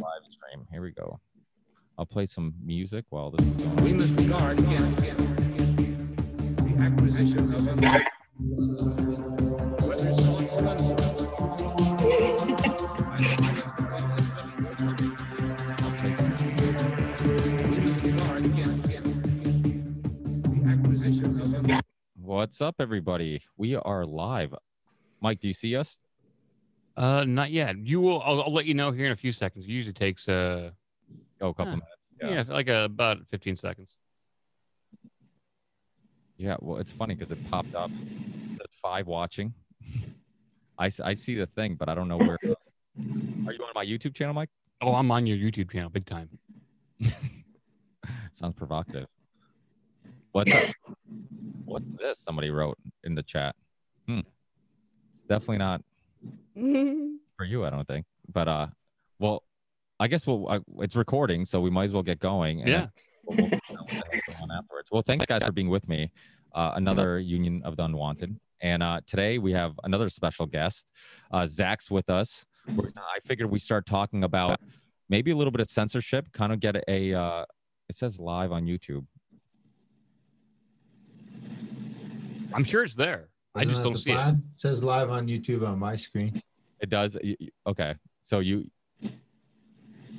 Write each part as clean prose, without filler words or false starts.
live stream. Here we go. I'll play some music while this is going on. We must regard again the acquisition of whether it's sought or unsought. What's up, everybody? We are live. Mike, do you see us? Not yet. You will. I'll let you know here in a few seconds. It usually takes a couple minutes. Yeah, like about 15 seconds. Yeah, well, it's funny because it popped up. There's 5 watching. I see the thing, but I don't know where. Are you on my YouTube channel, Mike? Oh, I'm on your YouTube channel, big time. Sounds provocative. What's up? What's this? Somebody wrote in the chat. It's definitely not for you, I don't think. But well, I guess it's recording, so we might as well get going. And yeah. We'll go on afterwards. Well, thanks guys for being with me. Another Union of the Unwanted, and today we have another special guest. Zach's with us. I figured we start talking about maybe a little bit of censorship. Kind of get a. It says live on YouTube. I'm sure it's there. I just don't see it. It says live on YouTube on my screen. It does. Okay, so you.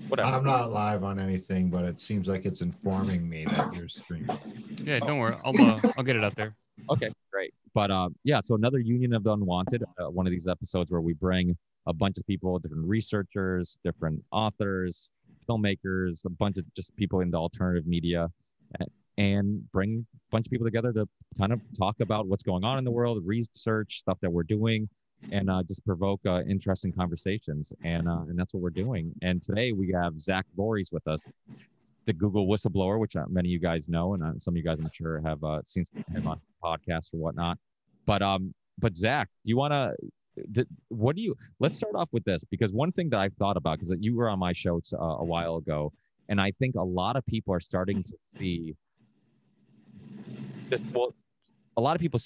Whatever. I'm not live on anything, but it seems like it's informing me that you're streaming. Yeah, don't worry. I'll get it up there. Okay, great. But yeah, so another Union of the Unwanted, one of these episodes where we bring a bunch of people, different researchers, different authors, filmmakers, a bunch of just people in the alternative media, and bring a bunch of people together to kind of talk about what's going on in the world, research, stuff that we're doing, and just provoke interesting conversations. And that's what we're doing. And today we have Zach Vorhies with us, the Google whistleblower, which many of you guys know, and some of you guys I'm sure have seen him on podcasts or whatnot. But Zach, do you want to? Let's start off with this, because one thing that I've thought about, because you were on my show a while ago, and I think a lot of people are starting to see this. Well, a lot of people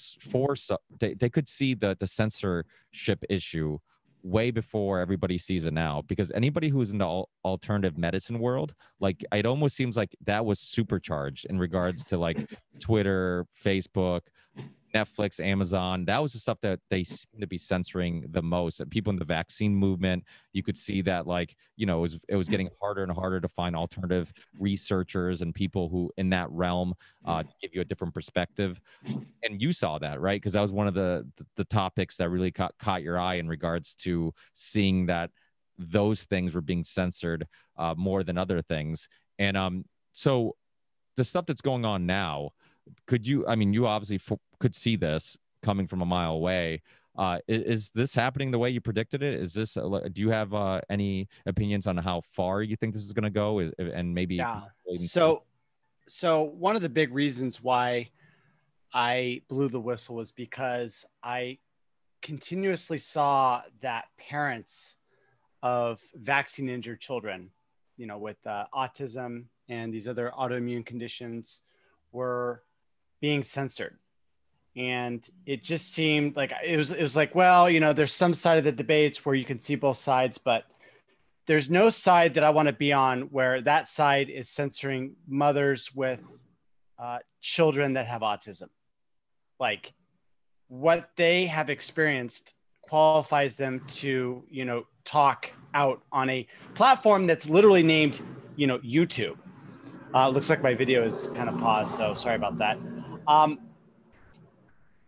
they could see the censorship issue way before everybody sees it now, because anybody who's in the alternative medicine world, like, it almost seems like that was supercharged in regards to like Twitter, Facebook, Netflix, Amazon. That was the stuff that they seem to be censoring the most. People in the vaccine movement, you could see that, like, you know, it was getting harder and harder to find alternative researchers and people who in that realm give you a different perspective. And you saw that, right? Because that was one of the topics that really caught your eye in regards to seeing that those things were being censored more than other things. And so the stuff that's going on now, you obviously could see this coming from a mile away. Is this happening the way you predicted it? Is this, do you have any opinions on how far you think this is going to go? And maybe. Yeah. So one of the big reasons why I blew the whistle was because I continuously saw that parents of vaccine injured children, you know, with autism and these other autoimmune conditions, were being censored. And it just seemed like it was like, well, you know, there's some side of the debates where you can see both sides, but there's no side that I want to be on where that side is censoring mothers with children that have autism. Like, what they have experienced qualifies them to, you know, talk out on a platform that's literally named, you know, YouTube. Looks like my video is kind of paused, so sorry about that.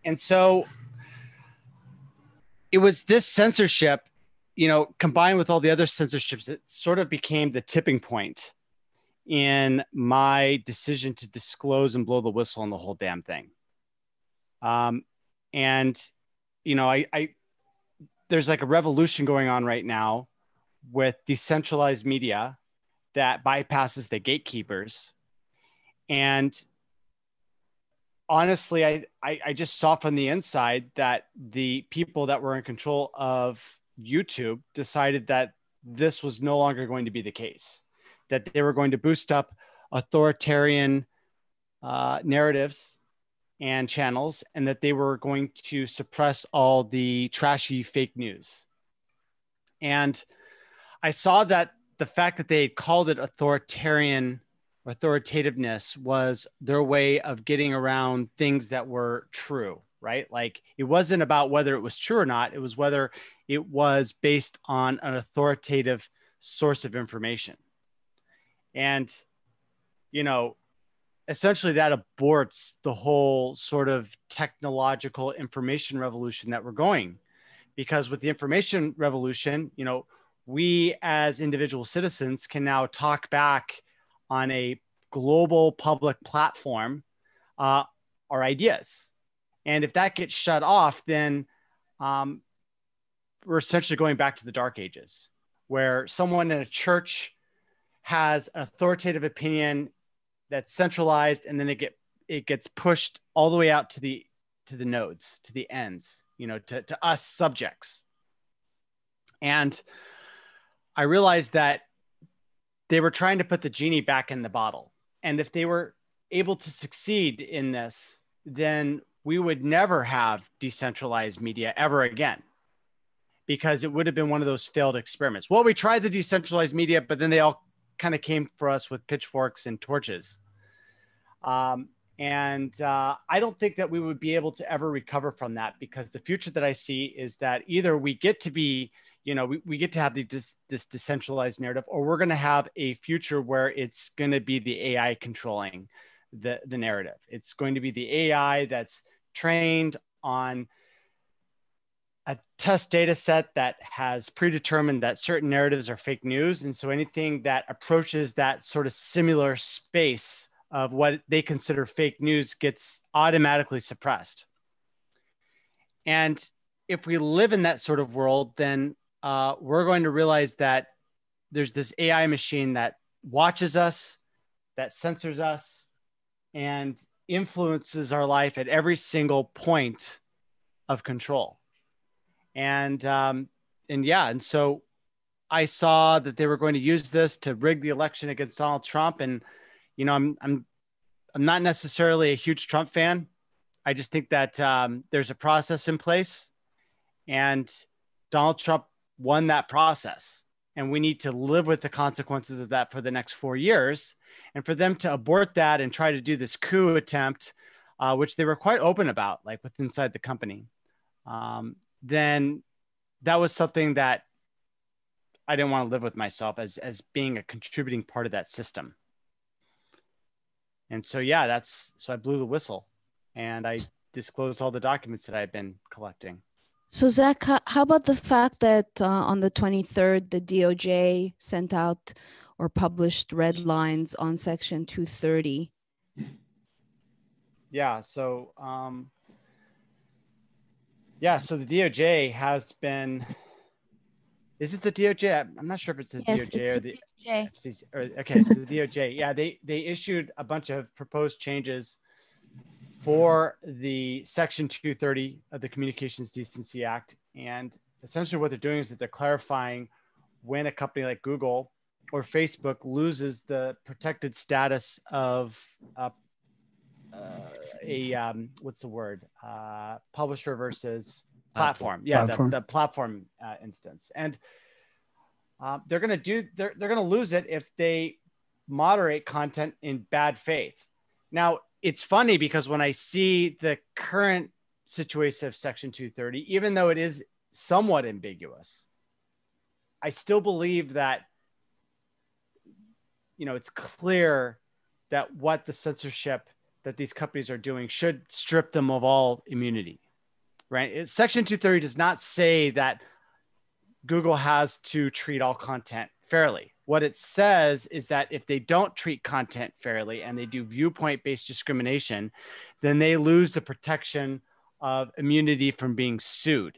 And so it was this censorship, you know, combined with all the other censorships, that sort of became the tipping point in my decision to disclose and blow the whistle on the whole damn thing. And, you know, there's like a revolution going on right now with decentralized media that bypasses the gatekeepers. And honestly, I just saw from the inside that the people that were in control of YouTube decided that this was no longer going to be the case, that they were going to boost up authoritarian narratives and channels, and that they were going to suppress all the trashy fake news. And I saw that the fact that they called it authoritativeness was their way of getting around things that were true, right? Like it wasn't about whether it was true or not. It was whether it was based on an authoritative source of information. And, you know, essentially that aborts the whole sort of technological information revolution that we're going. Because with the information revolution, you know, we as individual citizens can now talk back on a global public platform our ideas. And if that gets shut off, then we're essentially going back to the dark ages, where someone in a church has an authoritative opinion that's centralized, and then it gets pushed all the way out to the nodes, to the ends, you know, to us subjects. And I realized that they were trying to put the genie back in the bottle. And if they were able to succeed in this, then we would never have decentralized media ever again, because it would have been one of those failed experiments. Well, we tried the decentralized media, but then they all kind of came for us with pitchforks and torches. I don't think that we would be able to ever recover from that, because the future that I see is that either we get to be, you know, we get to have this decentralized narrative, or we're going to have a future where it's going to be the AI controlling the narrative. It's going to be the AI that's trained on a test data set that has predetermined that certain narratives are fake news. And so anything that approaches that sort of similar space of what they consider fake news gets automatically suppressed. And if we live in that sort of world, then we're going to realize that there's this AI machine that watches us, that censors us, and influences our life at every single point of control. And so I saw that they were going to use this to rig the election against Donald Trump. And, you know, I'm not necessarily a huge Trump fan. I just think that there's a process in place, and Donald Trump won that process, and we need to live with the consequences of that for the next 4 years. And for them to abort that and try to do this coup attempt, which they were quite open about, like inside the company, then that was something that I didn't want to live with myself as being a contributing part of that system. And so, yeah, so I blew the whistle, and I disclosed all the documents that I've been collecting. So Zach, how about the fact that on the 23rd, the DOJ sent out or published red lines on Section 230? Yeah. So, so the DOJ has been. Is it the DOJ? I'm not sure if it's the DOJ or the DOJ. FCC. Okay, it's the DOJ. Yeah, they issued a bunch of proposed changes for the Section 230 of the Communications Decency Act. And essentially what they're doing is that they're clarifying when a company like Google or Facebook loses the protected status of publisher versus platform. Yeah, platform. The platform instance. And they're going to lose it if they moderate content in bad faith. Now, it's funny because when I see the current situation of Section 230, even though it is somewhat ambiguous, I still believe that, you know, it's clear that what the censorship that these companies are doing should strip them of all immunity, right? Section 230 does not say that Google has to treat all content fairly. What it says is that if they don't treat content fairly and they do viewpoint-based discrimination, then they lose the protection of immunity from being sued.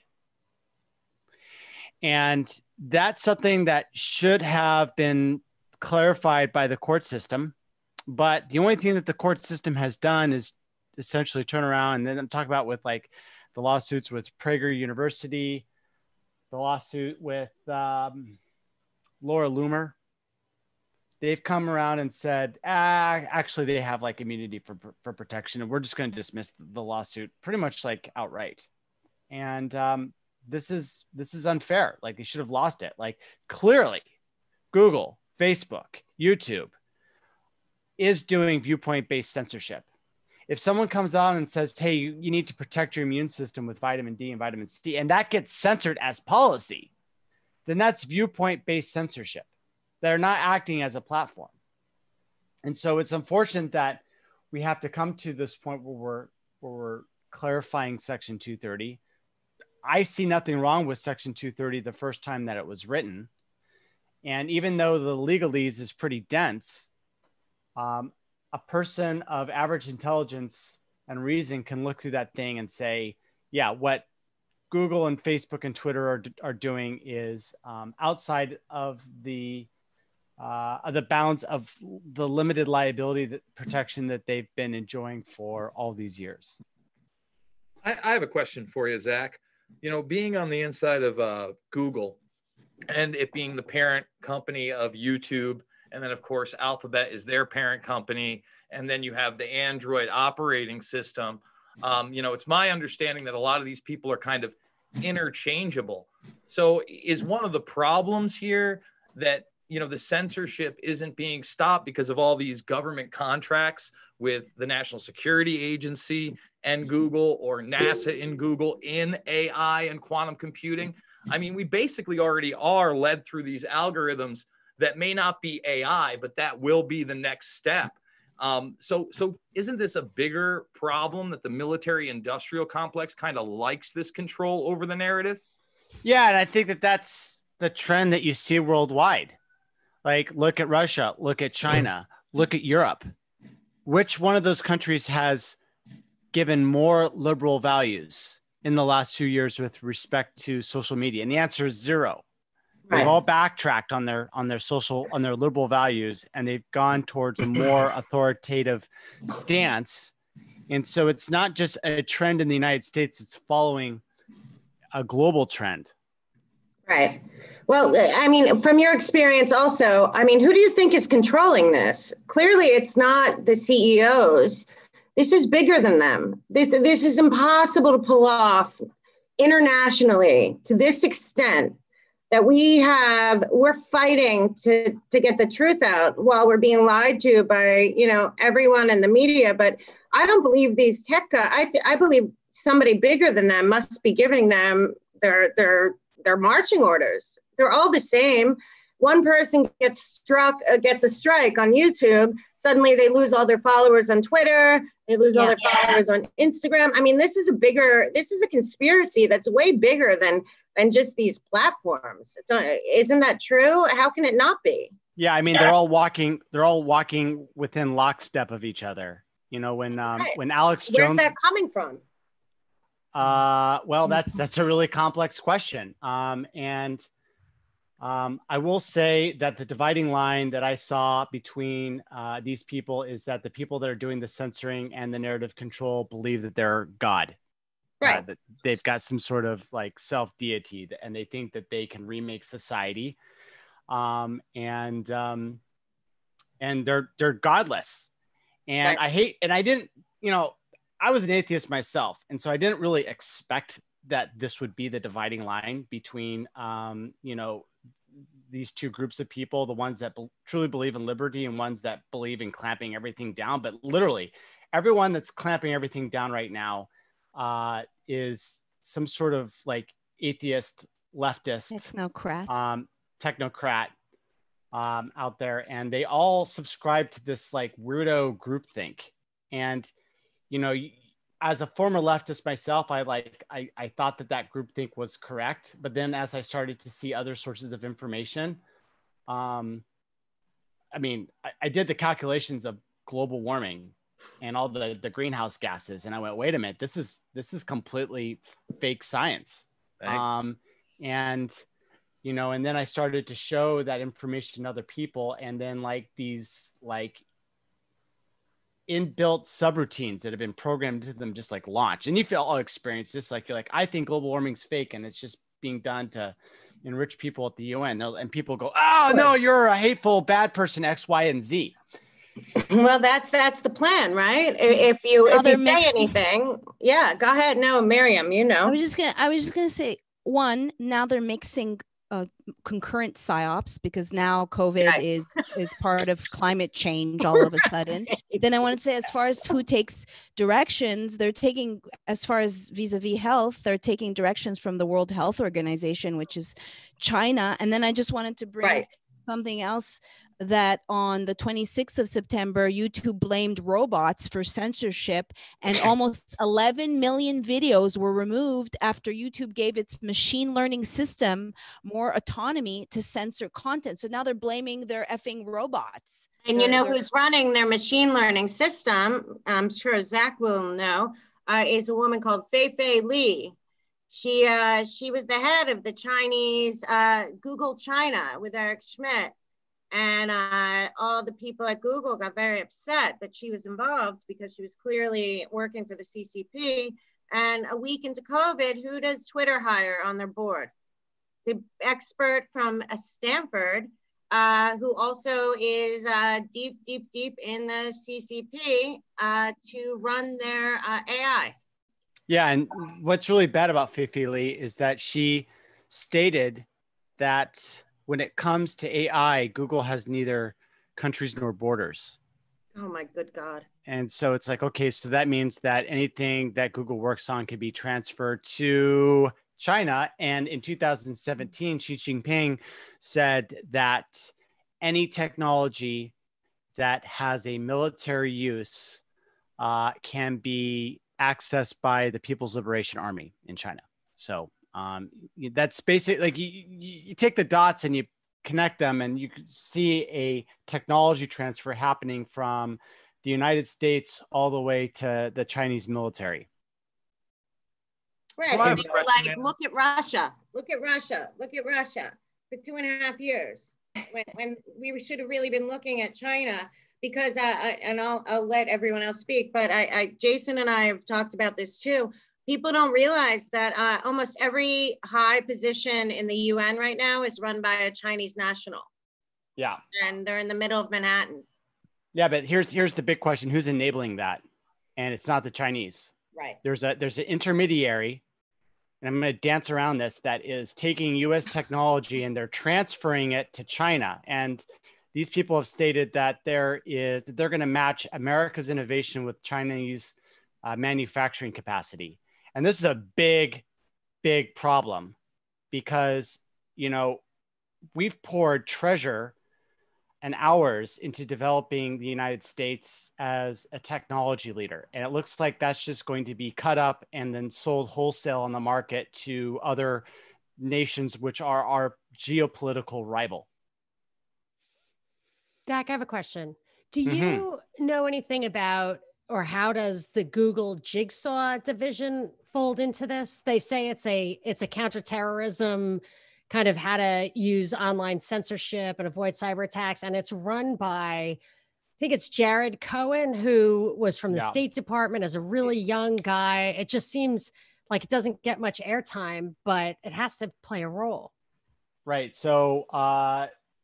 And that's something that should have been clarified by the court system. But the only thing that the court system has done is essentially turn around, and then I'm talking about with like the lawsuits with Prager University, the lawsuit with Laura Loomer. They've come around and said, actually, they have like immunity for protection, and we're just going to dismiss the lawsuit pretty much like outright. And this is unfair. Like they should have lost it. Like clearly Google, Facebook, YouTube is doing viewpoint-based censorship. If someone comes on and says, hey, you need to protect your immune system with vitamin D and vitamin C, and that gets censored as policy, then that's viewpoint-based censorship. They're not acting as a platform. And so it's unfortunate that we have to come to this point where we're clarifying Section 230. I see nothing wrong with Section 230 the first time that it was written. And even though the legalese is pretty dense, a person of average intelligence and reason can look through that thing and say, yeah, what Google and Facebook and Twitter are doing is outside of the bounds of the limited liability protection that they've been enjoying for all these years. I have a question for you, Zach. You know, being on the inside of Google and it being the parent company of YouTube, and then of course Alphabet is their parent company, and then you have the Android operating system. You know, it's my understanding that a lot of these people are kind of interchangeable. So is one of the problems here that, you know, the censorship isn't being stopped because of all these government contracts with the National Security Agency and Google, or NASA and Google in AI and quantum computing? I mean, we basically already are led through these algorithms that may not be AI, but that will be the next step. So isn't this a bigger problem that the military industrial complex kind of likes this control over the narrative? Yeah, and I think that that's the trend that you see worldwide. Like, look at Russia, look at China, look at Europe. Which one of those countries has given more liberal values in the last 2 years with respect to social media? And the answer is zero. Right. They've all backtracked on their liberal values, and they've gone towards a more authoritative stance. And so it's not just a trend in the United States, it's following a global trend. Right. Well, I mean, from your experience also, I mean, who do you think is controlling this? Clearly, it's not the CEOs. This is bigger than them. This is impossible to pull off internationally to this extent, that we're fighting to get the truth out while we're being lied to by, you know, everyone in the media. But I don't believe these tech guys. I believe somebody bigger than them must be giving them their marching orders. They're all the same. One person gets a strike on YouTube. Suddenly they lose all their followers on Twitter. They lose all their followers on Instagram. I mean, this is a conspiracy that's way bigger than just these platforms. Isn't that true? How can it not be? Yeah, I mean, they're all walking within lockstep of each other. You know, when Alex Jones, where's that coming from? Well, that's a really complex question. I will say that the dividing line that I saw between these people is that the people that are doing the censoring and the narrative control believe that they're God. Right. That they've got some sort of like self-deity, and they think that they can remake society. And they're godless. And Right. I didn't, you know, I was an atheist myself. And so I didn't really expect that this would be the dividing line between, you know, these two groups of people, the ones that truly believe in liberty and ones that believe in clamping everything down. But literally everyone that's clamping everything down right now is some sort of like atheist, leftist, technocrat out there. And they all subscribe to this like weirdo groupthink. And, you know, as a former leftist myself, I thought that groupthink was correct. But then as I started to see other sources of information, I mean, I did the calculations of global warming and all the greenhouse gases. And I went, wait a minute, this is completely fake science. And, you know, and then I started to show that information to other people. And then like these like inbuilt subroutines that have been programmed to them just like launch. And you feel all experience this, like you're like, I think global warming's fake and it's just being done to enrich people at the UN. And people go, oh no, you're a hateful, bad person, X, Y, and Z. Well, that's the plan, right? If you say anything, yeah, go ahead. No, Maryam, you know. I was just gonna say, one, now they're mixing concurrent psyops, because now COVID Right. is part of climate change all of a sudden. Then I want to say, as far as who takes directions, they're taking, as far as vis-a-vis health, they're taking directions from the World Health Organization, which is China. And then I just wanted to bring Right. something else, that on the 26th of September, YouTube blamed robots for censorship, and almost 11 million videos were removed after YouTube gave its machine learning system more autonomy to censor content. So now they're blaming their effing robots. And you know who's running their machine learning system? I'm sure Zach will know. Is a woman called Fei Li. She was the head of the Chinese Google China with Eric Schmidt. And all the people at Google got very upset that she was involved, because she was clearly working for the CCP. And a week into COVID, who does Twitter hire on their board? The expert from Stanford, who also is deep in the CCP to run their AI. Yeah, and what's really bad about Fei Li is that she stated that when it comes to AI, Google has neither countries nor borders. Oh my good God. And so it's like, okay, so that means that anything that Google works on can be transferred to China. And in 2017, Xi Jinping said that any technology that has a military use can be accessed by the People's Liberation Army in China. So that's basically like you take the dots and you connect them, and you can see a technology transfer happening from the United States all the way to the Chinese military. Right. So I have And a they were question, like, man. look at Russia for 2.5 years. When we should have really been looking at China, because and I'll let everyone else speak, but Jason and I have talked about this too. People don't realize that almost every high position in the UN right now is run by a Chinese national. Yeah. And they're in the middle of Manhattan. Yeah, but here's the big question: who's enabling that? And it's not the Chinese. Right. There's an intermediary, and I'm going to dance around this, that is taking U.S. technology and they're transferring it to China. And these people have stated that they're going to match America's innovation with Chinese manufacturing capacity. And this is a big problem, because, you know, we've poured treasure and hours into developing the United States as a technology leader. And it looks like that's just going to be cut up and then sold wholesale on the market to other nations, which are our geopolitical rival. Dak, I have a question. Do you know anything about, or how does the Google Jigsaw division fold into this? They say it's a counterterrorism, kind of how to use online censorship and avoid cyber attacks. And it's run by, I think it's Jared Cohen, who was from the State Department as a really young guy. It just seems like it doesn't get much airtime, but it has to play a role. Right. So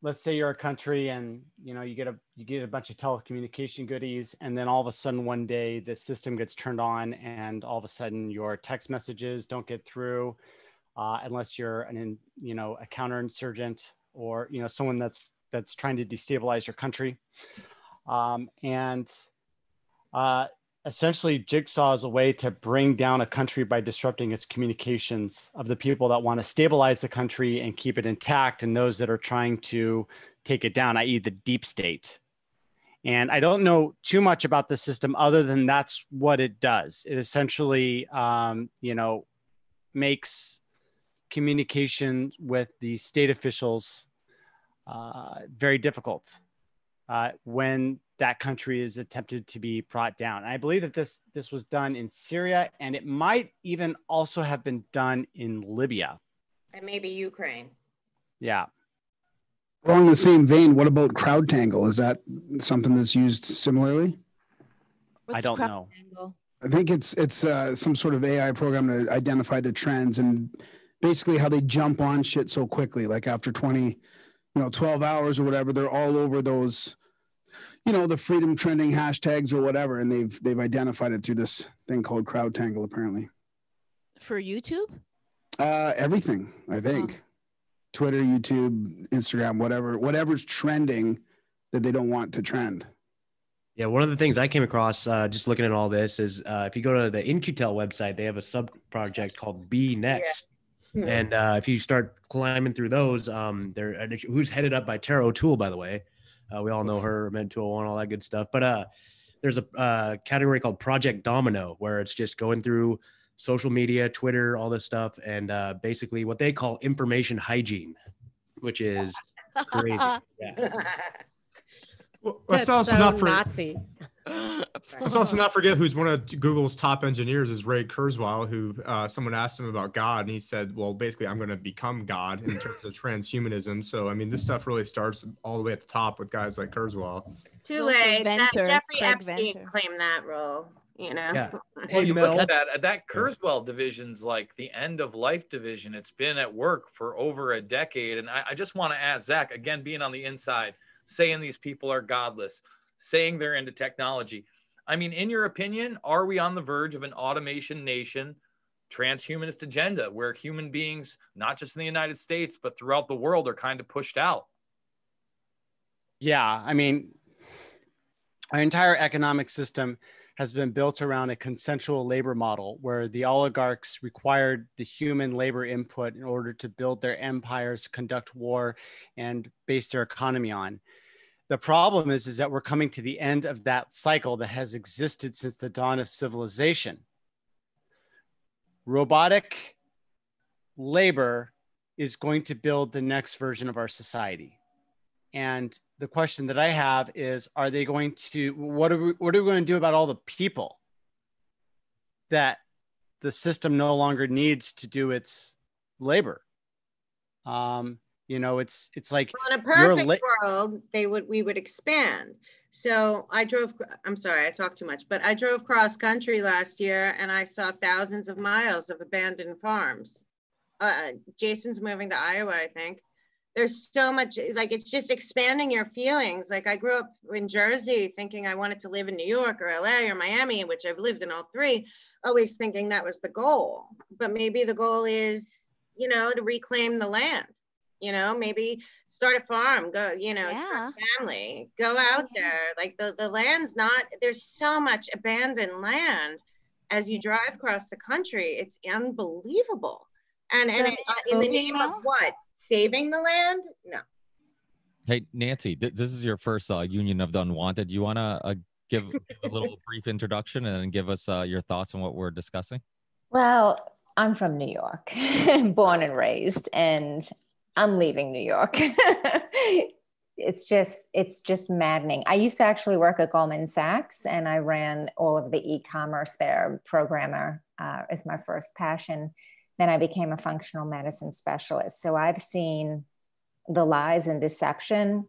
let's say you're a country and, you know, you get a bunch of telecommunication goodies, and then all of a sudden one day the system gets turned on, and all of a sudden your text messages don't get through unless you're a counterinsurgent, or, you know, someone that's trying to destabilize your country. Essentially, Jigsaw is a way to bring down a country by disrupting its communications of the people that want to stabilize the country and keep it intact, and those that are trying to take it down, i.e. the deep state. And I don't know too much about the system other than that's what it does. It essentially, makes communication with the state officials very difficult when that country is attempted to be brought down. And I believe that this was done in Syria, and it might even also have been done in Libya. And maybe Ukraine. Yeah. Along the same vein, what about CrowdTangle? Is that something that's used similarly? I don't know. I think it's some sort of AI program to identify the trends and basically how they jump on shit so quickly. Like after 12 hours or whatever, they're all over those, the freedom trending hashtags or whatever, and they've identified it through this thing called CrowdTangle, apparently. For YouTube? Everything, I think. Twitter, YouTube, Instagram, whatever's trending that they don't want to trend. Yeah, one of the things I came across just looking at all this is if you go to the In-Q-Tel website, they have a sub project called Be Next. Yeah. And if you start climbing through those, who's headed up by Tara O'Toole, by the way. We all know her, Med 201, all that good stuff. But there's a category called Project Domino, where it's just going through social media, Twitter, all this stuff, and basically what they call information hygiene, which is crazy. Yeah. Well, let's That's also so not Nazi. let's also not forget who's one of Google's top engineers is Ray Kurzweil, who someone asked him about God, and he said, well, basically, I'm going to become God in terms of transhumanism. So, I mean, this stuff really starts all the way at the top with guys like Kurzweil. Too There's also late. Venter, Jeffrey Craig Epstein Venter. claimed that role, you know? Yeah. Well, Hey, you Mel. look at that Kurzweil division's like the end of life division. It's been at work for over a decade. And I just want to ask Zach, again, being on the inside, saying these people are godless, saying they're into technology. I mean, in your opinion, are we on the verge of an automation nation, transhumanist agenda where human beings, not just in the United States, but throughout the world, are kind of pushed out? Yeah, I mean, our entire economic system has been built around a consensual labor model where the oligarchs required the human labor input in order to build their empires, conduct war, and base their economy on. The problem is that we're coming to the end of that cycle that has existed since the dawn of civilization. Robotic labor is going to build the next version of our society. And the question that I have is, are they going to, what are we going to do about all the people that the system no longer needs to do its labor? You know, it's like, Well, in a perfect world, we would expand. So I'm sorry, I talk too much, but I drove cross country last year and I saw thousands of miles of abandoned farms. Jason's moving to Iowa, I think. There's so much, like, it's just expanding your feelings. Like, I grew up in Jersey thinking I wanted to live in New York or LA or Miami, which I've lived in all three, always thinking that was the goal. But maybe the goal is, you know, to reclaim the land. You know, maybe start a farm, go, you know, start a family, go out there. Like the land's not, there's so much abandoned land as you drive across the country. It's unbelievable. And in the name of what? Saving the land? No. Hey, Nancy, this is your first Union of the Unwanted. You want to give a little brief introduction and then give us your thoughts on what we're discussing? Well, I'm from New York, born and raised, and I'm leaving New York. It's just maddening. I used to actually work at Goldman Sachs and I ran all of the e-commerce there. Programmer is my first passion. Then I became a functional medicine specialist. So I've seen the lies and deception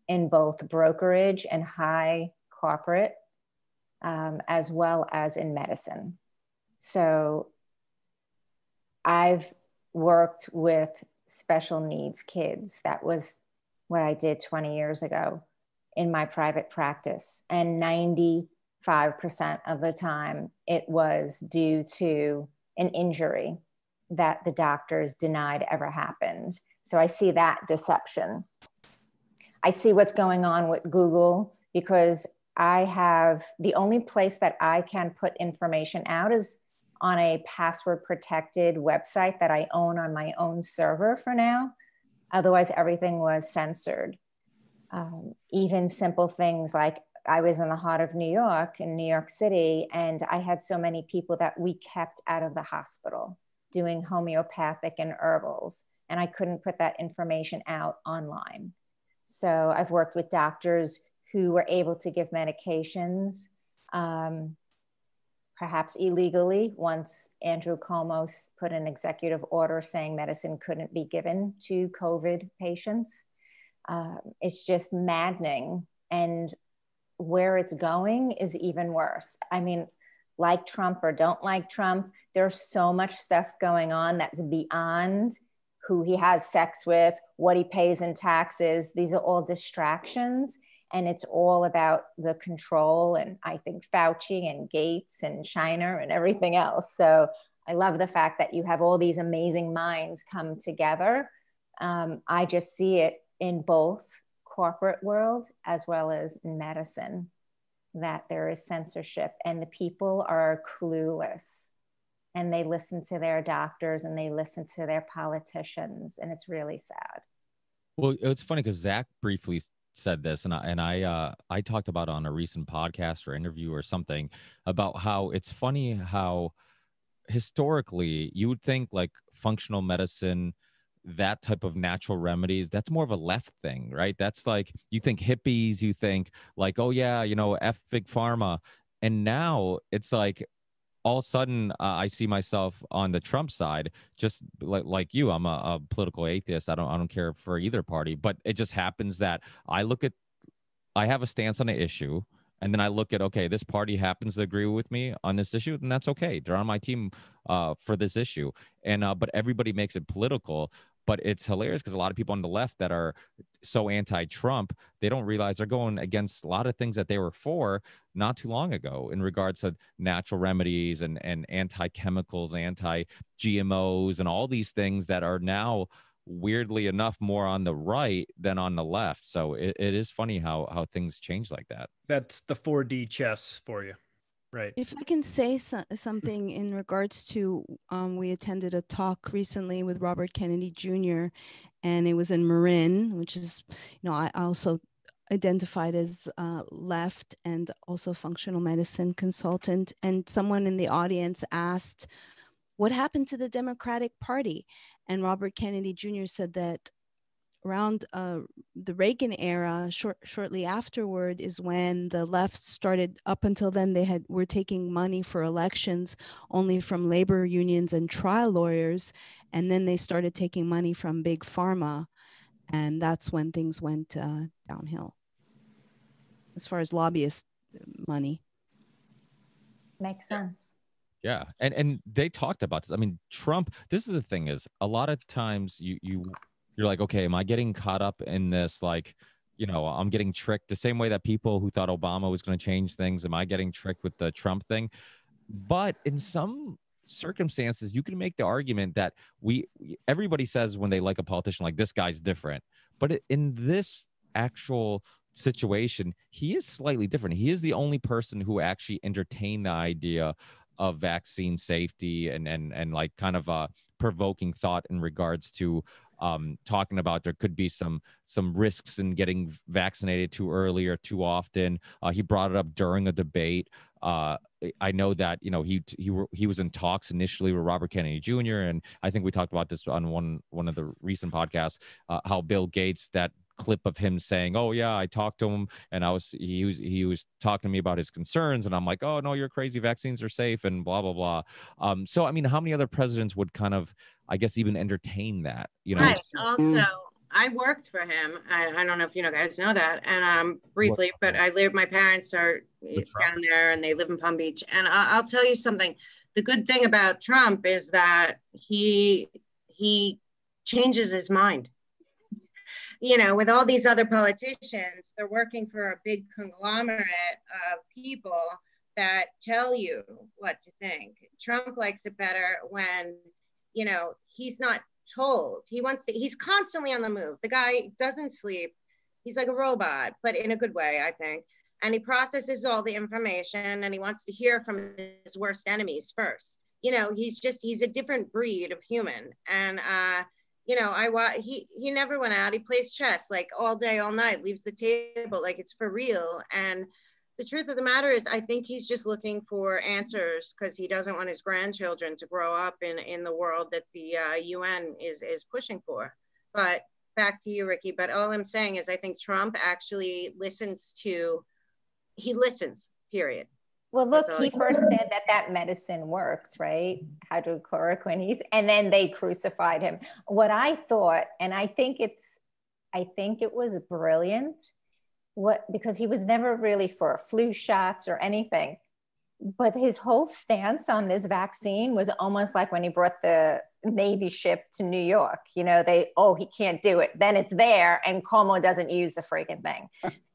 in both brokerage and high corporate, as well as in medicine. So I've worked with special needs kids. That was what I did 20 years ago in my private practice. And 95% of the time it was due to an injury that the doctors denied ever happened. So I see that deception. I see what's going on with Google because I have the only place that I can put information out is on a password protected website that I own on my own server for now. Otherwise, everything was censored. Even simple things like I was in the heart of New York, in New York City, and I had so many people that we kept out of the hospital doing homeopathic and herbals, and I couldn't put that information out online. So I've worked with doctors who were able to give medications, perhaps illegally, once Andrew Cuomo put an executive order saying medicine couldn't be given to COVID patients. It's just maddening. And where it's going is even worse. I mean, like Trump or don't like Trump, there's so much stuff going on that's beyond who he has sex with, what he pays in taxes. These are all distractions. And it's all about the control. And I think Fauci and Gates and China and everything else. So I love the fact that you have all these amazing minds come together I just see it in both corporate world as well as in medicine, that there is censorship and the people are clueless and they listen to their doctors and they listen to their politicians, and it's really sad. Well, it's funny because Zach briefly said this, and I talked about on a recent podcast or interview or something about how it's funny how historically you would think like functional medicine, that type of natural remedies, that's more of a left thing, right? That's like, you think hippies, you think like, oh yeah, you know, F big pharma. And now it's like, all of a sudden I see myself on the Trump side, just like you. I'm a political atheist. I don't care for either party, but it just happens that I have a stance on an issue, and then I look at, okay, this party happens to agree with me on this issue, and that's okay. They're on my team for this issue. And but everybody makes it political. But it's hilarious because a lot of people on the left that are so anti-Trump, they don't realize they're going against a lot of things that they were for not too long ago in regards to natural remedies and anti-chemicals, anti-GMOs, and all these things that are now, weirdly enough, more on the right than on the left. So it is funny how things change like that. That's the 4D chess for you. Right. If I can say something in regards to, we attended a talk recently with Robert Kennedy Jr., and it was in Marin, which is, you know, I also identified as left and also functional medicine consultant. And someone in the audience asked, what happened to the Democratic Party? And Robert Kennedy Jr. said that around the Reagan era, shortly afterward, is when the left started. Up until then, they were taking money for elections only from labor unions and trial lawyers, and then they started taking money from big pharma, and that's when things went downhill as far as lobbyist money. Makes sense. Yeah, and they talked about this. I mean, Trump. This is the thing: is a lot of times you're like, okay, am I getting caught up in this? Like, you know, I'm getting tricked the same way that people who thought Obama was going to change things. Am I getting tricked with the Trump thing? But in some circumstances, you can make the argument that everybody says when they like a politician, like, this guy's different. But in this actual situation, he is slightly different. He is the only person who actually entertained the idea of vaccine safety and like kind of provoking thought in regards to talking about there could be some risks in getting vaccinated too early or too often. He brought it up during a debate. I know that, you know, he was in talks initially with Robert Kennedy Jr. And I think we talked about this on one of the recent podcasts, how Bill Gates, that clip of him saying, oh yeah, I talked to him and he was talking to me about his concerns, and I'm like, oh no, you're crazy, vaccines are safe and blah blah blah. So I mean, how many other presidents would kind of, I guess, even entertain that, you know? Right. Also, I worked for him. I don't know if you guys know that, and briefly, but my parents are down there and they live in Palm Beach. And I'll tell you something. The good thing about Trump is that he changes his mind. You know, with all these other politicians, they're working for a big conglomerate of people that tell you what to think. Trump likes it better when, you know, he's not told. He's constantly on the move. The guy doesn't sleep. He's like a robot, but in a good way, I think. And he processes all the information, and he wants to hear from his worst enemies first. You know, he's a different breed of human. And, you know, he never went out. He plays chess like all day, all night, leaves the table like it's for real. And the truth of the matter is, I think he's just looking for answers because he doesn't want his grandchildren to grow up in the world that the UN is pushing for. But back to you, Ricky. But all I'm saying is, I think Trump actually listens, period. Well, look, he first said that medicine works, right? Hydrochloroquine. And then they crucified him. What I thought, and I think it was brilliant, because he was never really for flu shots or anything. But his whole stance on this vaccine was almost like when he brought the Navy ship to New York. You know, he can't do it. Then it's there, and Cuomo doesn't use the freaking thing.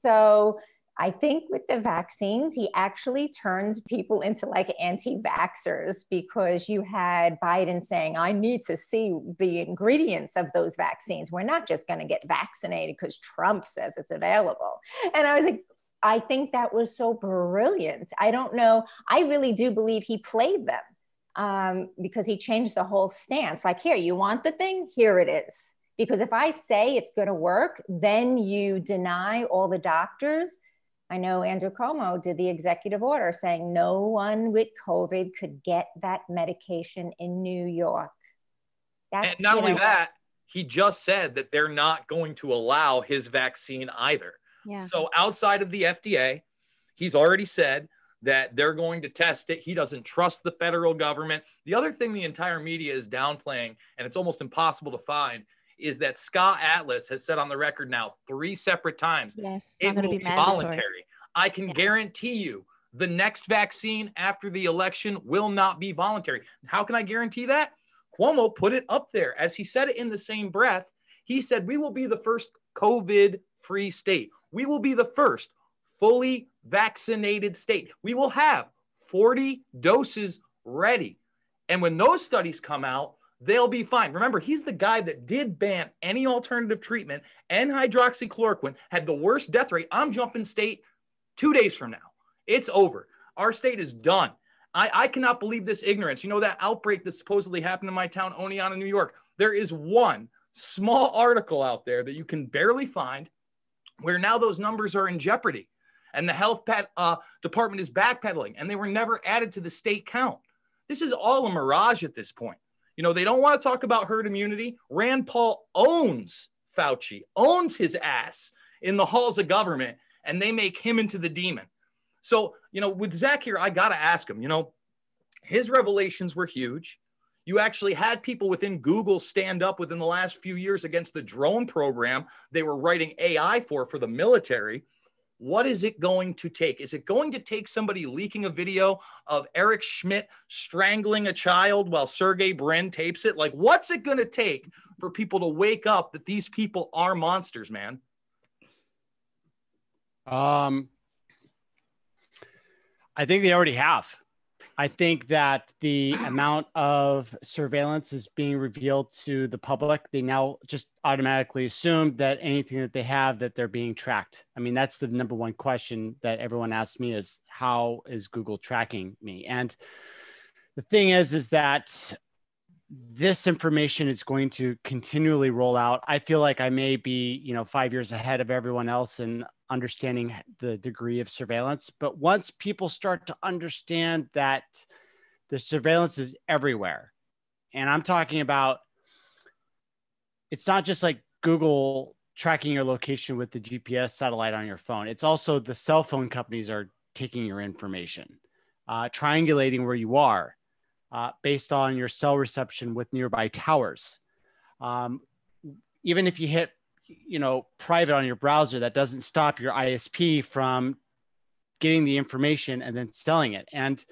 So I think with the vaccines, he actually turned people into like anti-vaxxers, because you had Biden saying, I need to see the ingredients of those vaccines. We're not just going to get vaccinated because Trump says it's available. And I was like, I think that was so brilliant. I don't know. I really do believe he played them, because he changed the whole stance. Like, here, you want the thing? Here it is. Because if I say it's going to work, then you deny all the doctors. I know Andrew Cuomo did the executive order saying no one with COVID could get that medication in New York. And not only that, he just said that they're not going to allow his vaccine either. Yeah. So outside of the FDA, he's already said that they're going to test it. He doesn't trust the federal government. The other thing the entire media is downplaying, and it's almost impossible to find, is that Scott Atlas has said on the record now 3 separate times, yes, it will be voluntary. I can guarantee you the next vaccine after the election will not be voluntary. How can I guarantee that? Cuomo put it up there. As he said it in the same breath, he said, we will be the first COVID-free state. We will be the first fully vaccinated state. We will have 40 doses ready. And when those studies come out, they'll be fine. Remember, he's the guy that did ban any alternative treatment, and hydroxychloroquine had the worst death rate. I'm jumping state 2 days from now. It's over. Our state is done. I cannot believe this ignorance. You know, that outbreak that supposedly happened in my town, Oneonta, New York. There is one small article out there that you can barely find where now those numbers are in jeopardy. And the health department is backpedaling, and they were never added to the state count. This is all a mirage at this point. You know, they don't want to talk about herd immunity. Rand Paul owns Fauci, owns his ass in the halls of government, and they make him into the demon. So, you know, with Zach here, I got to ask him, you know, his revelations were huge. You actually had people within Google stand up within the last few years against the drone program they were writing AI for the military. What is it going to take? Is it going to take somebody leaking a video of Eric Schmidt strangling a child while Sergey Brin tapes it? Like, what's it going to take for people to wake up that these people are monsters, man? I think they already have. I think that the amount of surveillance is being revealed to the public. They now just automatically assume that anything that they have, that they're being tracked. I mean, that's the number one question that everyone asks me is, how is Google tracking me? And the thing is that this information is going to continually roll out. I feel like I may be, 5 years ahead of everyone else in understanding the degree of surveillance. But once people start to understand that the surveillance is everywhere, and I'm talking about, it's not just like Google tracking your location with the GPS satellite on your phone. It's also the cell phone companies are taking your information, triangulating where you are based on your cell reception with nearby towers. Even if you hit private on your browser, that doesn't stop your ISP from getting the information and then selling it. And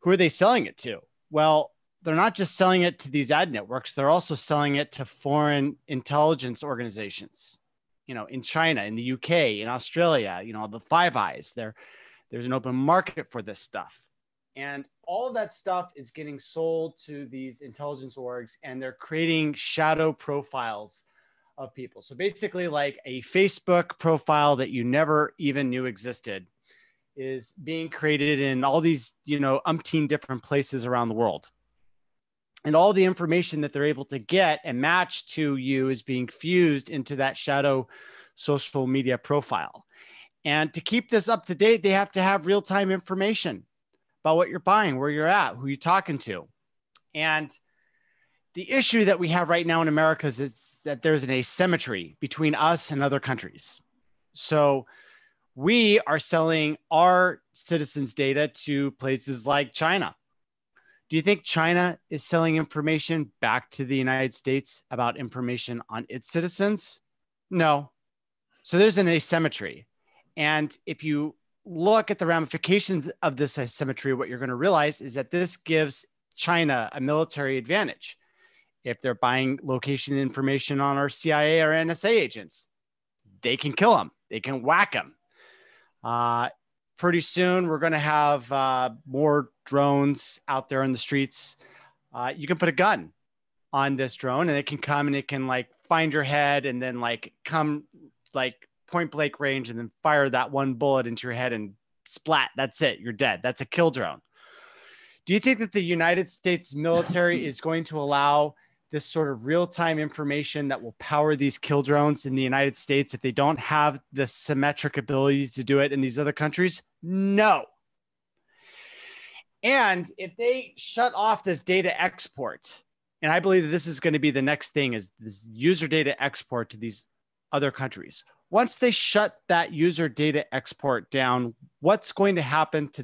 who are they selling it to? Well, they're not just selling it to these ad networks. They're also selling it to foreign intelligence organizations, in China, in the UK, in Australia, the Five Eyes. There's an open market for this stuff. And all of that stuff is getting sold to these intelligence orgs, and they're creating shadow profiles of people. So basically, like a Facebook profile that you never even knew existed is being created in all these, umpteen different places around the world. And all the information that they're able to get and match to you is being fused into that shadow social media profile. And to keep this up to date, they have to have real-time information about what you're buying, where you're at, who you're talking to. And the issue that we have right now in America is that there's an asymmetry between us and other countries. So we are selling our citizens' data to places like China. Do you think China is selling information back to the United States about information on its citizens? No. So there's an asymmetry. And if you look at the ramifications of this asymmetry, what you're going to realize is that this gives China a military advantage. If they're buying location information on our CIA or NSA agents, they can kill them. They can whack them. Pretty soon, we're going to have more drones out there in the streets. You can put a gun on this drone and it can come and it can like find your head and then like come like point blank range and then fire that one bullet into your head and splat. That's it. You're dead. That's a kill drone. Do you think that the United States military is going to allow this sort of real-time information that will power these kill drones in the United States if they don't have the symmetric ability to do it in these other countries? No. And if they shut off this data export, and I believe that this is going to be the next thing, is this user data export to these other countries. Once they shut that user data export down, what's going to happen to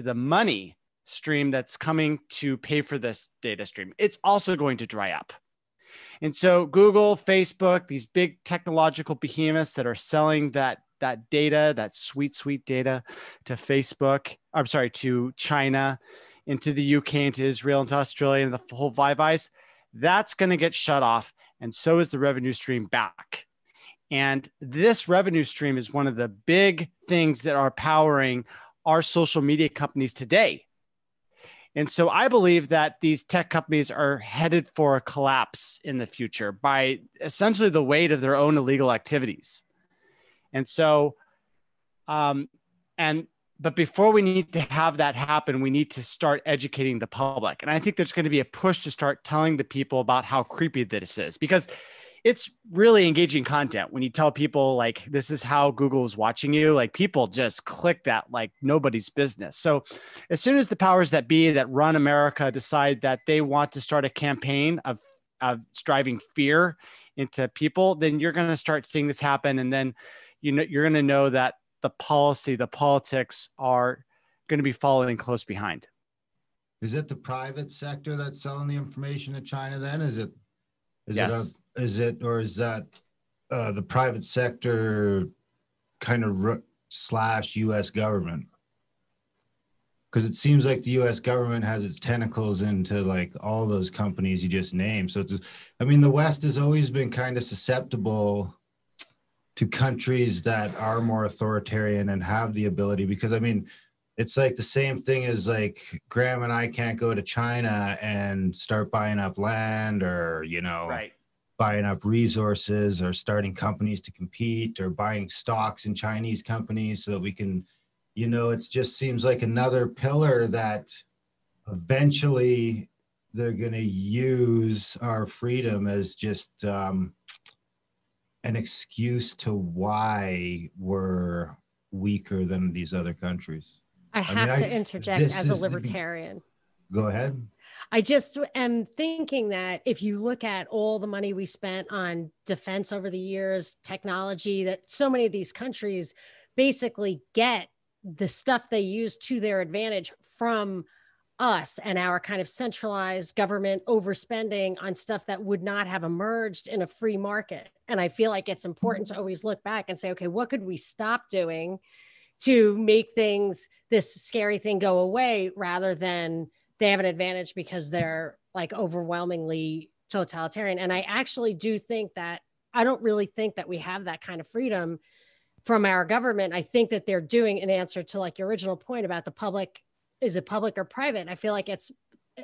the money stream that's coming to pay for this data stream? It's also going to dry up. And so Google, Facebook, these big technological behemoths that are selling that data, that sweet data to Facebook, I'm sorry, to China, into the UK, into Israel, into Australia, and the whole Five Eyes, that's going to get shut off. And so is the revenue stream back. And this revenue stream is one of the big things that are powering our social media companies today. And so I believe that these tech companies are headed for a collapse in the future by essentially the weight of their own illegal activities. And so, but before we need to have that happen, we need to start educating the public. And I think there's going to be a push to start telling the people about how creepy this is, because it's really engaging content. When you tell people like, this is how Google is watching you, like people just click that like nobody's business. So as soon as the powers that be that run America decide that they want to start a campaign of driving fear into people, then you're going to start seeing this happen. And then, you know, you're going to know that the politics are going to be following close behind. Is it the private sector that's selling the information to China then? Yes. Is that the private sector kind of / U.S. government? Because it seems like the U.S. government has its tentacles into like all those companies you just named. So I mean, the West has always been kind of susceptible to countries that are more authoritarian and have the ability, because I mean, it's like the same thing as like Graham and I can't go to China and start buying up land or, you know, right, buying up resources or starting companies to compete or buying stocks in Chinese companies so that we can, you know, it just seems like another pillar that eventually they're going to use our freedom as just an excuse to why we're weaker than these other countries. I have to interject as a libertarian. Go ahead. I just am thinking that if you look at all the money we spent on defense over the years, technology, that so many of these countries basically get the stuff they use to their advantage from us and our kind of centralized government overspending on stuff that would not have emerged in a free market. And I feel like it's important to always look back and say, okay, what could we stop doing to make this scary thing go away, rather than they have an advantage because they're like overwhelmingly totalitarian. And I actually do think that, I don't really think that we have that kind of freedom from our government. I think that they're doing, an answer to like your original point about the public, is it public or private? I feel like it's,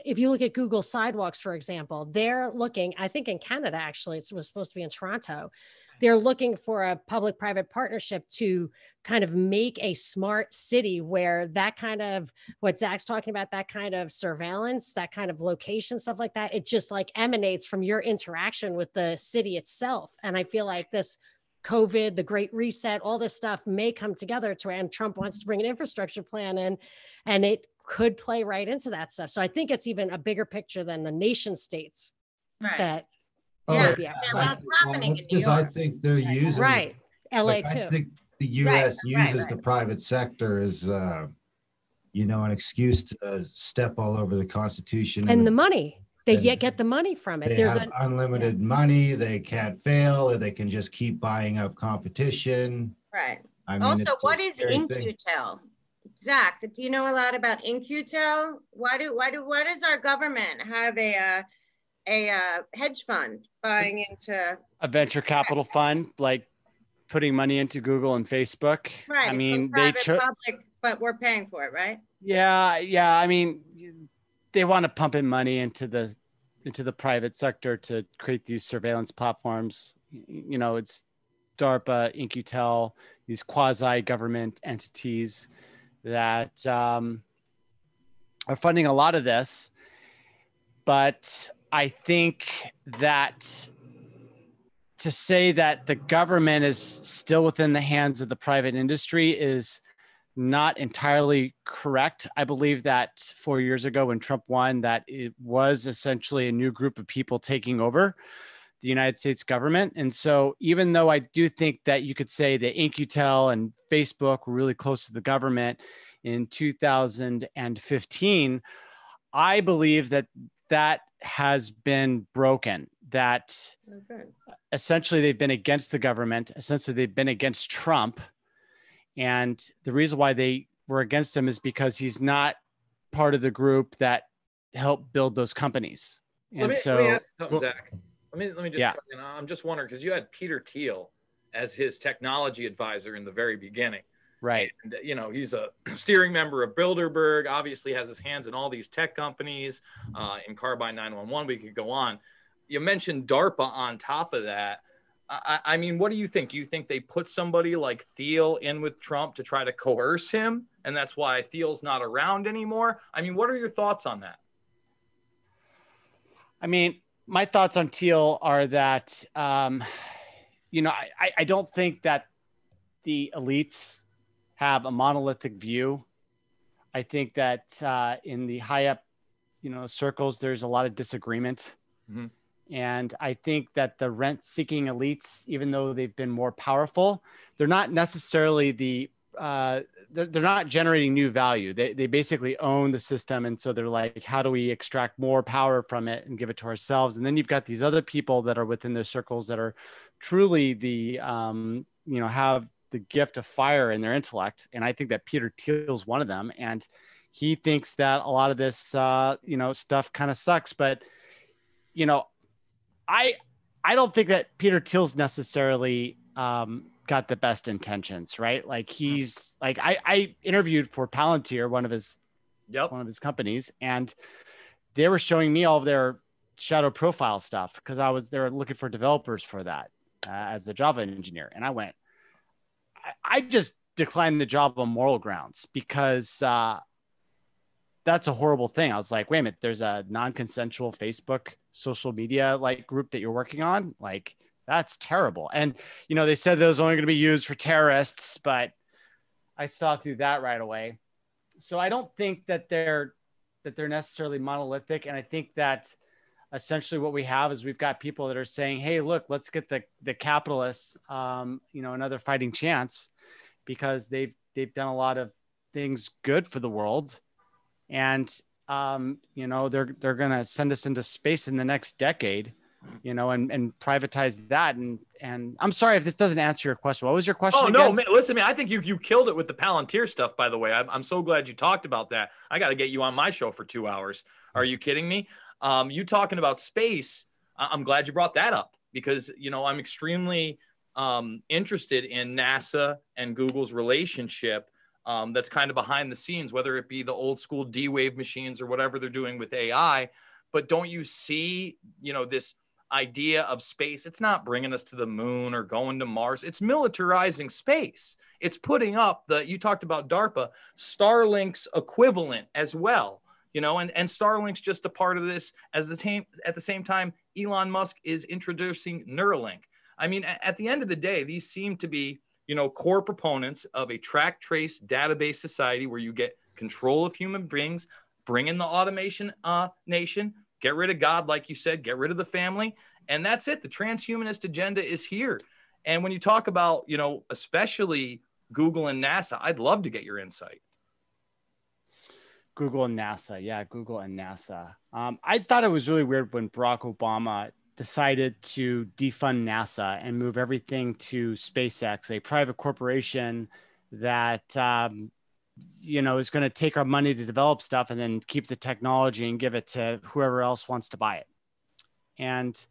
if you look at Google Sidewalks, for example, they're looking, I think in Canada, actually, it was supposed to be in Toronto. They're looking for a public-private partnership to kind of make a smart city where that kind of, what Zach's talking about, that kind of surveillance, that kind of location, stuff like that, it just like emanates from your interaction with the city itself. And I feel like this COVID, the Great Reset, all this stuff may come together to, and Trump wants to bring an infrastructure plan in, and it could play right into that stuff. So I think it's even a bigger picture than the nation states. Right. That well, it's happening in New York. I think they're using right. LA too. I think the U.S. uses the private sector as, you know, an excuse to step all over the Constitution and the money. They get the money from it. There's unlimited money. They can't fail, or they can just keep buying up competition. Right. I mean, also, what is InQtel? Zach, do you know a lot about InQtel? Why does our government have a hedge fund buying into a venture capital fund? Like, putting money into Google and Facebook. Right. I It's mean, both private, they public, but we're paying for it, right? yeah. I mean, they want to pump in money into the private sector to create these surveillance platforms. You know, it's DARPA, InQtel, these quasi-government entities that are funding a lot of this. But I think that to say that the government is still within the hands of the private industry is not entirely correct. I believe that 4 years ago when Trump won, that it was essentially a new group of people taking over the United States government. And so even though I do think that you could say that InQtel and Facebook were really close to the government in 2015, I believe that that has been broken, that essentially they've been against the government. Essentially, they've been against Trump. And the reason why they were against him is because he's not part of the group that helped build those companies. And let me ask you something, Zach. Let me just, yeah. you know, I'm just wondering, because you had Peter Thiel as his technology advisor in the very beginning. Right. And, you know, he's a steering member of Bilderberg, obviously has his hands in all these tech companies, in Carbine 911, we could go on. You mentioned DARPA on top of that. I mean, what do you think? Do you think they put somebody like Thiel in with Trump to try to coerce him, and that's why Thiel's not around anymore? I mean, what are your thoughts on that? I mean, my thoughts on Thiel are that, you know, I don't think that the elites have a monolithic view. I think that in the high up, you know, circles, there's a lot of disagreement. Mm-hmm. And I think that the rent-seeking elites, even though they've been more powerful, they're not necessarily they're not generating new value. They basically own the system. And so they're like, how do we extract more power from it and give it to ourselves? And then you've got these other people that are within those circles that are truly you know, have the gift of fire in their intellect. And I think that Peter Thiel is one of them. And he thinks that a lot of this, you know, stuff kind of sucks. But, you know, I don't think that Peter Thiel's necessarily got the best intentions, right? Like he's like, I interviewed for Palantir, one of his companies, and they were showing me all of their shadow profile stuff because they were looking for developers for that as a Java engineer. And I went, I just declined the job on moral grounds because that's a horrible thing. I was like, wait a minute, there's a non-consensual Facebook social media like group that you're working on. Like, that's terrible. And, you know, they said that was only going to be used for terrorists, but I saw through that right away. So I don't think that they're necessarily monolithic. And I think that essentially what we have is we've got people that are saying, hey, look, let's get the capitalists, you know, another fighting chance because they've done a lot of things good for the world. And, you know, they're going to send us into space in the next decade, you know, and privatize that. And I'm sorry if this doesn't answer your question. What was your question? Oh, again? no, man, listen, man, I think you killed it with the Palantir stuff, by the way. I'm so glad you talked about that. I got to get you on my show for 2 hours. Are you kidding me? You talking about space. I'm glad you brought that up because, you know, I'm extremely interested in NASA and Google's relationship. That's kind of behind the scenes, whether it be the old school D-Wave machines or whatever they're doing with AI. But don't you see, you know, this idea of space? It's not bringing us to the moon or going to Mars. It's militarizing space. It's putting up you talked about DARPA, Starlink's equivalent as well, you know, and Starlink's just a part of this at the same time, Elon Musk is introducing Neuralink. I mean, at the end of the day, these seem to be, you know, core proponents of a track trace database society where you get control of human beings, bring in the automation nation, get rid of God, like you said, get rid of the family. And that's it. The transhumanist agenda is here. And when you talk about, you know, especially Google and NASA, I'd love to get your insight. Google and NASA. Yeah, Google and NASA. I thought it was really weird when Barack Obama decided to defund NASA and move everything to SpaceX, a private corporation that, you know, is going to take our money to develop stuff and then keep the technology and give it to whoever else wants to buy it. And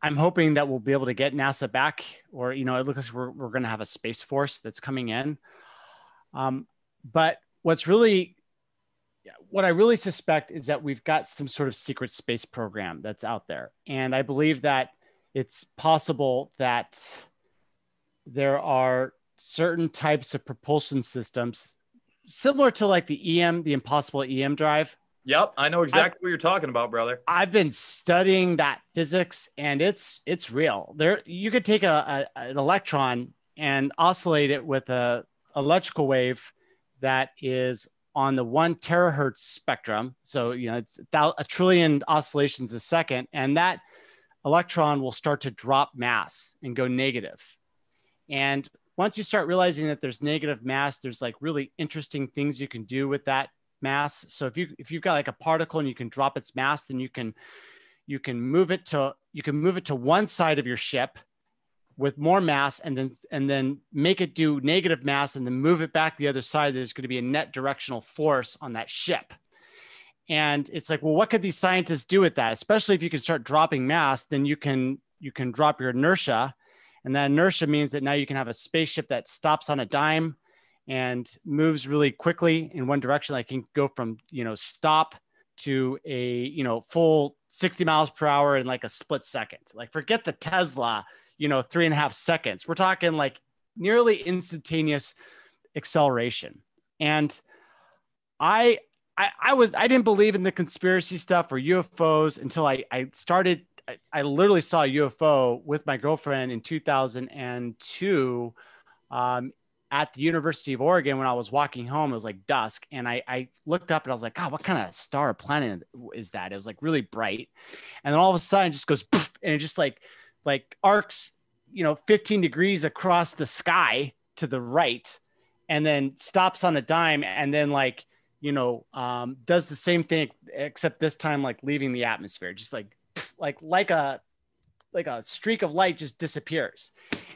I'm hoping that we'll be able to get NASA back, or, it looks like we're going to have a Space Force that's coming in. But what I really suspect is that we've got some sort of secret space program that's out there. And I believe that it's possible that there are certain types of propulsion systems similar to like the impossible EM drive. Yep, I know exactly what you're talking about, brother. I've been studying that physics, and it's real. You could take an electron and oscillate it with a electrical wave that is on the 1 terahertz spectrum. So, it's a trillion oscillations a second, and that electron will start to drop mass and go negative. And once you start realizing that there's negative mass, there's like really interesting things you can do with that mass. So if you've got like a particle and you can drop its mass, then you can move it to one side of your ship with more mass, and then make it do negative mass, and then move it back the other side. There's going to be a net directional force on that ship. And it's like, well, what could these scientists do with that? Especially if you can start dropping mass, then you can drop your inertia. And that inertia means that now you can have a spaceship that stops on a dime and moves really quickly in one direction. Like can go from, stop to a, full 60 miles per hour in like a split second. Like forget the Tesla, 3.5 seconds. We're talking like nearly instantaneous acceleration. And I didn't believe in the conspiracy stuff or UFOs until I literally saw a UFO with my girlfriend in 2002, at the University of Oregon. When I was walking home, it was like dusk, and I looked up and I was like, God, what kind of star or planet is that? It was like really bright. And then all of a sudden it just goes poof, and it just like arcs, 15 degrees across the sky to the right, and then stops on a dime, and then does the same thing, except this time, like leaving the atmosphere, just like a streak of light just disappears.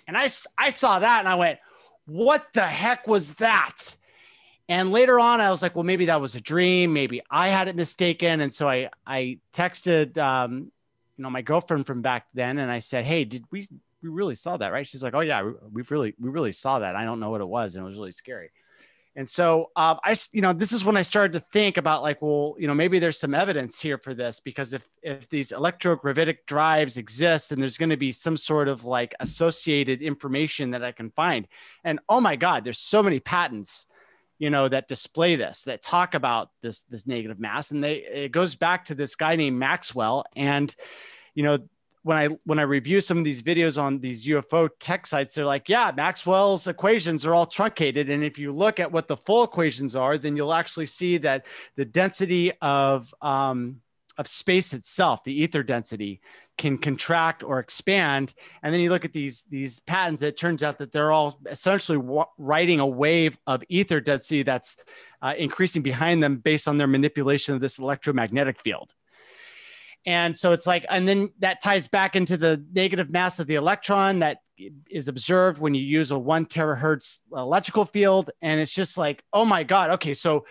And I saw that and I went, what the heck was that? And later on, I was like, well, maybe that was a dream. Maybe I had it mistaken. And so I texted, my girlfriend from back then, and I said, hey, did we really saw that, right? She's like, oh yeah, we really saw that. I don't know what it was, and it was really scary. And so this is when I started to think about like, well, maybe there's some evidence here for this, because if these electrogravitic drives exist, then there's going to be some sort of like associated information that I can find. And oh my God, there's so many patents, that display this, that talk about this negative mass. And it goes back to this guy named Maxwell. And, when I review some of these videos on these UFO tech sites, they're like, yeah, Maxwell's equations are all truncated. And if you look at what the full equations are, then you'll actually see that the density of space itself, the ether density, can contract or expand. And then you look at these patterns, it turns out that they're all essentially riding a wave of ether density that's increasing behind them based on their manipulation of this electromagnetic field. And so it's like, and then that ties back into the negative mass of the electron that is observed when you use a 1 terahertz electrical field. And it's just like, oh my God. Okay. So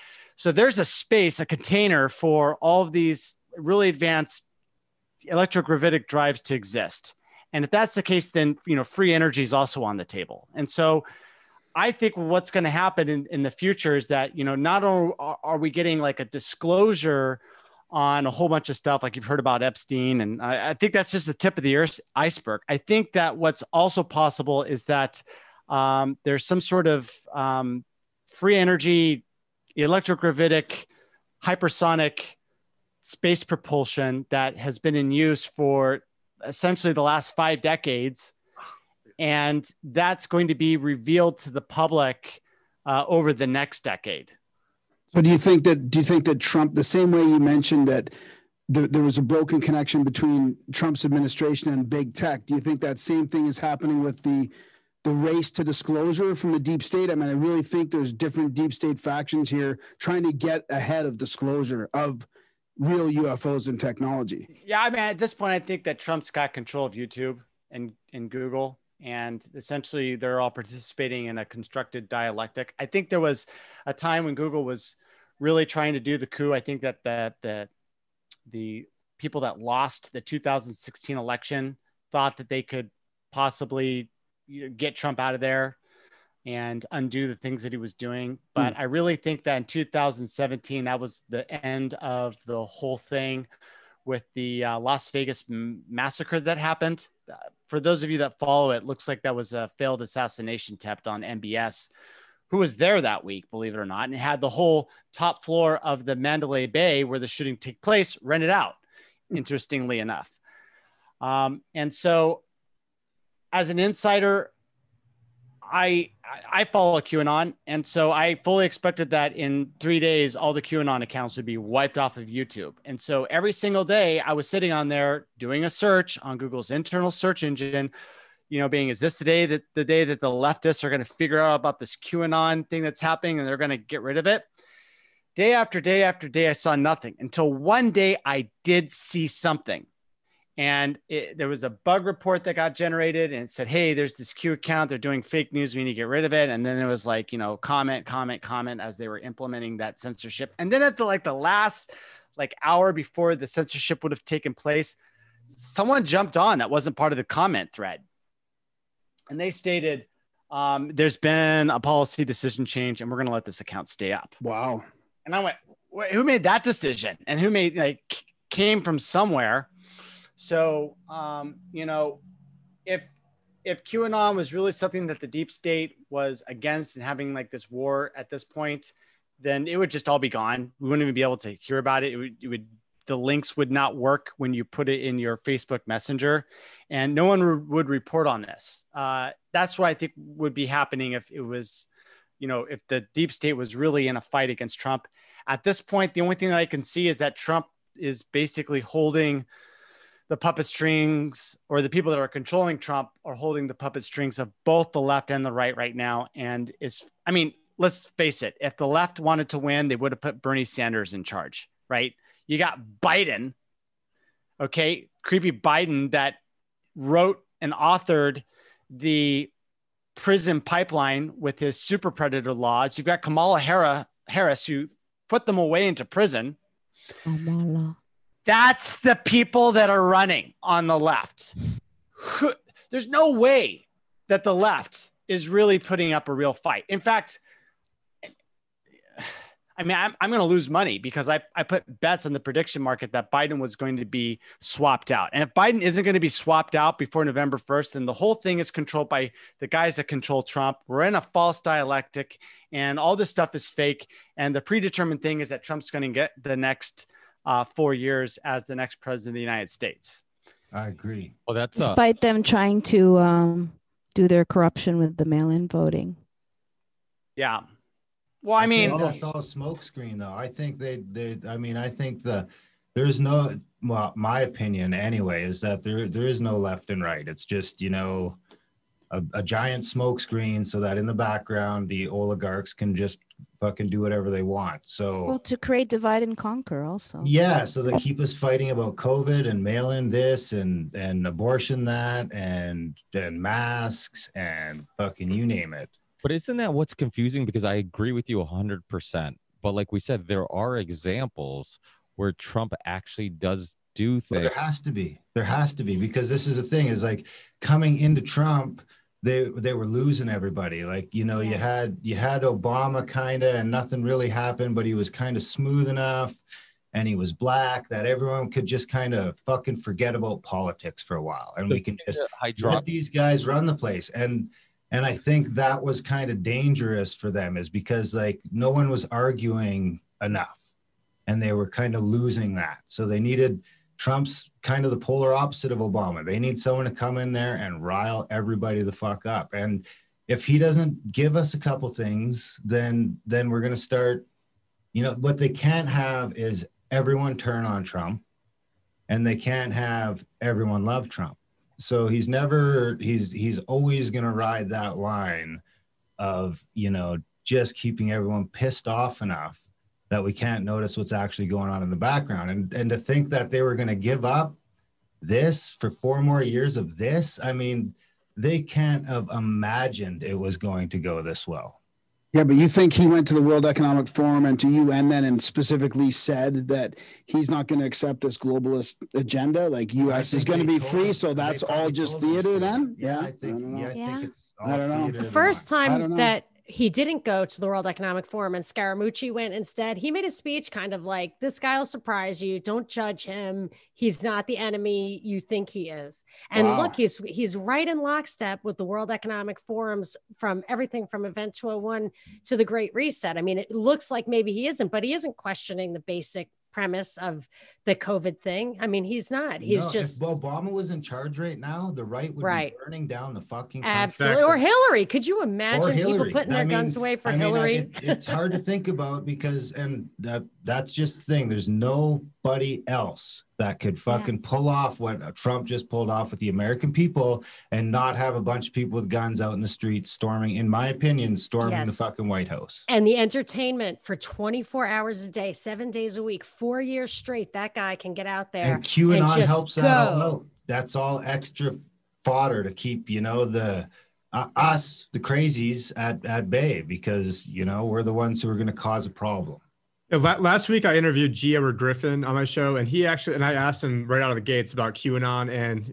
there's a container for all of these really advanced electrogravitic drives to exist. And if that's the case, then, free energy is also on the table. And so I think what's going to happen in the future is that, not only are we getting like a disclosure on a whole bunch of stuff, like you've heard about Epstein. And I think that's just the tip of the iceberg. I think that what's also possible is that there's some sort of free energy, electrogravitic, hypersonic space propulsion that has been in use for essentially the last 5 decades. And that's going to be revealed to the public over the next decade. So do you think that Trump, the same way you mentioned that there was a broken connection between Trump's administration and big tech, do you think that same thing is happening with the race to disclosure from the deep state? I mean, I really think there's different deep state factions here trying to get ahead of disclosure of real UFOs and technology. Yeah, I mean, at this point, I think that Trump's got control of YouTube and Google. And essentially, they're all participating in a constructed dialectic. I think there was a time when Google was really trying to do the coup. I think that the people that lost the 2016 election thought that they could possibly get Trump out of there and undo the things that he was doing. But I really think that in 2017, that was the end of the whole thing with the Las Vegas massacre that happened. For those of you that follow it, looks like that was a failed assassination attempt on MBS, who was there that week, believe it or not, and had the whole top floor of the Mandalay Bay where the shooting took place rented out, interestingly enough. And so as an insider, I follow QAnon. And so I fully expected that in 3 days, all the QAnon accounts would be wiped off of YouTube. And so every single day I was sitting on there doing a search on Google's internal search engine, is this the day that the leftists are going to figure out about this QAnon thing that's happening and they're going to get rid of it? Day after day after day, I saw nothing until one day I did see something. And there was a bug report that got generated and it said, hey, there's this Q account. They're doing fake news. We need to get rid of it. And then it was like, comment as they were implementing that censorship. And then at the last hour before the censorship would have taken place, someone jumped on that wasn't part of the comment thread. And they stated, there's been a policy decision change and we're going to let this account stay up. Wow. And I went, who made that decision? And who came from somewhere? So, if QAnon was really something that the deep state was against and having this war at this point, then it would just all be gone. We wouldn't even be able to hear about it. The links would not work when you put it in your Facebook Messenger, and no one would report on this. That's what I think would be happening if it was, if the deep state was really in a fight against Trump. At this point, the only thing that I can see is that Trump is basically holding the puppet strings, or the people that are controlling Trump are holding the puppet strings of both the left and the right now. And let's face it, if the left wanted to win, they would have put Bernie Sanders in charge, right? You got Biden, okay? Creepy Biden that wrote and authored the prison pipeline with his super predator laws. You've got Kamala Harris, who put them away into prison. Kamala. That's the people that are running on the left. There's no way that the left is really putting up a real fight. In fact, I'm going to lose money because I put bets on the prediction market that Biden was going to be swapped out. And if Biden isn't going to be swapped out before November 1st, then the whole thing is controlled by the guys that control Trump. We're in a false dialectic and all this stuff is fake. And the predetermined thing is that Trump's going to get the next 4 years as the next president of the United States. I agree. Well, that's despite them trying to do their corruption with the mail-in voting. Yeah. Well, I mean, that's all smokescreen, though. I think there's no, well, my opinion anyway, is that there is no left and right. It's just, a giant smokescreen so that in the background, the oligarchs can just fucking do whatever they want. So, well, to create divide and conquer also. Yeah. So they keep us fighting about COVID and mail in this and abortion that and masks and fucking you name it. But isn't that what's confusing? Because I agree with you 100%. But like we said, there are examples where Trump actually does do things. Well, there has to be, because this is the thing, is coming into Trump, they were losing everybody. You had Obama kind of, and nothing really happened, but he was kind of smooth enough and he was black that everyone could just kind of fucking forget about politics for a while. And we can just let these guys run the place. And I think that was kind of dangerous for them, is because no one was arguing enough and they were kind of losing that. So they needed Trump's kind of the polar opposite of Obama. They need someone to come in there and rile everybody the fuck up. And if he doesn't give us a couple things, then we're going to start, what they can't have is everyone turn on Trump, and they can't have everyone love Trump. So he's always going to ride that line of, just keeping everyone pissed off enough that we can't notice what's actually going on in the background. And to think that they were going to give up this for 4 more years of this, they can't have imagined it was going to go this well. Yeah, but you think he went to the World Economic Forum and to UN then and specifically said that he's not going to accept this globalist agenda? Like US is going to be free, so that's all just theater then? Yeah, I think it's all I don't know. theater. The first I don't time know. that he didn't go to the World Economic Forum and Scaramucci went instead, he made a speech kind of like, this guy will surprise you. Don't judge him. He's not the enemy you think he is. And Wow. look, he's right in lockstep with the World Economic Forums from everything from Event 201 to the Great Reset. I mean, it looks like maybe he isn't, but he isn't questioning the basic premise of the COVID thing. I mean, he's not. He's just. If Obama was in charge right now, the right would be burning down the fucking country. Absolutely. Or Hillary. Could you imagine people putting their guns away for Hillary? It's hard to think about because, and that's just the thing. There's nobody else that could fucking pull off what Trump just pulled off with the American people and not have a bunch of people with guns out in the streets storming, in my opinion, storming the fucking White House. And the entertainment for 24 hours a day, 7 days a week, 4 years straight, that guy can get out there. And QAnon helps that all out. That's all extra fodder to keep, the us, the crazies at bay, because, we're the ones who are going to cause a problem. Last week, I interviewed G. Edward Griffin on my show, and I asked him right out of the gates about QAnon, and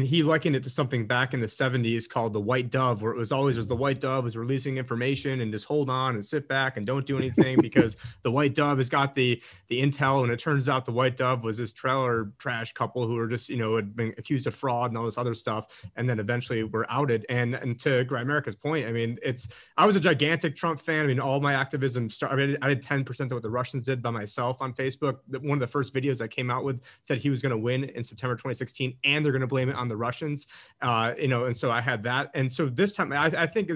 he likened it to something back in the 70s called the White Dove, where it was always the White Dove was releasing information and just hold on and sit back and don't do anything because the White Dove has got the intel, and it turns out the White Dove was this trailer trash couple who were just had been accused of fraud and all this other stuff, and then eventually were outed. And to Grimerica's point, I mean, I was a gigantic Trump fan. I mean, all my activism started. I did 10% of what the Russians did by myself on Facebook. One of the first videos I came out with said he was going to win in September 2016, and they're going to blame it on the Russians. And so I had that. And so this time, I think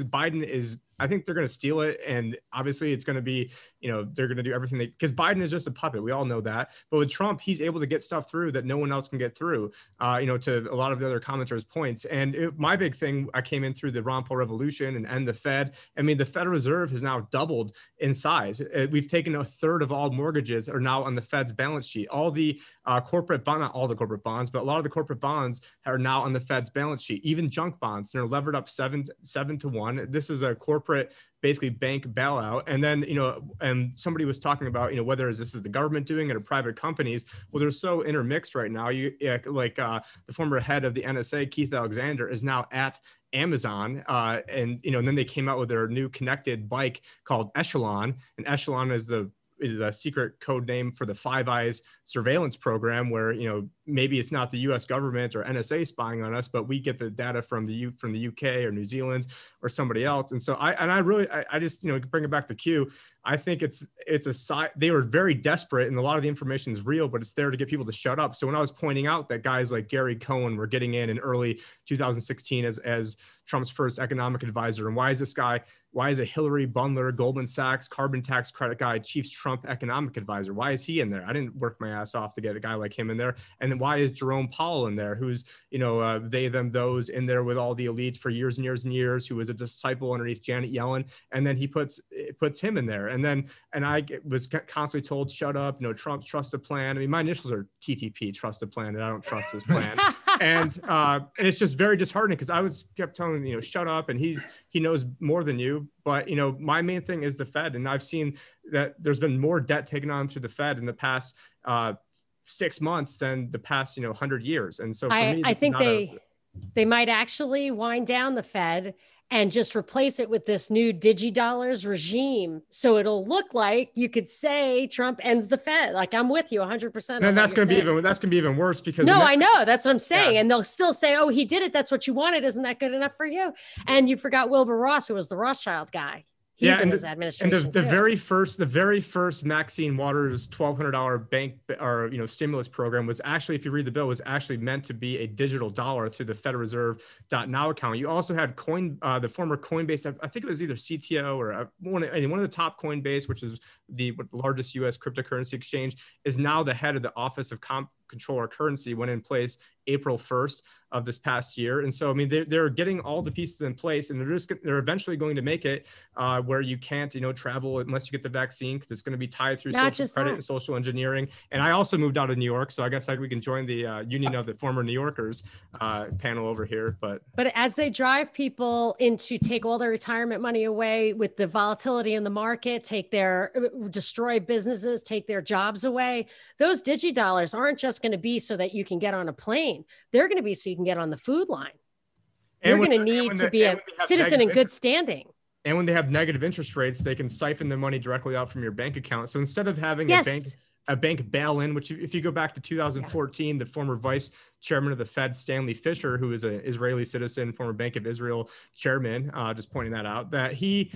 I think they're going to steal it. And obviously it's going to be, they're going to do everything because Biden is just a puppet. We all know that. But with Trump, he's able to get stuff through that no one else can get through, to a lot of the other commenters' points. And my big thing, I came in through the Ron Paul revolution and end the Fed. I mean, the Federal Reserve has now doubled in size. We've taken a third of all mortgages are now on the Fed's balance sheet. All the corporate bond, not all the corporate bonds, but a lot of the corporate bonds are now on the Fed's balance sheet. Even junk bonds, they're levered up 7 to 1. This is a corporate basically bank bailout. And then, and somebody was talking about, whether this is the government doing it or private companies. Well, they're so intermixed right now. The former head of the NSA, Keith Alexander, is now at Amazon. And then they came out with their new connected bike called Echelon. And Echelon is a secret code name for the Five Eyes surveillance program, where maybe it's not the U.S. government or NSA spying on us, but we get the data from the UK or New Zealand or somebody else. And so I just bring it back to Q. I think they were very desperate, and a lot of the information is real, but it's there to get people to shut up. So when I was pointing out that guys like Gary Cohn were getting in early 2016 as Trump's first economic advisor, and why is a Hillary Bundler, Goldman Sachs carbon tax credit guy, chief Trump economic advisor? Why is he in there? I didn't work my ass off to get a guy like him in there. And then why is Jerome Powell in there, who's, they, them, those in there with all the elites for years and years and years, who was a disciple underneath Janet Yellen. And then he puts him in there. And I was constantly told, shut up, Trump's trusted plan. I mean, my initials are TTP, trusted plan, and I don't trust his plan. And it's just very disheartening because I kept telling him, shut up, and he knows more than you. But my main thing is the Fed, and I've seen that there's been more debt taken on through the Fed in the past 6 months than the past 100 years. And so for me, I think they might actually wind down the Fed and just replace it with this new digidollars regime. So it'll look like you could say Trump ends the Fed. Like, I'm with you 100%. And that's going to be even worse because I know, that's what I'm saying. Yeah. And they'll still say, oh, he did it. That's what you wanted. Isn't that good enough for you? And you forgot Wilbur Ross, who was the Rothschild guy. He's in his administration. And the very first Maxine Waters $1,200 bank or stimulus program was actually, if you read the bill, was actually meant to be a digital dollar through the Federal Reserve.now account. You also had the former Coinbase, I think it was either CTO or one of the top Coinbase, which is the largest U.S. cryptocurrency exchange, is now the head of the Office of control our currency went in place April 1st of this past year. And so, I mean, they're getting all the pieces in place, and they're eventually going to make it where you can't, travel unless you get the vaccine, because it's going to be tied through social credit and social engineering. And I also moved out of New York, so I guess we can join the Union of the Former New Yorkers panel over here. But as they drive people into take all their retirement money away with the volatility in the market, destroy businesses, take their jobs away, those digidollars aren't just going to be so that you can get on a plane. They're going to be so you can get on the food line. You're going to need to be a citizen in good standing. And when they have negative interest rates, they can siphon the money directly out from your bank account. So instead of having a bank bail-in, which if you go back to 2014, the former vice chairman of the Fed, Stanley Fischer, who is an Israeli citizen, former Bank of Israel chairman, just pointing that out, that he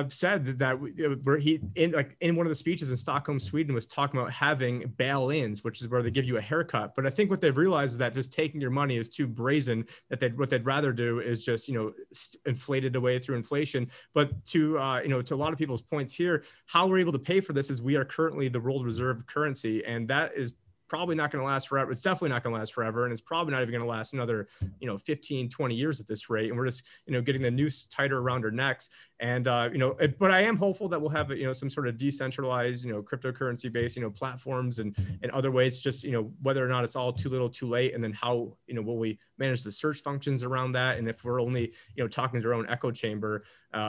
said that he in one of the speeches in Stockholm, Sweden, was talking about having bail-ins, which is where they give you a haircut. But I think what they've realized is that just taking your money is too brazen, that what they'd rather do is just inflate it away through inflation. But to a lot of people's points here, how we're able to pay for this is we are currently the world reserve currency, and that is probably not going to last forever. It's definitely not going to last forever. And it's probably not even going to last another, 15, 20 years at this rate. And we're just, getting the noose tighter around our necks. And, but I am hopeful that we'll have, some sort of decentralized, cryptocurrency based, platforms and other ways, just, whether or not it's all too little too late. And then how, will we manage the search functions around that? And if we're only, talking to our own echo chamber,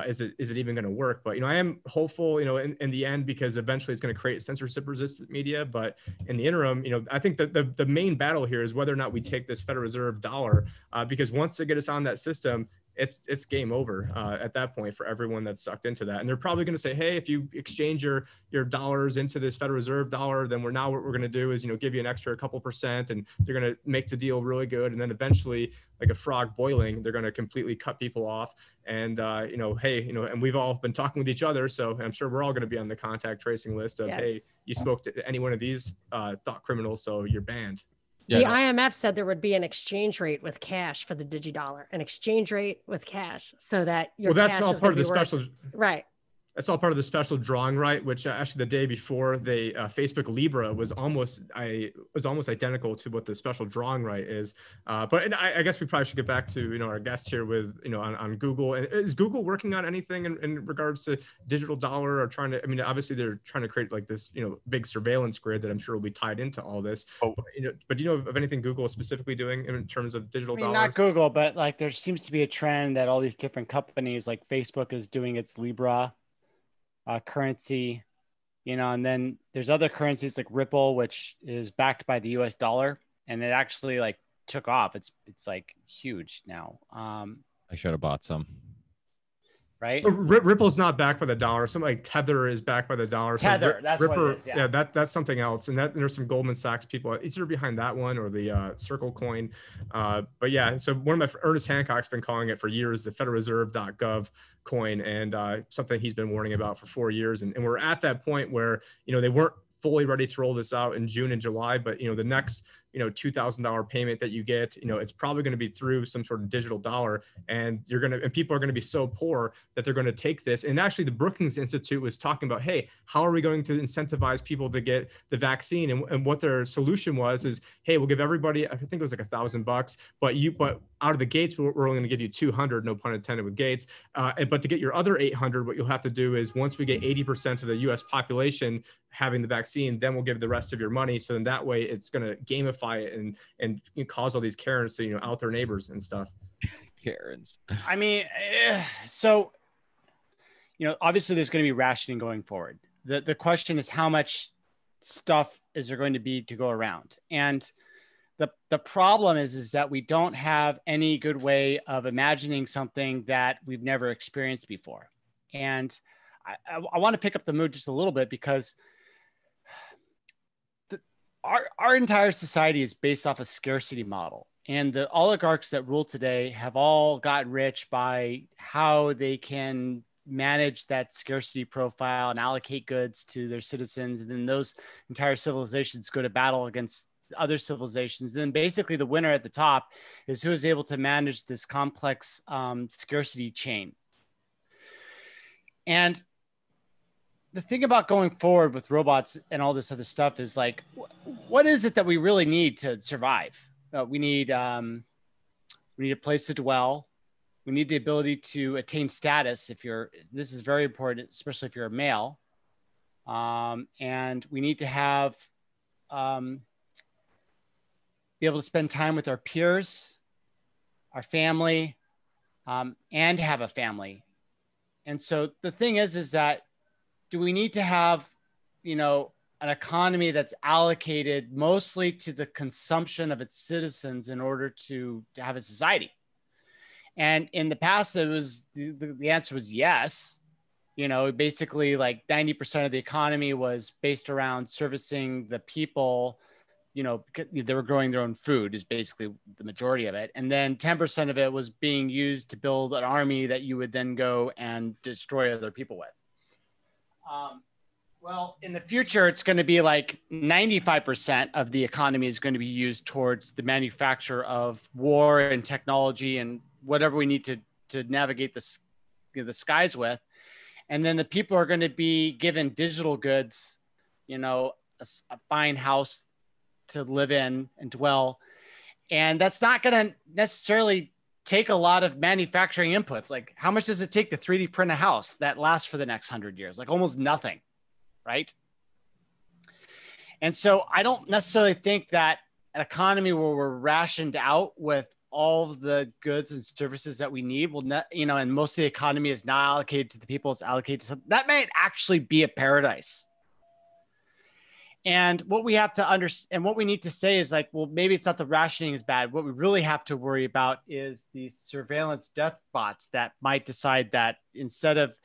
is it even going to work? But, I am hopeful, in the end, because eventually it's going to create censorship resistant media. But in the interim, I think that the main battle here is whether or not we take this Federal Reserve dollar, because once they get us on that system, it's game over at that point for everyone that's sucked into that. And they're probably going to say, hey, if you exchange your dollars into this Federal Reserve dollar, then what we're going to do is, give you an extra couple percent, and they're going to make the deal really good. And then eventually, like a frog boiling, they're going to completely cut people off. And, and we've all been talking with each other. So I'm sure we're all going to be on the contact tracing list of, hey, you spoke to any one of these thought criminals, so you're banned. The IMF said there would be an exchange rate with cash for the digidollar, an exchange rate with cash, so that your that's cash all is part of the worth, special, right? That's all part of the special drawing, right? Which actually the day before they Facebook Libra was almost identical to what the special drawing right is. But I guess we probably should get back to our guest here with on Google. And is Google working on anything in regards to digital dollar, or trying to? I mean, obviously they're trying to create like this big surveillance grid that I'm sure will be tied into all this. But do you know of anything Google is specifically doing in terms of digital dollars? Not Google, but like there seems to be a trend that all these different companies, like Facebook is doing its Libra currency, and then there's other currencies like Ripple, which is backed by the US dollar, and it actually like took off. It's like huge now. I should have bought some. Right? Ripple's not backed by the dollar. Something like Tether is backed by the dollar. Tether, that's what it is. Yeah, that's something else. And there's some Goldman Sachs people either behind that one or the Circle coin. But yeah, so one of my Ernest Hancock's been calling it for years, the FederalReserve.gov coin, and something he's been warning about for 4 years. And we're at that point where they weren't fully ready to roll this out in June and July, but the next $2,000 payment that you get, it's probably going to be through some sort of digital dollar, and people are going to be so poor that they're going to take this. And actually the Brookings Institute was talking about, hey, how are we going to incentivize people to get the vaccine? And what their solution is, hey, we'll give everybody, I think it was like $1,000, but out of the gates, we're only going to give you 200, no pun intended with Gates. But to get your other 800, what you'll have to do is once we get 80% of the US population having the vaccine, then we'll give the rest of your money. So then that way it's going to gamify it and cause all these Karens to, out their neighbors and stuff. Karens. I mean, so, obviously there's going to be rationing going forward. The question is how much stuff is there going to be to go around? And the problem is that we don't have any good way of imagining something that we've never experienced before. And I want to pick up the mood just a little bit, because our entire society is based off a scarcity model. And the oligarchs that rule today have all gotten rich by how they can manage that scarcity profile and allocate goods to their citizens. And then those entire civilizations go to battle against other civilizations. Then basically the winner at the top is who is able to manage this complex scarcity chain. And the thing about going forward with robots and all this other stuff is like, what is it that we really need to survive? We need a place to dwell. We need the ability to attain status. This is very important, especially if you're a male. And we need to have, be able to spend time with our peers, our family, and have a family. And so the thing is that, do we need to have, an economy that's allocated mostly to the consumption of its citizens in order to have a society? And in the past, it was the answer was yes. Basically like 90% of the economy was based around servicing the people. They were growing their own food is basically the majority of it. And then 10% of it was being used to build an army that you would then go and destroy other people with. Well, in the future, it's going to be like 95% of the economy is going to be used towards the manufacture of war and technology and whatever we need to navigate the skies with. And then the people are going to be given digital goods, a fine house to live in and dwell. And that's not going to necessarily take a lot of manufacturing inputs. Like, how much does it take to 3D print a house that lasts for the next 100 years? Like almost nothing, right? And so I don't necessarily think that an economy where we're rationed out with all of the goods and services that we need will not, and most of the economy is not allocated to the people, it's allocated to something that might actually be a paradise. And what we have to understand and what we need to say is like, well, maybe it's not the rationing is bad. What we really have to worry about is these surveillance death bots that might decide that instead of,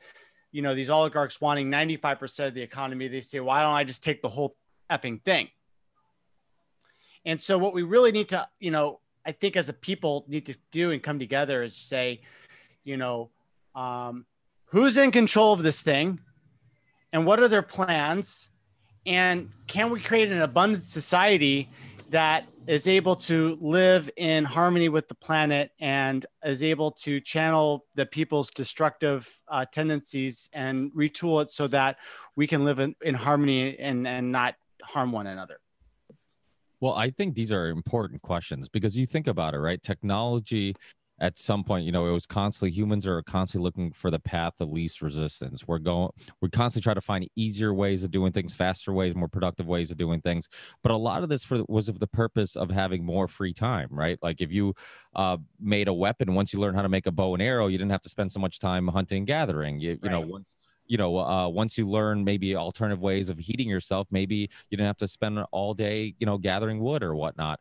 these oligarchs wanting 95% of the economy, they say, why don't I just take the whole effing thing? And so what we really need to, I think as a people need to do and come together is say, who's in control of this thing and what are their plans? And can we create an abundant society that is able to live in harmony with the planet and is able to channel the people's destructive tendencies and retool it so that we can live in harmony and not harm one another? Well, I think these are important questions because you think about it, right? Technology at some point, it was constantly, humans are constantly looking for the path of least resistance. We're constantly trying to find easier ways of doing things, faster ways, more productive ways of doing things. But a lot of this was of the purpose of having more free time, right? Like if you made a weapon, once you learn how to make a bow and arrow, you didn't have to spend so much time hunting and gathering. Once you learn maybe alternative ways of heating yourself, maybe you didn't have to spend all day, gathering wood or whatnot.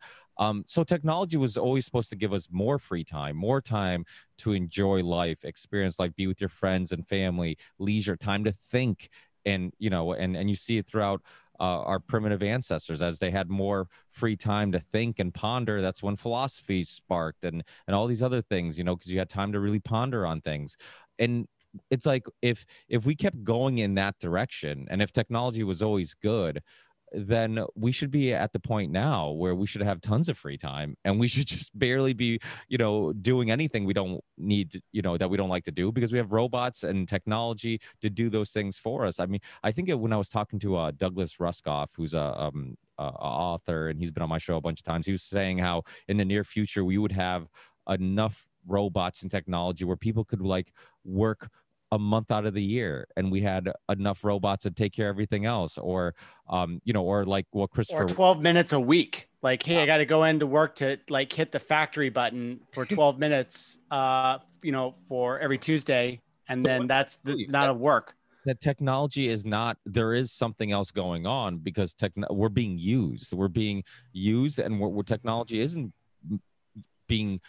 So technology was always supposed to give us more free time, more time to enjoy life, experience life, be with your friends and family, leisure, time to think. And, and you see it throughout our primitive ancestors as they had more free time to think and ponder. That's when philosophy sparked and all these other things, because you had time to really ponder on things. And it's like if we kept going in that direction and if technology was always good, then we should be at the point now where we should have tons of free time and we should just barely be, doing anything we don't need to, that we don't like to do because we have robots and technology to do those things for us. I mean, I think when I was talking to Douglas Ruskoff, who's a author, and he's been on my show a bunch of times, he was saying how in the near future we would have enough robots and technology where people could like work a month out of the year and we had enough robots to take care of everything else or like what Christopher, or 12 minutes a week. Like, hey, I got to go into work to like hit the factory button for 12 minutes, for every Tuesday. And so then that's not a work. That technology is not, there is something else going on because we're being used and where technology isn't being,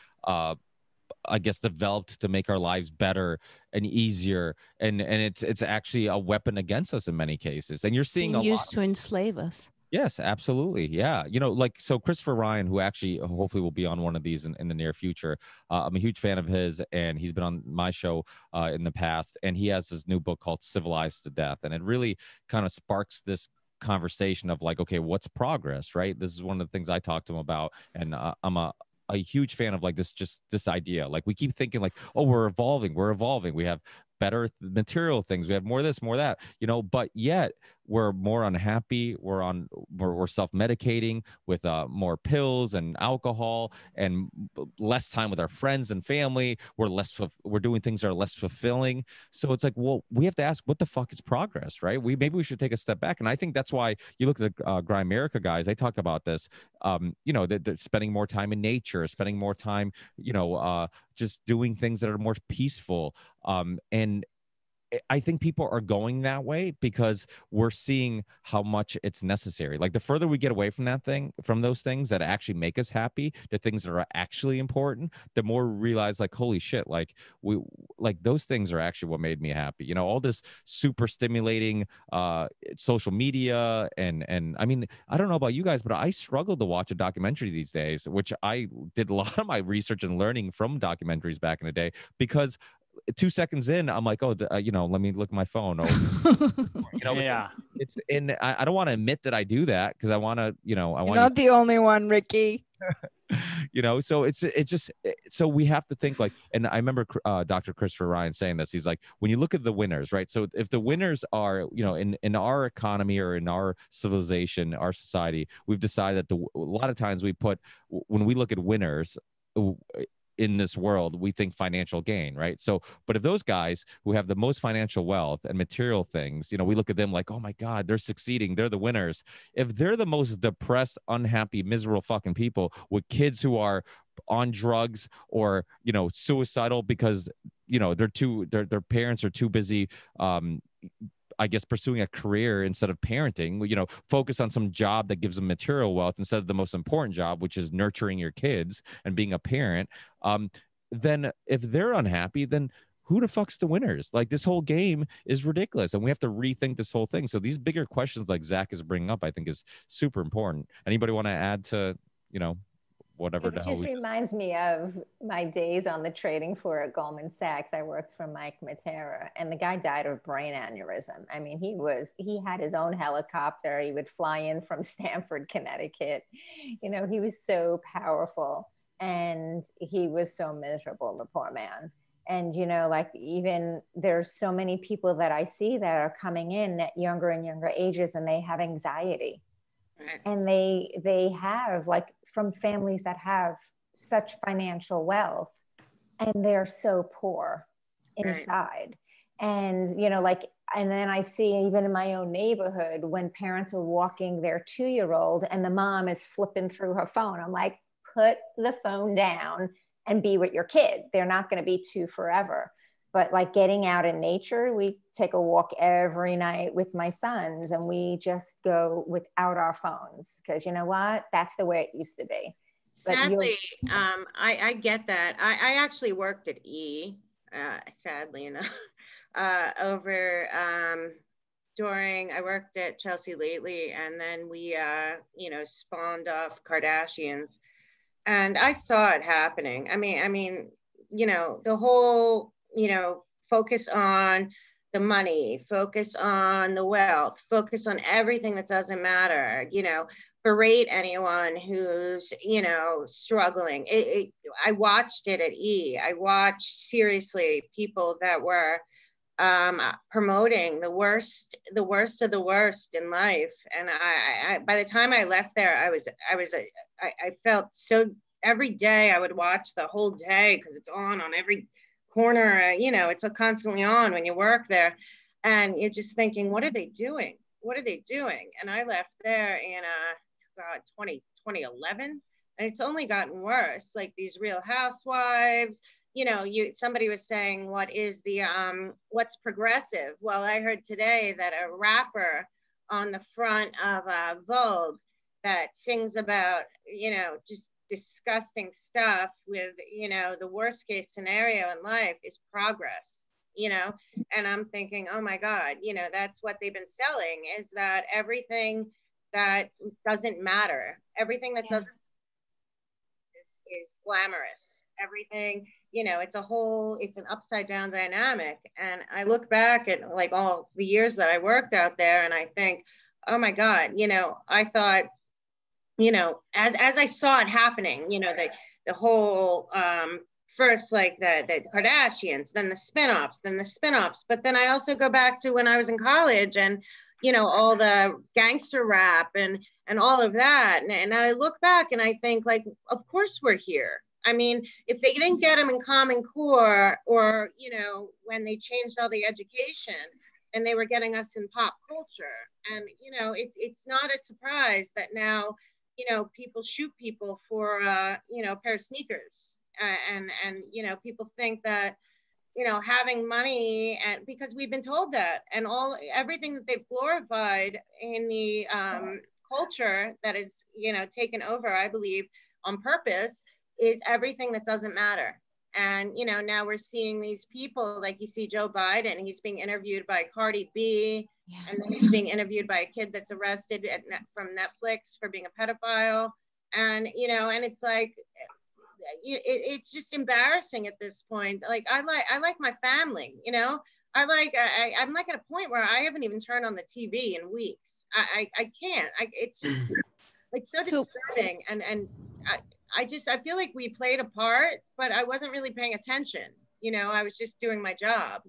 I guess, developed to make our lives better and easier, and it's actually a weapon against us in many cases. And you're seeing being used to enslave us. Yes, absolutely. Yeah. So Christopher Ryan, who actually hopefully will be on one of these in the near future. I'm a huge fan of his, and he's been on my show in the past, and he has this new book called Civilized to Death. And it really kind of sparks this conversation of like, okay, what's progress, right? This is one of the things I talk to him about. And I'm a huge fan of like this idea. Like we keep thinking like, oh, we're evolving. We have better material things. We have more of this, more of that, you know, but yet we're more unhappy. We're self-medicating with more pills and alcohol and less time with our friends and family. We're doing things that are less fulfilling. So it's like, well, we have to ask, what the fuck is progress, right? Maybe we should take a step back. And I think that's why you look at the Grimerica guys, they talk about this, you know, they're spending more time in nature, spending more time, you know, just doing things that are more peaceful. And I think people are going that way because we're seeing how much it's necessary. Like the further we get away from those things that actually make us happy, the things that are actually important, the more we realize, like, holy shit, like those things are actually what made me happy. You know, all this super stimulating social media and I mean, I don't know about you guys, but I struggle to watch a documentary these days, which I did a lot of my research and learning from documentaries back in the day, because 2 seconds in, I'm like, oh, you know, let me look at my phone. You know, Yeah. it's and I don't want to admit that I do that because I want to, you know, I You're want not the only one, Ricky. you know, so it's just so we have to think like, and I remember Dr. Christopher Ryan saying this. He's like, when you look at the winners, right? So if the winners are, you know, in our economy or in our civilization, our society, we've decided that a lot of times when we look at winners in this world, we think financial gain, right? So, but if those guys who have the most financial wealth and material things, you know, we look at them like, oh my God, they're succeeding, they're the winners. If they're the most depressed, unhappy, miserable fucking people with kids who are on drugs or, you know, suicidal because, you know, their parents are too busy, I guess, pursuing a career instead of parenting, you know, focus on some job that gives them material wealth instead of the most important job, which is nurturing your kids and being a parent. Then if they're unhappy, then who the fuck's the winners? Like, this whole game is ridiculous and we have to rethink this whole thing. So these bigger questions like Zach is bringing up, I think is super important. Anybody want to add to, you know, whatever the It hell just reminds me of my days on the trading floor at Goldman Sachs. I worked for Mike Matera, and the guy died of brain aneurysm. I mean, he had his own helicopter. He would fly in from Stamford, Connecticut. You know, he was so powerful, and he was so miserable, the poor man. And, you know, like, even there's so many people that I see that are coming in at younger and younger ages, and they have anxiety. And they have, like, from families that have such financial wealth, and they're so poor inside. And, you know, like, and then I see even in my own neighborhood when parents are walking their 2-year-old and the mom is flipping through her phone. I'm like, put the phone down and be with your kid. They're not going to be two forever. But like getting out in nature, we take a walk every night with my sons and we just go without our phones. Because you know what? That's the way it used to be. But sadly, I get that. I actually worked at E, sadly enough, during, I worked at Chelsea Lately, and then we, you know, spawned off Kardashians. And I saw it happening. I mean, you know, the whole, you know, focus on the money, focus on the wealth, focus on everything that doesn't matter, you know, berate anyone who's, you know, struggling. I watched it at E. I watched, seriously, people that were promoting the worst of the worst in life. And I by the time I left there, I felt so, every day I would watch the whole day because it's on every corner, you know, it's constantly on when you work there, and you're just thinking, what are they doing? What are they doing? And I left there in 2011, and it's only gotten worse. Like these Real Housewives, you know, somebody was saying, what is the what's progressive? Well, I heard today that a rapper on the front of Vogue that sings about, you know, just disgusting stuff with, you know, the worst case scenario in life is progress, you know. And I'm thinking, oh my God, you know, that's what they've been selling, is that everything that doesn't matter, everything that doesn't is glamorous, everything, you know, it's an upside down dynamic. And I look back at like all the years that I worked out there, and I think, oh my God, you know, I thought, you know, as I saw it happening, you know, the whole first like the Kardashians, then the spinoffs, then the spinoffs. But then I also go back to when I was in college and, you know, all the gangster rap and all of that. And I look back and I think like, of course we're here. I mean, if they didn't get them in Common Core or, you know, when they changed all the education and they were getting us in pop culture. And, you know, it's not a surprise that now, you know, people shoot people for, you know, a pair of sneakers. And you know, people think that, you know, having money, and because we've been told that, and everything that they've glorified in the culture that is, you know, taken over, I believe, on purpose, is everything that doesn't matter. And, you know, now we're seeing these people, like you see Joe Biden, he's being interviewed by Cardi B, and then he's being interviewed by a kid that's arrested from Netflix for being a pedophile. And, you know, and it's like, it's just embarrassing at this point. Like I like my family, you know. I'm like at a point where I haven't even turned on the TV in weeks. I can't. It's just like so disturbing. And I feel like we played a part, but I wasn't really paying attention. You know, I was just doing my job.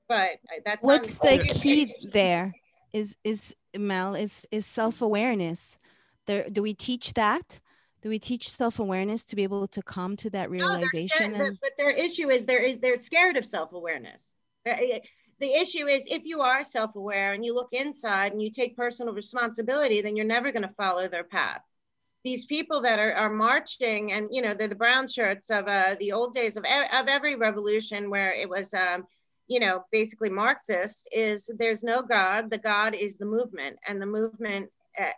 But that's what's the key there is Mel is self-awareness. Do we teach that? Do we teach self-awareness to be able to come to that realization? No, but their issue is they're scared of self-awareness. The issue is if you are self-aware and you look inside and you take personal responsibility, then you're never going to follow their path. These people that are marching, and you know, they're the brown shirts of the old days of every revolution where it was, you know, basically Marxist, is there's no God. The God is the movement, and the movement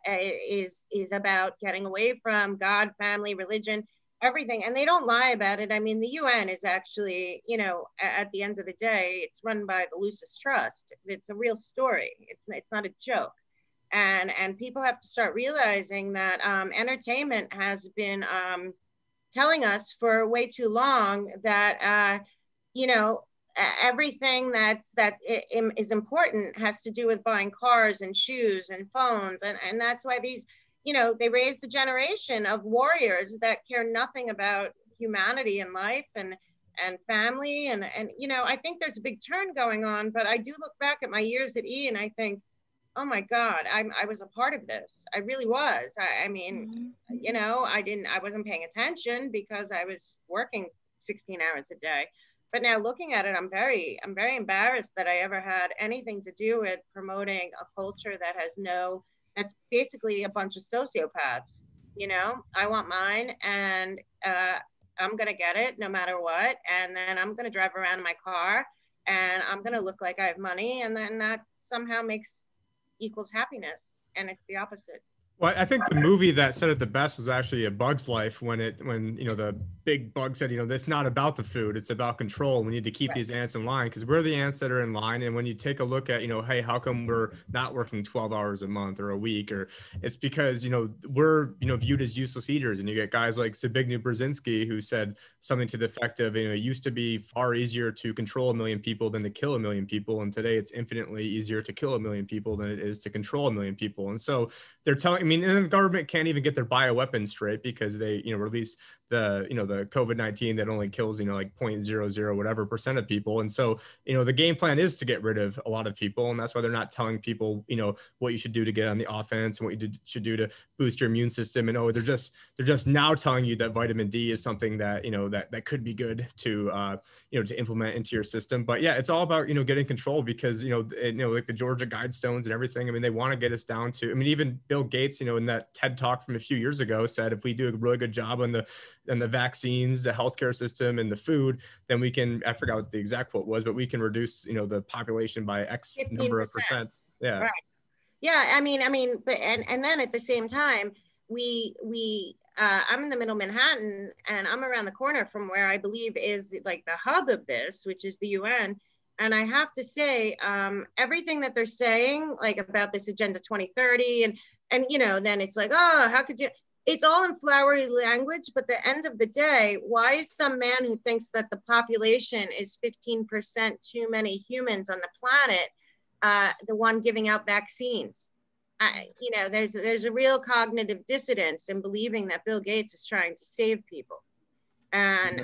is about getting away from God, family, religion, everything. And they don't lie about it. I mean, the UN is actually, you know, at the end of the day, it's run by the Lucis Trust. It's a real story. It's not a joke. And people have to start realizing that entertainment has been telling us for way too long that, you know, everything that is important has to do with buying cars and shoes and phones. And that's why these, you know, they raised a generation of warriors that care nothing about humanity and life and family. And, you know, I think there's a big turn going on, but I do look back at my years at E and I think, oh my God, I was a part of this. I really was. I mean, you know, I wasn't paying attention because I was working 16 hours a day. But now looking at it, I'm very embarrassed that I ever had anything to do with promoting a culture that's basically a bunch of sociopaths. You know, I want mine and I'm going to get it no matter what. And then I'm going to drive around in my car and I'm going to look like I have money. And then that somehow equals happiness. And it's the opposite. Well, I think the movie that said it the best was actually A Bug's Life, when you know, the big bug said, you know, it's not about the food, it's about control. We need to keep these ants in line because we're the ants that are in line. And when you take a look at, you know, hey, how come we're not working 12 hours a month or a week? Or it's because, you know, we're, you know, viewed as useless eaters. And you get guys like Zbigniew Brzezinski who said something to the effect of, you know, it used to be far easier to control 1 million people than to kill 1 million people. And today it's infinitely easier to kill 1 million people than it is to control 1 million people. And so they're telling, I mean, and the government can't even get their bioweapons straight because they, you know, release the, you know, the COVID-19 that only kills, you know, like 0.00 whatever % of people. And so, you know, the game plan is to get rid of a lot of people. And that's why they're not telling people, you know, what you should do to get on the offense and what you should do to boost your immune system. And they're just now telling you that vitamin D is something that, you know, that could be good to, you know, to implement into your system. But yeah, it's all about, you know, getting control because, you know, like the Georgia Guidestones and everything. I mean, they want to get us down to, I mean, even Bill Gates, you know, in that TED talk from a few years ago said, if we do a really good job on the vaccines, the healthcare system and the food, then we can, I forgot what the exact quote was, but we can reduce, you know, the population by X 15%. Number of percent. Yeah. Right. Yeah. I mean, but, and then at the same time, I'm in the middle of Manhattan and I'm around the corner from where I believe is like the hub of this, which is the UN. And I have to say, everything that they're saying, like about this Agenda 2030 and, you know, then it's like, oh, how could you, it's all in flowery language, but at the end of the day, why is some man who thinks that the population is 15% too many humans on the planet, the one giving out vaccines? You know, there's a real cognitive dissonance in believing that Bill Gates is trying to save people. And,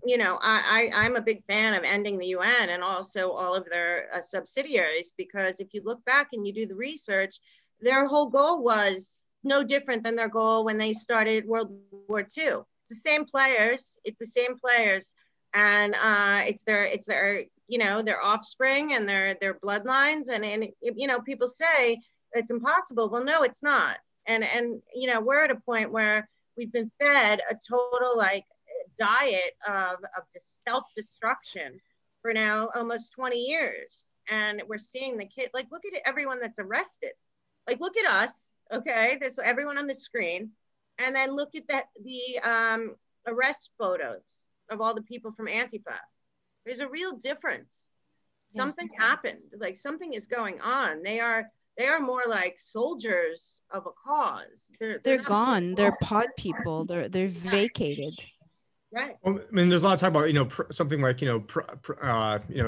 you know, I'm a big fan of ending the UN and also all of their subsidiaries, because if you look back and you do the research, their whole goal was no different than their goal when they started World War II. It's the same players. It's the same players. And it's their, you know, their offspring and their bloodlines. And, you know, people say it's impossible. Well, no, it's not. And, you know, we're at a point where we've been fed a total like diet of self-destruction for now almost 20 years. And we're seeing the kid, like, look at everyone that's arrested. Like, look at us, okay? There's everyone on the screen. And then look at the arrest photos of all the people from Antifa. There's a real difference. Something happened, like something is going on. They are more like soldiers of a cause. They're gone. They're pod people. They're vacated. Right. Well, I mean, there's a lot of talk about, you know, something like, you know,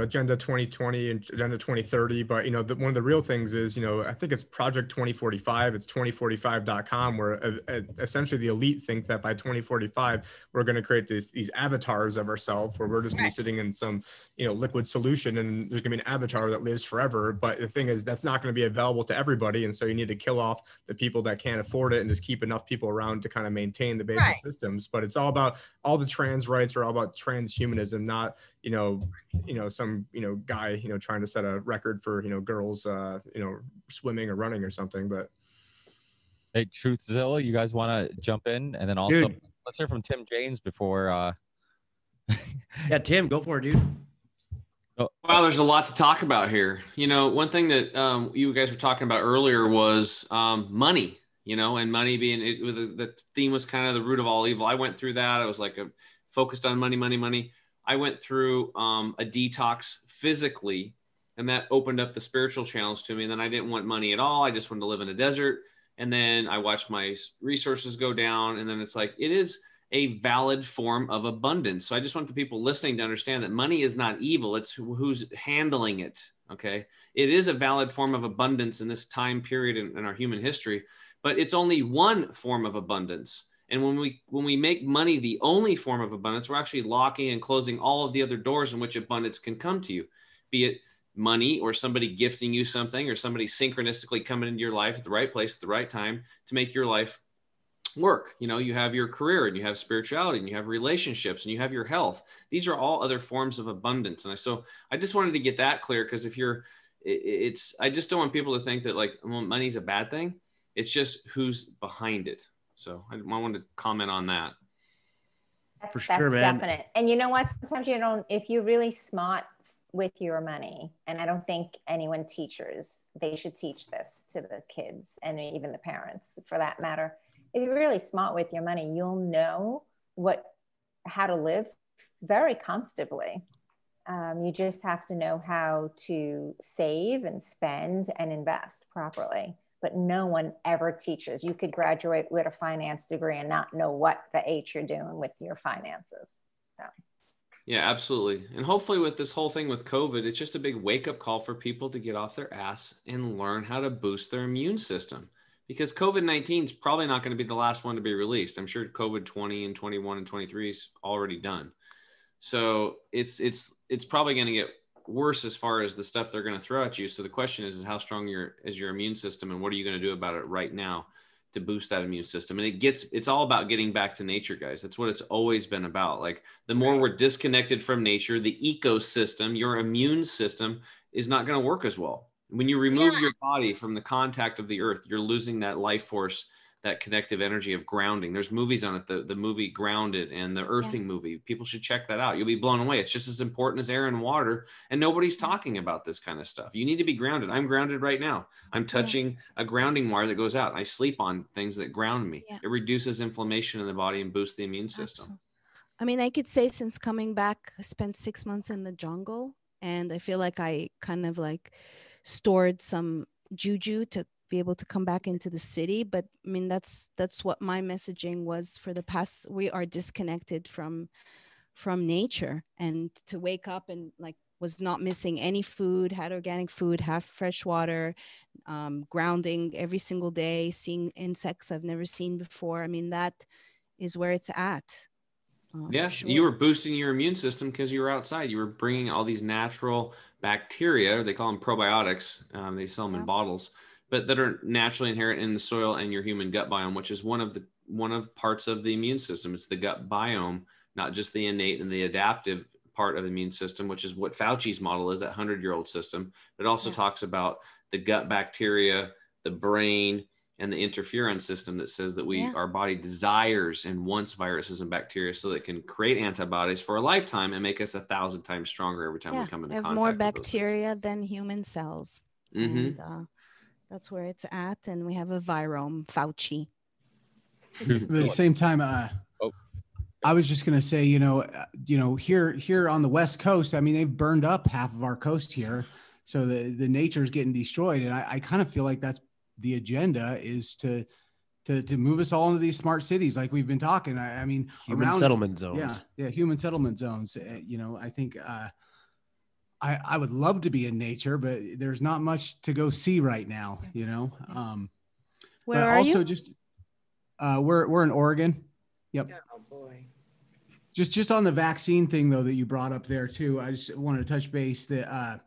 Agenda 2020 and Agenda 2030. But, you know, one of the real things is, you know, I think it's Project 2045. It's 2045.com, where essentially the elite think that by 2045, we're going to create these avatars of ourselves, where we're just going to be sitting in some, you know, liquid solution, and there's going to be an avatar that lives forever. But the thing is, that's not going to be available to everybody. And so you need to kill off the people that can't afford it and just keep enough people around to kind of maintain the basic systems. But it's all about all the trans rights are all about transhumanism, not, you know, some, you know, guy, you know, trying to set a record for, you know, girls, you know, swimming or running or something. But hey, TruthZilla, you guys want to jump in? And then also, let's hear from Tim James before. Yeah, Tim, go for it, dude. Wow, there's a lot to talk about here. You know, one thing that you guys were talking about earlier was money. You know, and money being the theme was kind of the root of all evil. I went through that. I was like focused on money. I went through a detox physically, and that opened up the spiritual channels to me. And then I didn't want money at all. I just wanted to live in a desert. And then I watched my resources go down. And then it's like, it is a valid form of abundance. So I just want the people listening to understand that money is not evil. It's who's handling it. Okay. It is a valid form of abundance in this time period in our human history, but it's only one form of abundance. And when we make money the only form of abundance, we're actually locking and closing all of the other doors in which abundance can come to you, be it money or somebody gifting you something or somebody synchronistically coming into your life at the right place at the right time to make your life work. You know, you have your career and you have spirituality and you have relationships and you have your health. These are all other forms of abundance. And so I just wanted to get that clear, because if I just don't want people to think that like, well, money's a bad thing. It's just who's behind it. So I wanted to comment on that. That's, For sure, that's man. definite. And you know what? Sometimes you don't, if you're really smart with your money, and I don't think anyone teaches, they should teach this to the kids and even the parents for that matter. If you're really smart with your money, you'll know how to live very comfortably. You just have to know how to save and spend and invest properly. But no one ever teaches. You could graduate with a finance degree and not know what the H you're doing with your finances. So. Yeah, absolutely. And hopefully with this whole thing with COVID, it's just a big wake up call for people to get off their ass and learn how to boost their immune system, because COVID-19 is probably not going to be the last one to be released. I'm sure COVID 20 and 21 and 23 is already done. So it's probably going to get worse as far as the stuff they're going to throw at you. So the question is how strong is your immune system, and what are you going to do about it right now to boost that immune system? And it's all about getting back to nature, guys. That's what it's always been about. Like, the more we're disconnected from nature, the ecosystem, your immune system is not going to work as well. When you remove your body from the contact of the earth, you're losing that life force, that connective energy of grounding. There's movies on it, the movie Grounded and the Earthing movie. People should check that out. You'll be blown away. It's just as important as air and water, and nobody's talking about this kind of stuff. You need to be grounded. I'm grounded right now. I'm touching a grounding wire that goes out. I sleep on things that ground me. It reduces inflammation in the body and boosts the immune system. I mean, I could say since coming back, I spent 6 months in the jungle, and I feel like I kind of like stored some juju to be able to come back into the city. But I mean, that's what my messaging was for the past. We are disconnected from nature, and to wake up and like was not missing any food, had organic food, have fresh water, grounding every single day, seeing insects I've never seen before. I mean, that is where it's at. Yeah, sure. you were boosting your immune system because you were outside. You were bringing all these natural bacteria. They call them probiotics. They sell them in bottles, but that are naturally inherent in the soil and your human gut biome, which is one of parts of the immune system. It's the gut biome, not just the innate and the adaptive part of the immune system, which is what Fauci's model is, that 100-year-old system. It also talks about the gut bacteria, the brain, and the interferon system that says that our body desires and wants viruses and bacteria so that it can create antibodies for a lifetime and make us 1,000 times stronger every time we come into we have contact more with those things. bacteria than human cells. And that's where it's at. And we have a virome, Fauci. But at the same time, I was just going to say, here on the West Coast, I mean, they've burned up half of our coast here. So the nature's getting destroyed. And I kind of feel like that's the agenda, is to move us all into these smart cities like we've been talking. I mean, human settlement zones. Yeah, human settlement zones. I think I would love to be in nature, but there's not much to go see right now, Where are you? Just we're in Oregon. Yep. Oh boy. Just on the vaccine thing though that you brought up there too, I just wanted to touch base that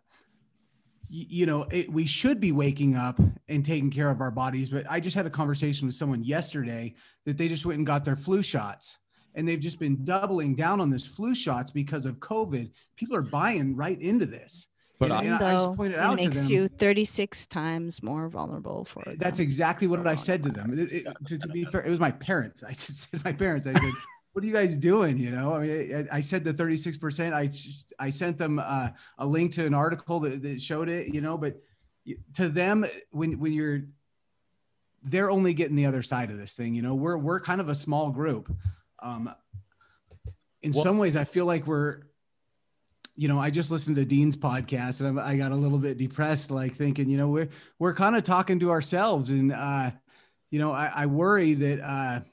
we should be waking up and taking care of our bodies. But I just had a conversation with someone yesterday that they just went and got their flu shots, and they've just been doubling down on this flu shots because of COVID. People are buying right into this. But I just pointed out it makes to them, you 36 times more vulnerable for it. That's exactly what I said to them. To be fair, it was my parents. I just said to my parents, I said, what are you guys doing? I mean, I said the 36%. I sent them a link to an article that showed it, but to them, when they're only getting the other side of this thing. We're kind of a small group. In some ways, I feel like I just listened to Dean's podcast and I got a little bit depressed, like thinking, we're kind of talking to ourselves. And, I worry that,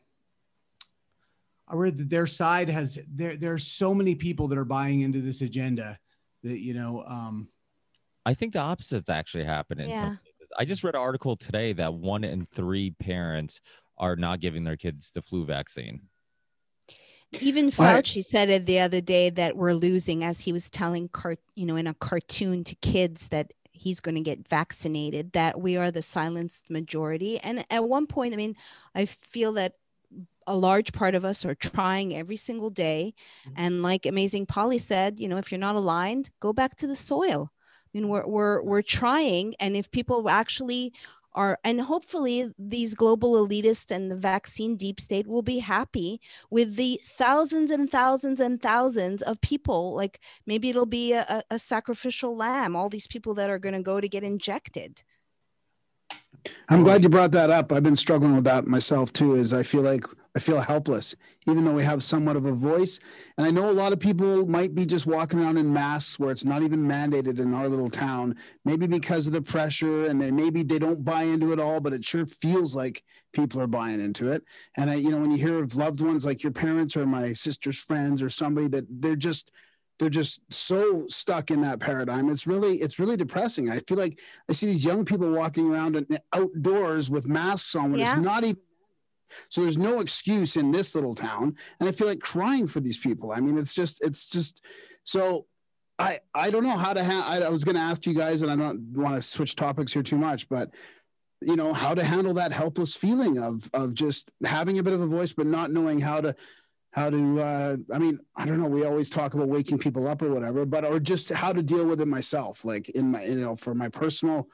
their side there's so many people that are buying into this agenda that, I think the opposite's actually happening. Yeah. I just read an article today that 1 in 3 parents are not giving their kids the flu vaccine. Even Fauci said it the other day that we're losing, as he was telling, in a cartoon to kids that he's going to get vaccinated, that we are the silenced majority. And at one point, I mean, I feel that a large part of us are trying every single day. And like Amazing Polly said, if you're not aligned, go back to the soil. I mean, we're trying. And if people actually are, and hopefully these global elitists and the vaccine deep state will be happy with the thousands and thousands and thousands of people. Like maybe it'll be a sacrificial lamb, all these people that are going to go to get injected. I'm glad you brought that up. I've been struggling with that myself too, is I feel helpless, even though we have somewhat of a voice. And I know a lot of people might be just walking around in masks where it's not even mandated in our little town, maybe because of the pressure, and maybe they don't buy into it all, but it sure feels like people are buying into it. And when you hear of loved ones like your parents or my sister's friends or somebody that they're just so stuck in that paradigm. It's really depressing. I feel like I see these young people walking around outdoors with masks on when it's not even. So there's no excuse in this little town. And I feel like crying for these people. I mean, it's just, so I don't know how to, I was going to ask you guys, and I don't want to switch topics here too much, but how to handle that helpless feeling of just having a bit of a voice, but not knowing how to, I mean, I don't know. We always talk about waking people up or whatever, or just how to deal with it myself, like in my, for my personal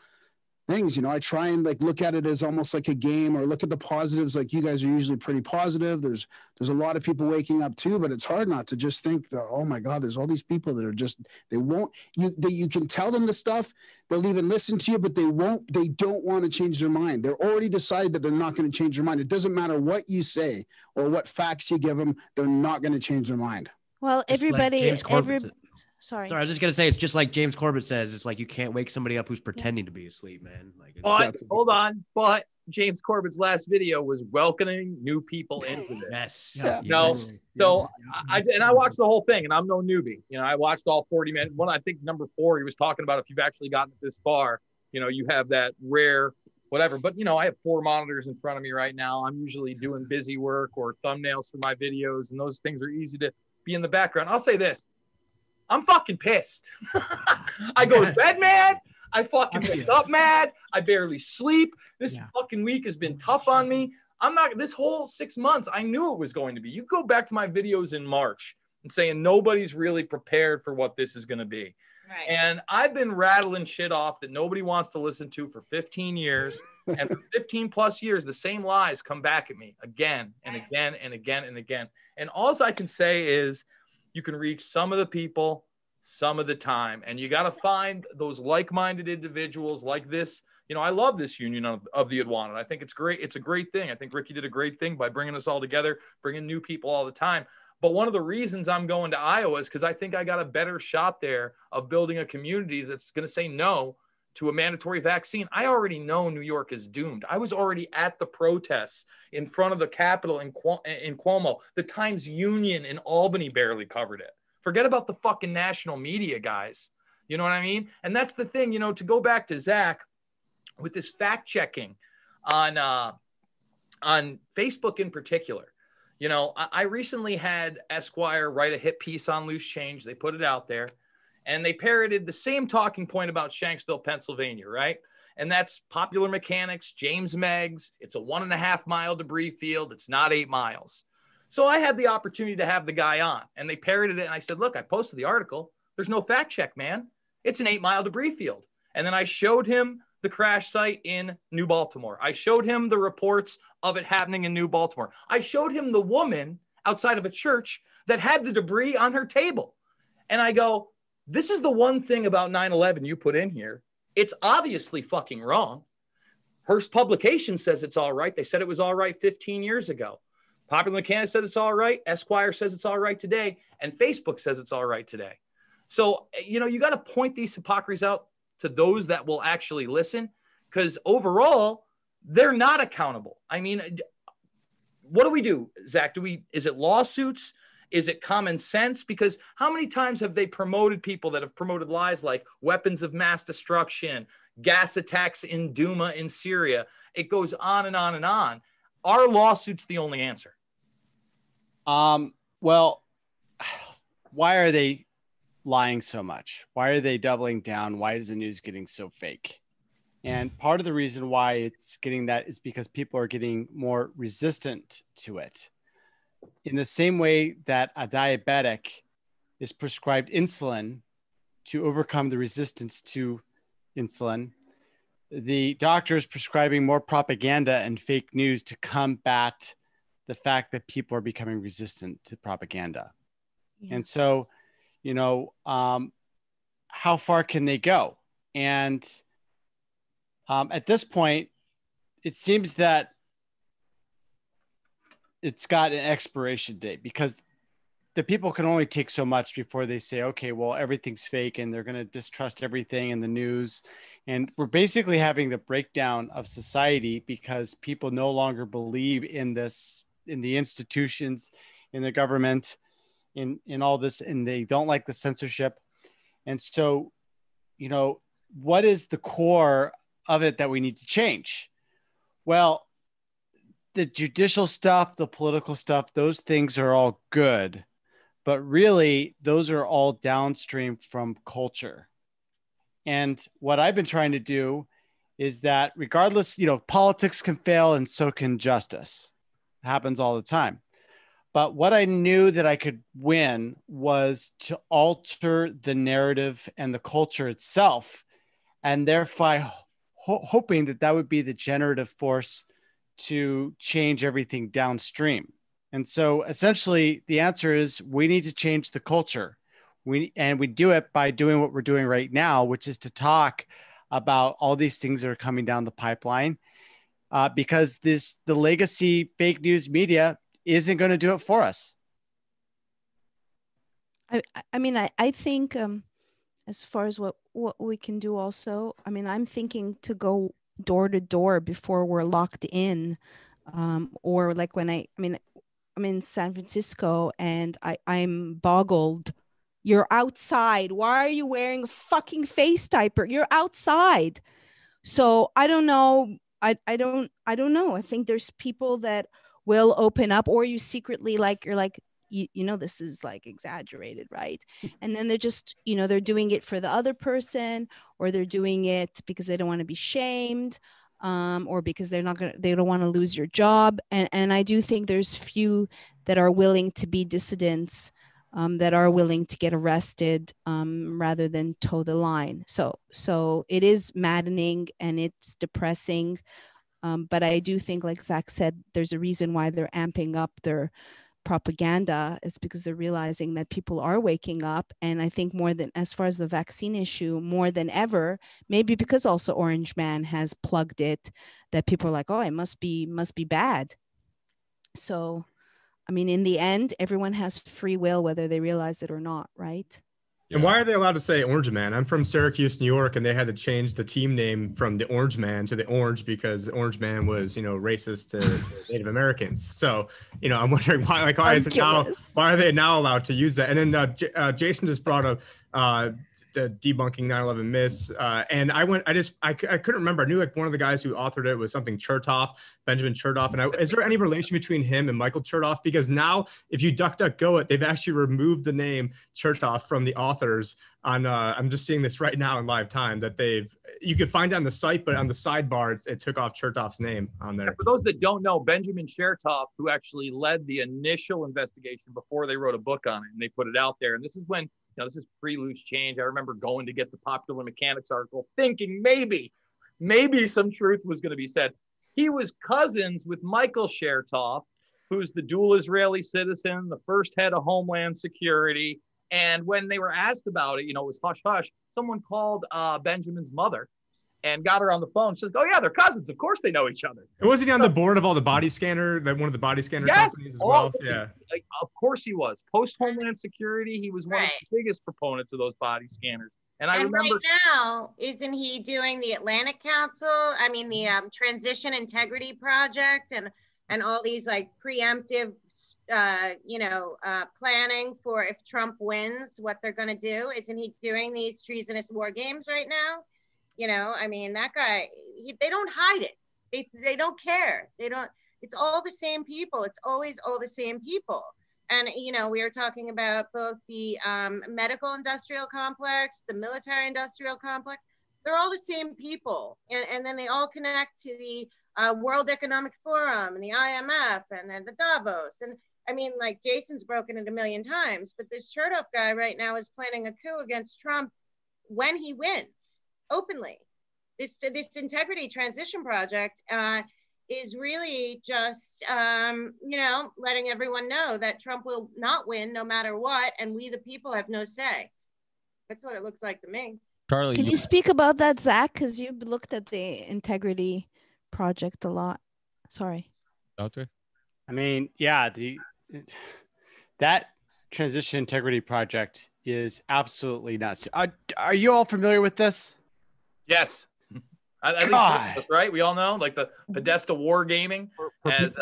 things, I try and look at it as almost like a game, or look at the positives. Like you guys are usually pretty positive. There's a lot of people waking up too, but it's hard not to just think that, oh my God, there's all these people that are just, you can tell them the stuff, they'll even listen to you, but they don't want to change their mind. They're already decided that they're not going to change their mind. It doesn't matter what you say or what facts you give them. They're not going to change their mind. Well, everybody, Sorry, I was just gonna say, it's just like James Corbett says. It's like you can't wake somebody up who's pretending to be asleep, man. Hold on. But James Corbett's last video was welcoming new people into this. Yes. So I watched the whole thing, and I'm no newbie. I watched all 40 minutes. I think number 4, he was talking about if you've actually gotten this far, you have that rare whatever. But, you know, I have 4 monitors in front of me right now. I'm usually doing busy work or thumbnails for my videos, and those things are easy to be in the background. I'll say this. I'm fucking pissed. I go to bed mad. I fucking wake up mad. I barely sleep. This fucking week has been tough on me. This whole 6 months, I knew it was going to be. You go back to my videos in March and saying nobody's really prepared for what this is going to be. Right. And I've been rattling shit off that nobody wants to listen to for 15 years. And for 15 plus years, the same lies come back at me again and again and again and again. And all I can say is you can reach some of the people some of the time, and you got to find those like-minded individuals like this. You know, I love this union of the Unwanted. I think it's great. It's a great thing. I think Ricky did a great thing by bringing us all together, bringing new people all the time. But one of the reasons I'm going to Iowa is because I think I got a better shot there of building a community that's going to say no to a mandatory vaccine. I already know New York is doomed. I was already at the protests in front of the Capitol in Cuomo. The Times Union in Albany barely covered it. Forget about the fucking national media, guys. You know what I mean? And that's the thing, you know, to go back to Zach with this fact checking on Facebook in particular. You know, I recently had Esquire write a hit piece on loose change. They put it out there, and they parroted the same talking point about Shanksville, Pennsylvania, right? And that's Popular Mechanics, James Meggs. It's a 1.5 mile debris field. It's not 8 miles. So I had the opportunity to have the guy on, and they parroted it. And I said, look, I posted the article. There's no fact check, man. It's an 8 mile debris field. And then I showed him the crash site in New Baltimore. I showed him the reports of it happening in New Baltimore. I showed him the woman outside of a church that had the debris on her table. And I go, this is the one thing about 9/11 you put in here. It's obviously fucking wrong. Hearst Publication says it's all right. They said it was all right 15 years ago. Popular Mechanics said it's all right. Esquire says it's all right today. And Facebook says it's all right today. So, you know, you got to point these hypocrisies out to those that will actually listen, because overall, they're not accountable. I mean, what do we do, Zach? Is it lawsuits? Is it common sense? Because how many times have they promoted people that have promoted lies like weapons of mass destruction, gas attacks in Douma in Syria? It goes on and on and on. Are lawsuits the only answer? Well, why are they lying so much? Why are they doubling down? Why is the news getting so fake? And part of the reason why it's getting that is because people are getting more resistant to it. In the same way that a diabetic is prescribed insulin to overcome the resistance to insulin, the doctor is prescribing more propaganda and fake news to combat the fact that people are becoming resistant to propaganda. Yeah. And so, you know, how far can they go? And at this point, it seems that it's got an expiration date, because the people can only take so much before they say, okay, well, everything's fake and they're going to distrust everything in the news. And we're basically having the breakdown of society because people no longer believe in this, in the institutions, in the government, in all this, and they don't like the censorship. And so, you know, what is the core of it that we need to change? Well, the judicial stuff, the political stuff, those things are all good, but really those are all downstream from culture. And what I've been trying to do is that regardless, you know, politics can fail and so can justice. It happens all the time. But what I knew that I could win was to alter the narrative and the culture itself, and therefore hoping that that would be the generative force to change everything downstream. And so essentially the answer is we need to change the culture. We do it by doing what we're doing right now, which is to talk about all these things that are coming down the pipeline, because the legacy fake news media isn't going to do it for us. I mean, I think as far as what we can do also, I mean, I'm thinking to go door to door before we're locked in, or like when I'm in San Francisco and I'm boggled. You're outside. Why are you wearing a fucking face diaper? You're outside. So I don't know I don't know. I think there's people that will open up, or you secretly you're like, you know, this is like exaggerated, right? And then they're just, you know, they're doing it for the other person, or they're doing it because they don't want to be shamed, or because they don't want to lose your job. And I do think there's few that are willing to be dissidents, that are willing to get arrested, rather than toe the line. So it is maddening and it's depressing. But I do think, like Zach said, there's a reason why they're amping up their propaganda. It's because they're realizing that people are waking up. And I think more than, as far as the vaccine issue, more than ever, maybe because also Orange Man has plugged it, that people are like, oh, it must be bad. So, I mean, in the end, everyone has free will, whether they realize it or not, right? And why are they allowed to say Orange Man? I'm from Syracuse, New York, and they had to change the team name from the Orange Man to the Orange because Orange Man was, you know, racist to Native Americans. So, you know, I'm wondering why, like, why are they now allowed to use that? And then Jason just brought up the debunking 9/11 myths, and I couldn't remember. I knew like one of the guys who authored it was something Chertoff, Benjamin Chertoff. And is there any relation between him and Michael Chertoff? Because now, if you DuckDuckGo it, they've actually removed the name Chertoff from the authors. On I'm just seeing this right now in live time that you could find it on the site, but on the sidebar it took off Chertoff's name on there. Yeah, for those that don't know, Benjamin Chertoff, who actually led the initial investigation before they wrote a book on it, and they put it out there. And this is when, you know, this is pre-loose change. I remember going to get the Popular Mechanics article, thinking maybe some truth was going to be said. He was cousins with Michael Chertoff, who's the dual Israeli citizen, the first head of Homeland Security. And when they were asked about it, you know, it was hush hush. Someone called Benjamin's mother and got her on the phone. She said, "Oh yeah, they're cousins. Of course they know each other." And wasn't he on the board of all the body scanner, one of the body scanner companies as well? Yeah. Like, of course he was. Post Homeland Security, he was one of the biggest proponents of those body scanners. And I remember right now, isn't he doing the Atlantic Council? I mean, the Transition Integrity Project and all these like preemptive, planning for if Trump wins, what they're going to do. Isn't he doing these treasonous war games right now? You know, I mean, that guy, they don't hide it. They don't care. It's all the same people. It's always all the same people. And, you know, we were talking about both the medical industrial complex, the military industrial complex. They're all the same people. And then they all connect to the World Economic Forum and the IMF and then the Davos. And I mean, like, Jason's broken it a million times, but this Chertoff guy right now is planning a coup against Trump when he wins, openly. This integrity transition project is really just, letting everyone know that Trump will not win no matter what, and we the people have no say. That's what it looks like to me. Charlie, can you speak about that, Zach? Because you looked at the integrity project a lot. Sorry. Doctor? I mean, yeah, that transition integrity project is absolutely nuts. Are you all familiar with this? Yes. That's right. We all know, like the Podesta wargaming as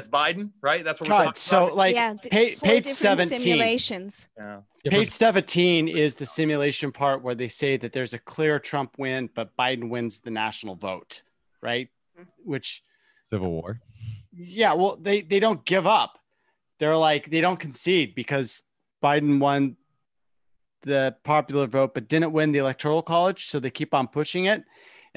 Biden, right? That's what we're talking so about. Like, page 17 simulations. Yeah. Page 17 is the simulation part where they say that there's a clear Trump win, but Biden wins the national vote, right? Which Civil War. Yeah, well, they don't give up. They're like, they don't concede because Biden won the popular vote, but didn't win the electoral college. So they keep on pushing it.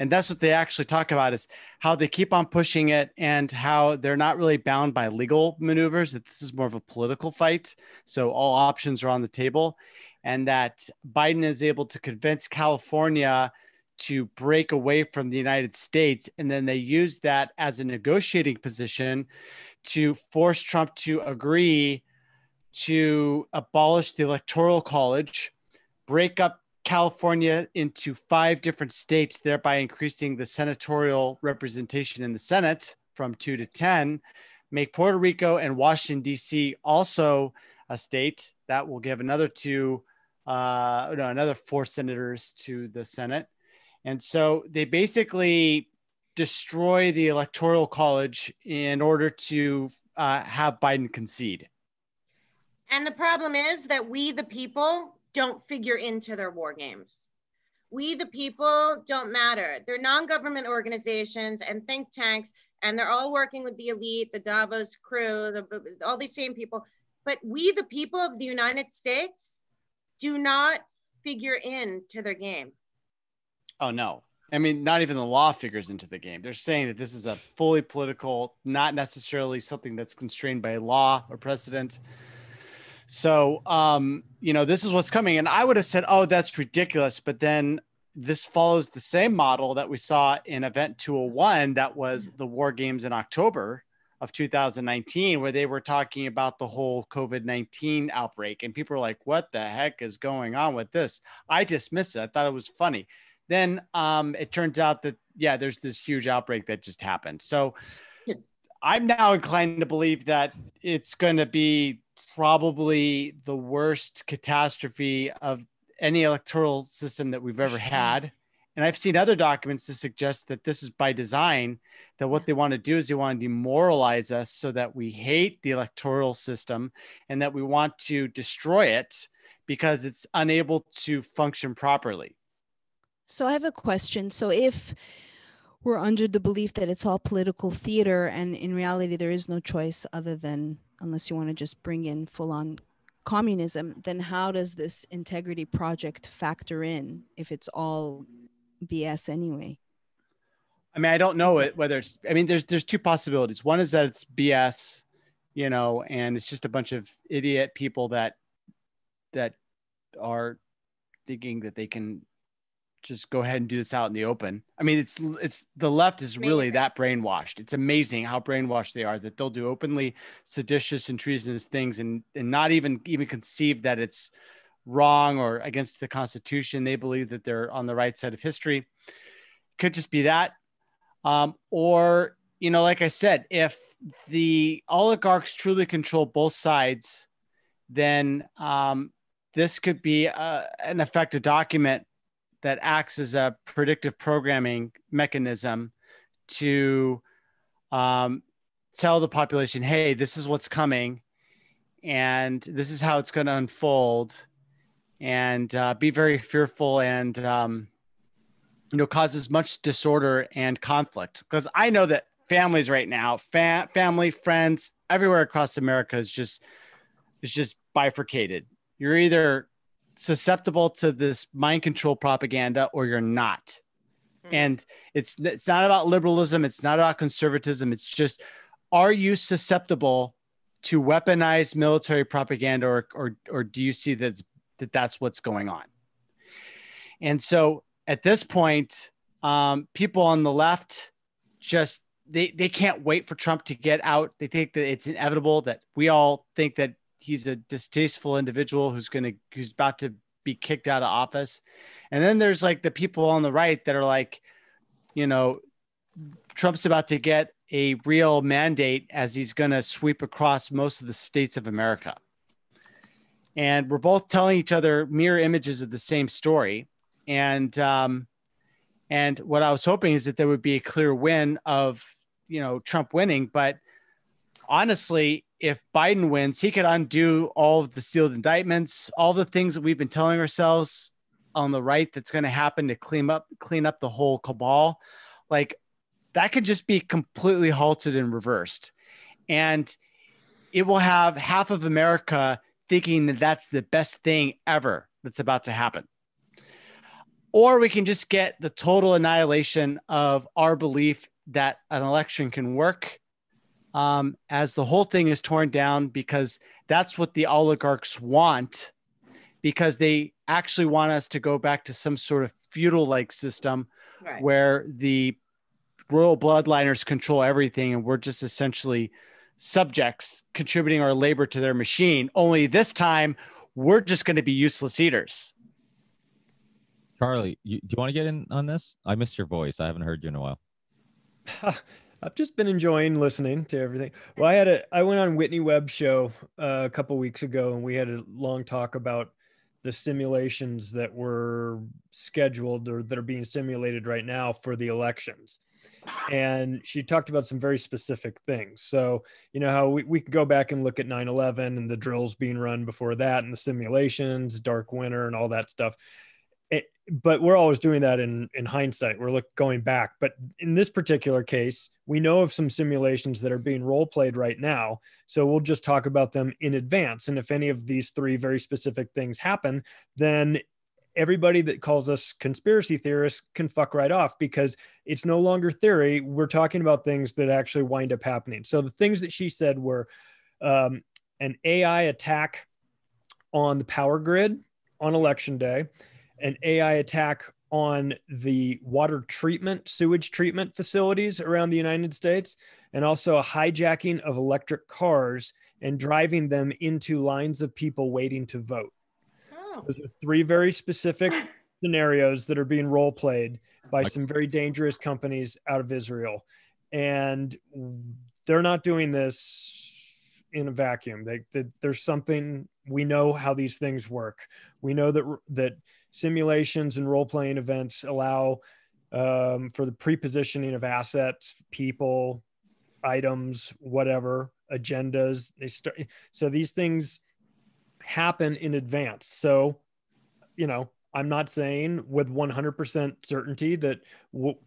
And that's what they actually talk about, is how they keep on pushing it and how they're not really bound by legal maneuvers, that this is more of a political fight. So all options are on the table, and that Biden is able to convince California to break away from the United States. And then they use that as a negotiating position to force Trump to agree to abolish the electoral college, break up California into 5 different states, thereby increasing the senatorial representation in the Senate from 2 to 10, make Puerto Rico and Washington, D.C. also a state. That will give another 4 senators to the Senate. And so they basically destroy the electoral college in order to have Biden concede. And the problem is that we, the people, don't figure into their war games. We, the people, don't matter. They're non-government organizations and think tanks, and they're all working with the elite, the Davos crew, all these same people. But we, the people of the United States, do not figure into their game. Oh, no. I mean, not even the law figures into the game. They're saying that this is a fully political, not necessarily something that's constrained by law or precedent. So, this is what's coming. And I would have said, oh, that's ridiculous. But then this follows the same model that we saw in Event 201, that was the war games in October of 2019, where they were talking about the whole COVID-19 outbreak. And people were like, what the heck is going on with this? I dismissed it. I thought it was funny. Then it turns out that, there's this huge outbreak that just happened. So I'm now inclined to believe that it's going to be probably the worst catastrophe of any electoral system that we've ever had. And I've seen other documents to suggest that this is by design, that what they want to do is they want to demoralize us so that we hate the electoral system and that we want to destroy it because it's unable to function properly. So I have a question. So if we're under the belief that it's all political theater and in reality there is no choice other than, unless you want to just bring in full-on communism, then how does this integrity project factor in if it's all BS anyway? I mean, I don't know whether it's, I mean, there's two possibilities. One is that it's BS, and it's just a bunch of idiot people that are thinking that they can just go ahead and do this out in the open. I mean, it's the left is really that brainwashed. It's amazing how brainwashed they are, that they'll do openly seditious and treasonous things and not even conceive that it's wrong or against the Constitution. They believe that they're on the right side of history. Could just be that. Or, like I said, if the oligarchs truly control both sides, then this could be an effective document that acts as a predictive programming mechanism to tell the population, hey, this is what's coming and this is how it's going to unfold, and be very fearful and, cause as much disorder and conflict. Because I know that families right now, family, friends, everywhere across America is just bifurcated. You're either susceptible to this mind control propaganda or you're not. And it's not about liberalism. It's not about conservatism. It's just, are you susceptible to weaponized military propaganda or do you see that's what's going on? And so at this point, people on the left just, they can't wait for Trump to get out. They think that it's inevitable, that we all think that he's a distasteful individual who's about to be kicked out of office. And then there's like the people on the right that are like, Trump's about to get a real mandate as he's going to sweep across most of the states of America. And we're both telling each other mirror images of the same story. And what I was hoping is that there would be a clear win of, Trump winning. But honestly, if Biden wins, he could undo all of the sealed indictments, all the things that we've been telling ourselves on the right that's going to happen to clean up the whole cabal. Like, that could just be completely halted and reversed. And it will have half of America thinking that that's the best thing ever that's about to happen. Or we can just get the total annihilation of our belief that an election can work, as the whole thing is torn down, because that's what the oligarchs want, because they actually want us to go back to some sort of feudal-like system, right, where the royal bloodliners control everything and we're just essentially subjects contributing our labor to their machine. Only this time, we're just going to be useless eaters. Charlie, do you want to get in on this? I missed your voice. I haven't heard you in a while. I've just been enjoying listening to everything. Well, I went on Whitney Webb's show a couple weeks ago, and we had a long talk about the simulations that were scheduled or that are being simulated right now for the elections. And she talked about some very specific things. So, how we can go back and look at 9/11 and the drills being run before that and the simulations, dark winter and all that stuff. But we're always doing that in hindsight. We're going back. But in this particular case, we know of some simulations that are being role played right now. So we'll just talk about them in advance. And if any of these three very specific things happen, then everybody that calls us conspiracy theorists can fuck right off, because it's no longer theory. We're talking about things that actually wind up happening. So the things that she said were an AI attack on the power grid on election day, an AI attack on the water treatment, sewage treatment facilities around the United States, and also a hijacking of electric cars and driving them into lines of people waiting to vote. Oh. Those are three very specific scenarios that are being role played by some very dangerous companies out of Israel. And they're not doing this in a vacuum. There's something, we know how these things work. We know that simulations and role-playing events allow for the pre-positioning of assets, people, items, whatever, agendas. So these things happen in advance. So, I'm not saying with 100% certainty that what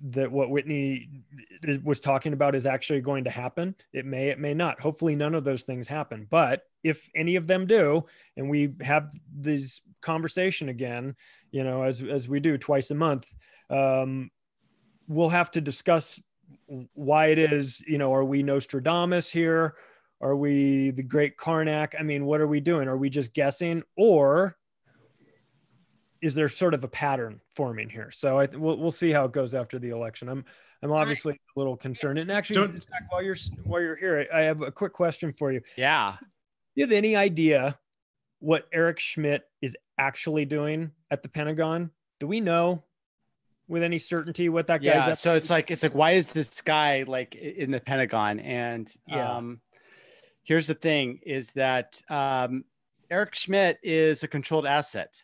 Whitney was talking about is actually going to happen. It may not. Hopefully none of those things happen. But if any of them do, and we have this conversation again, as we do twice a month, we'll have to discuss why it is, are we Nostradamus here? Are we the great Karnak? I mean, what are we doing? Are we just guessing, or is there sort of a pattern forming here? So we'll see how it goes after the election. I'm obviously a little concerned. And actually, Zach, while you're here, I have a quick question for you. Yeah. Do you have any idea what Eric Schmidt is actually doing at the Pentagon? Do we know with any certainty what that guy's up to? So it's like, why is this guy like in the Pentagon? And here's the thing: is that Eric Schmidt is a controlled asset.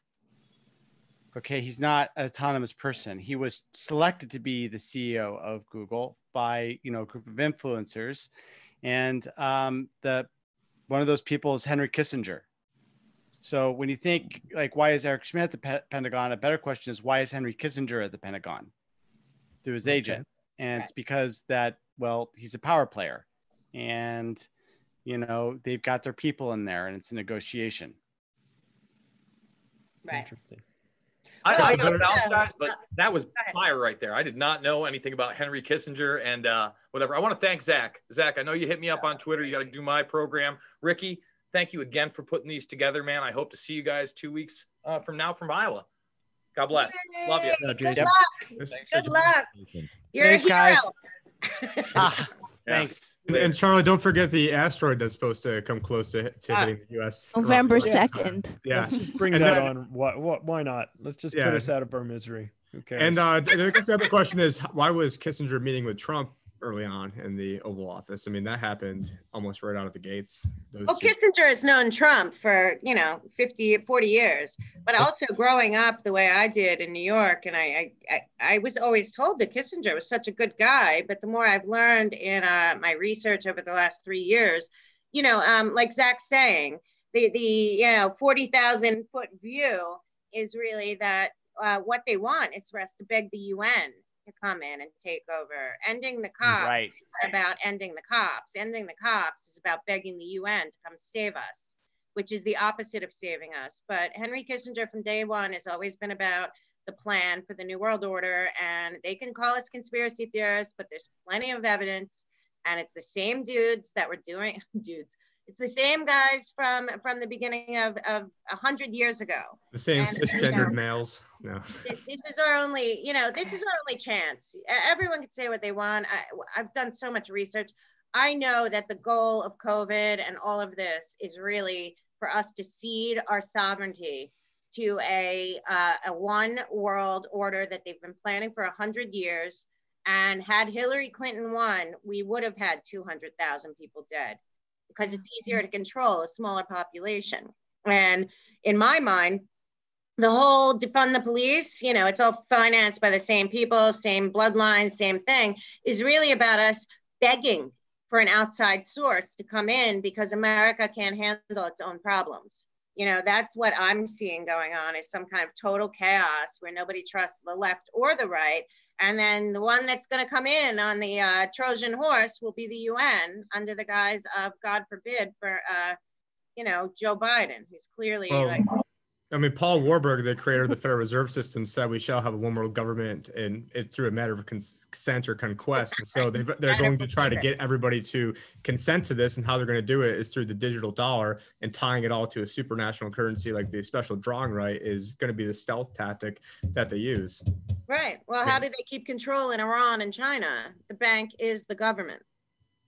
Okay, he's not an autonomous person. He was selected to be the CEO of Google by a group of influencers, and one of those people is Henry Kissinger. So when you think like, why is Eric Schmidt at the Pentagon? A better question is, why is Henry Kissinger at the Pentagon? Through his agent, and it's because he's a power player, and they've got their people in there, and it's a negotiation. Right. Interesting. I got about that, but that was fire right there. I did not know anything about Henry Kissinger and whatever. I want to thank Zach. Zach, I know you hit me up on Twitter. You got to do my program. Ricky, thank you again for putting these together, man. I hope to see you guys 2 weeks from now from Iowa. God bless. Love you. Good luck. Good luck. You're a hero. Guys. Thanks. And Charlie, don't forget the asteroid that's supposed to come close to hitting the U.S. November 2nd. Yeah. Let's just bring that on. Why not? Let's just put us out of our misery. Who cares? And I guess the other question is, why was Kissinger meeting with Trump early on in the Oval Office? I mean, that happened almost right out of the gates. Kissinger has known Trump for 40 years, but also growing up the way I did in New York, and I was always told that Kissinger was such a good guy, but the more I've learned in my research over the last 3 years, like Zach's saying, the 40,000 foot view is really that what they want is for us to beg the UN to come in and take over. Ending the cops is about ending the cops. Ending the cops is about begging the UN to come save us, which is the opposite of saving us. But Henry Kissinger from day one has always been about the plan for the New World Order, and they can call us conspiracy theorists, but there's plenty of evidence, and it's the same dudes that were doing It's the same guys from the beginning of 100 years ago. The same cisgendered males. No. This is our only, this is our only chance. Everyone can say what they want. I've done so much research. I know that the goal of COVID and all of this is really for us to cede our sovereignty to a one world order that they've been planning for 100 years. And had Hillary Clinton won, we would have had 200,000 people dead, because it's easier to control a smaller population. And in my mind, the whole defund the police, it's all financed by the same people, same bloodline, same thing, is really about us begging for an outside source to come in because America can't handle its own problems. You know, that's what I'm seeing going on, is some kind of total chaos where nobody trusts the left or the right. And then the one that's going to come in on the Trojan horse will be the UN under the guise of, God forbid, for, you know, Joe Biden, who's clearly like. I mean, Paul Warburg, the creator of the Federal Reserve System, said we shall have a one world government, and it's through a matter of consent or conquest. And so they're going to try to get everybody to consent to this, and how they're going to do it is through the digital dollar, and tying it all to a supranational currency like the special drawing right is going to be the stealth tactic that they use. Right. Well, how do they keep control in Iran and China? The bank is the government.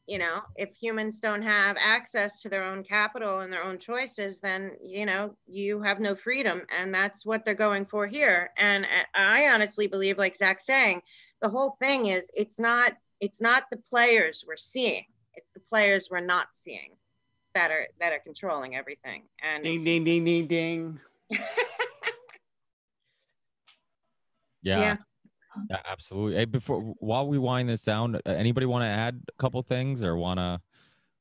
You know, if humans don't have access to their own capital and their own choices, then, you know, you have no freedom. And that's what they're going for here. And I honestly believe, like Zach's saying, the whole thing is it's not the players we're seeing. It's the players we're not seeing that are controlling everything. And ding, ding, ding, ding, ding. Yeah, absolutely. Hey, while we wind this down, anybody want to add a couple things or want to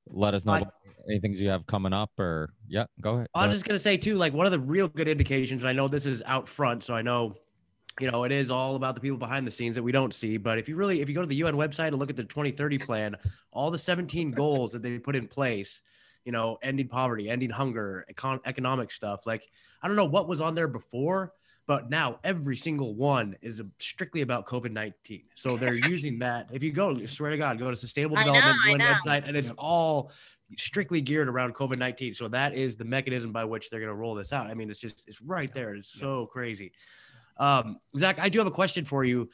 let us know about any things you have coming up? Or go ahead. I was just gonna say too, like one of the real good indications, and I know this is out front, so I know, you know, it is all about the people behind the scenes that we don't see. But if you go to the UN website and look at the 2030 plan, all the 17 goals that they put in place, you know, ending poverty, ending hunger, economic stuff. Like, I don't know what was on there before, but now every single one is strictly about COVID-19. So they're using that. If you go, swear to God, go to Sustainable Development UN website, and it's all strictly geared around COVID-19. So that is the mechanism by which they're going to roll this out. I mean, it's right there. It's so crazy. Zach, I do have a question for you.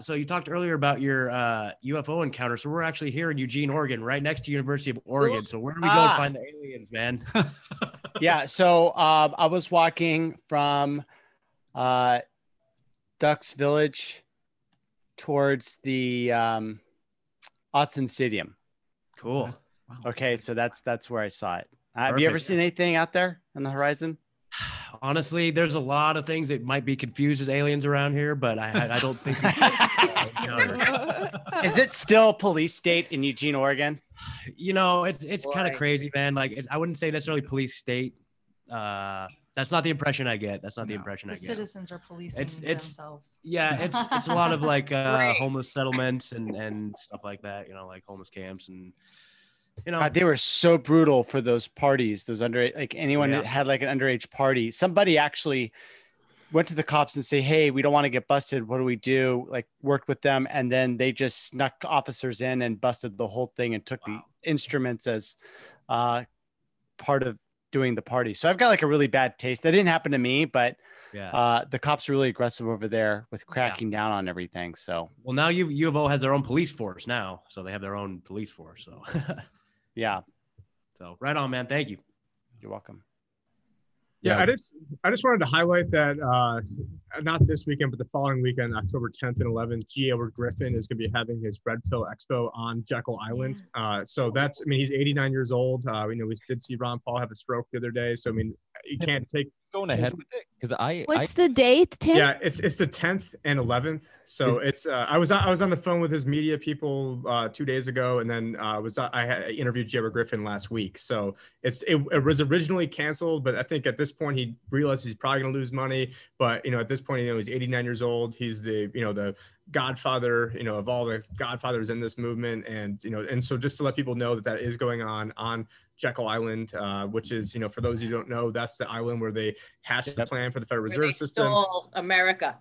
So you talked earlier about your UFO encounter. So we're actually here in Eugene, Oregon, right next to University of Oregon. So where do we go to find the aliens, man? Yeah. So I was walking from Ducks Village towards the Autzen Stadium. Cool. Okay, so that's where I saw it. Have you ever seen anything out there on the horizon? Honestly, there's a lot of things that might be confused as aliens around here, but I don't think. Is it still police state in Eugene, Oregon? You know, it's kind of crazy, man. Like, I wouldn't say necessarily police state. That's not the impression I get. That's not the impression I get. The citizens are policing themselves. Yeah, it's a lot of like homeless settlements and stuff like that. You know, like homeless camps and. You know, they were so brutal for those parties. Those like anyone that had like an underage party. Somebody actually went to the cops and say, "Hey, we don't want to get busted. What do we do?" Like worked with them, and then they just snuck officers in and busted the whole thing and took the instruments as part of doing the party. So I've got like a really bad taste. That didn't happen to me, but the cops are really aggressive over there with cracking down on everything. So well, now U of O has their own police force now, so they have their own police force. So. Yeah. So right on, man. Thank you. You're welcome. Yeah, I just wanted to highlight that not this weekend, but the following weekend, October 10th and 11th, G. Edward Griffin is going to be having his Red Pill Expo on Jekyll Island. So that's, I mean, he's 89 years old. We did see Ron Paul have a stroke the other day. So I mean, you can't take going ahead with it because What's the date, Tim? Yeah, it's the 10th and 11th. So it's I was on the phone with his media people 2 days ago, and then I interviewed J. Edward Griffin last week. So it was originally canceled, but I think at this point he realizes he's probably going to lose money. But at this point, he's 89 years old. He's the godfather, of all the godfathers in this movement, and so just to let people know that is going on Jekyll Island, which is, for those who don't know, that's the island where they hatched the plan for the Federal Reserve System. Stole America.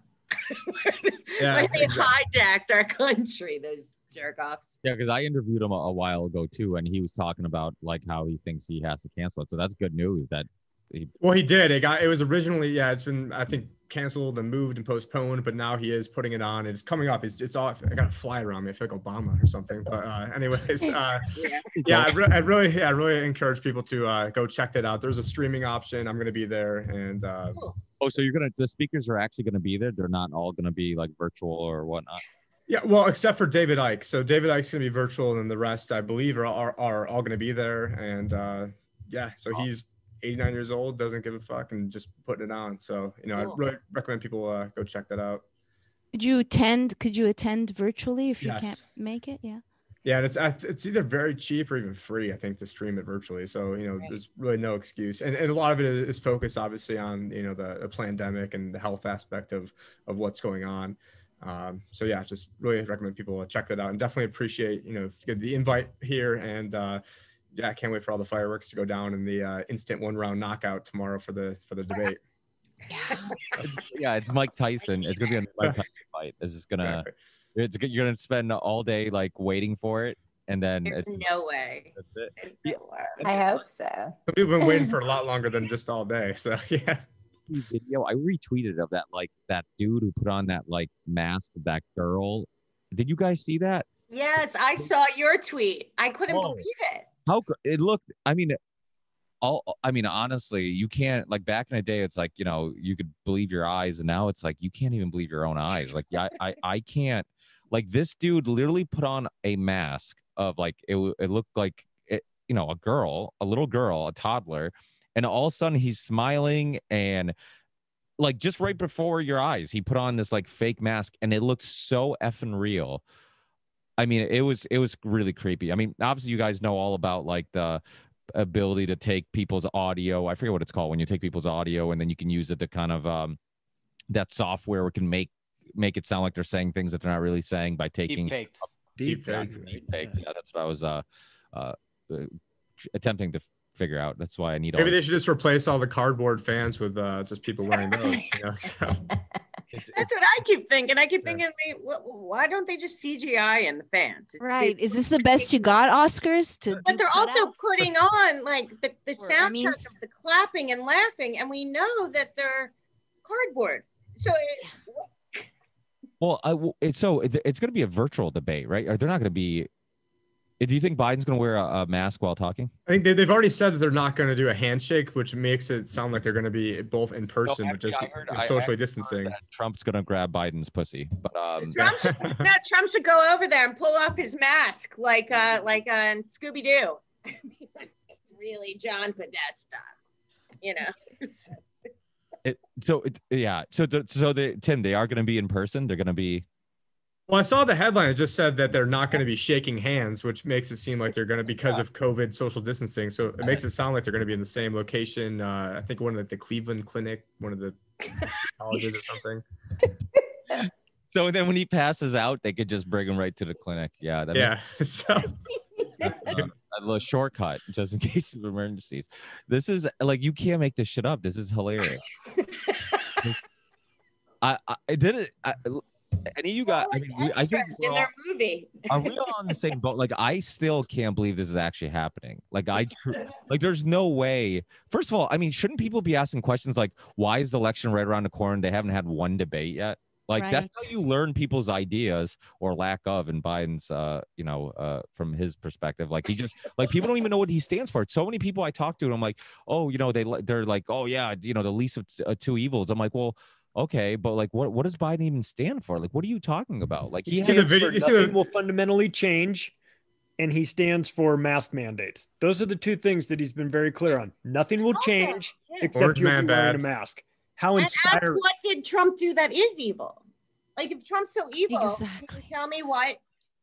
Yeah, they hijacked our country, those jerk offs. Yeah, because I interviewed him a while ago too, and he was talking about like how he thinks he has to cancel it. So that's good news that he did. It was originally, it's been, I think, canceled and moved and postponed, but now he is putting it on. It's coming up. It's all, I got a fly around me. I feel like Obama or something. But anyways, I really encourage people to go check that out. There's a streaming option. I'm going to be there. And so the speakers are actually going to be there. They're not all going to be like virtual or whatnot. Yeah, well, except for David Icke. So David Icke's going to be virtual, and the rest, I believe, are all going to be there. And so he's 89 years old, doesn't give a fuck, and just putting it on. So, I really recommend people go check that out. Could you attend virtually if you can't make it? Yeah. Yeah, and it's either very cheap or even free, I think, to stream it virtually. So, there's really no excuse. And a lot of it is focused obviously on, the pandemic and the health aspect of what's going on. So yeah, just really recommend people check that out, and definitely appreciate, the invite here. And yeah, I can't wait for all the fireworks to go down in the instant 1-round knockout tomorrow for the debate. Yeah, it's Mike Tyson. It's gonna be a Mike Tyson fight. It's just gonna, you're gonna spend all day like waiting for it, and then There's no way. That's it. There's no way. I hope so. Some people have been waiting for a lot longer than just all day. So yeah. Video I retweeted of that dude who put on that mask of that girl. Did you guys see that? Yes, I saw your tweet. I couldn't believe it. How it looked. I mean, honestly, you can't, back in the day, it's you could believe your eyes, and now it's you can't even believe your own eyes. I can't. This dude literally put on a mask of it looked like it, a little girl, a toddler, and all of a sudden he's smiling, and just right before your eyes, he put on this fake mask, and it looked so effing real. I mean, it was really creepy. I mean, obviously you guys know all about the ability to take people's audio. I forget what it's called when you take people's audio and then you can use it to kind of that software can make it sound like they're saying things that they're not really saying by taking deep fakes. Yeah, that's what I was attempting to figure out. That's why I need. Maybe they should just replace all the cardboard fans with just people wearing those. So. That's what I keep thinking. I keep thinking, why don't they just CGI in the fans? Right. Is this the best you got, Oscars? But they're also putting on the soundtrack of the clapping and laughing, and we know that they're cardboard. So it's going to be a virtual debate, right? Or they're not going to be. Do you think Biden's going to wear a mask while talking? I think they've already said that they're not going to do a handshake, which makes it sound like they're going to be both in person, but just socially distancing. Trump's going to grab Biden's pussy, but Trump should go over there and pull off his mask like on Scooby Doo. It's really John Podesta, Tim, they are going to be in person. They're going to be. Well, I saw the headline. It just said that they're not going to be shaking hands, which makes it seem like they're going to, because of COVID social distancing. So it makes it sound like they're going to be in the same location. I think one of the Cleveland Clinic, one of the colleges or something. So then when he passes out, they could just bring him right to the clinic. Yeah. So that's a little shortcut just in case of emergencies. This is you can't make this shit up. This is hilarious. I did it. Any of you guys, I think in their movie. Are we all on the same boat? I still can't believe this is actually happening. There's no way. First of all, I mean, shouldn't people be asking questions like, why is the election right around the corner? They haven't had one debate yet. That's how you learn people's ideas or lack of in Biden's, from his perspective. He just people don't even know what he stands for. So many people I talk to, and I'm like, oh, they're like, oh yeah, the least of two evils. I'm like, well, okay, but what does Biden even stand for? What are you talking about? He stands for nothing will fundamentally change, and he stands for mask mandates. Those are the two things that he's been very clear on. Nothing will change except you're wearing a mask. How inspiring! And what did Trump do that is evil? If Trump's so evil, can you tell me what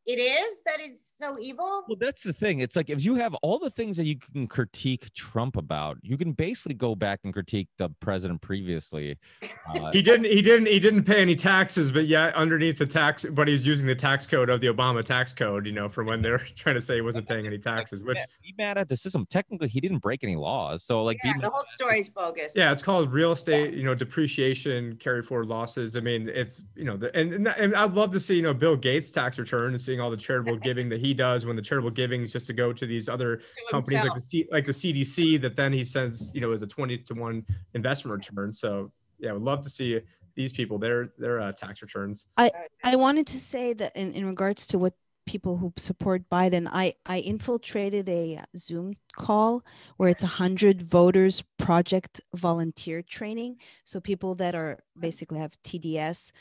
it is that is so evil? Well, that's the thing. It's if you have all the things that you can critique Trump about, you can basically go back and critique the president previously. He didn't pay any taxes, but yet underneath the tax, but he's using the tax code of the Obama tax code, from when they're trying to say he wasn't paying any taxes. Which be mad at the system. Technically, he didn't break any laws, so the whole story's bogus. Yeah, it's called real estate, depreciation, carry forward losses. I mean, it's and I'd love to see Bill Gates' tax return and seeing all the charitable giving that he does, when the charitable giving is just to go to these other companies like the CDC that then he says as a 20-to-1 investment return. So yeah, I would love to see these people their tax returns. I wanted to say that in regards to what people who support Biden, I infiltrated a Zoom call where it's 100 voters project volunteer training. So people that are basically have TDS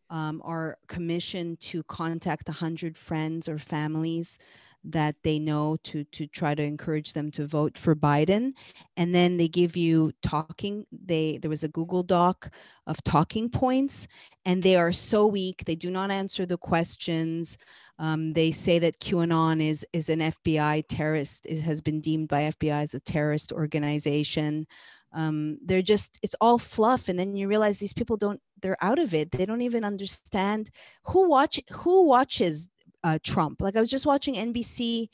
are commissioned to contact 100 friends or families that they know to try to encourage them to vote for Biden. And then they give you there was a Google Doc of talking points, and they are so weak. They do not answer the questions. They say that QAnon is an FBI terrorist, has been deemed by FBI as a terrorist organization. It's all fluff. And then you realize these people they're out of it. They don't even understand who watches Trump. Like I was just watching NBC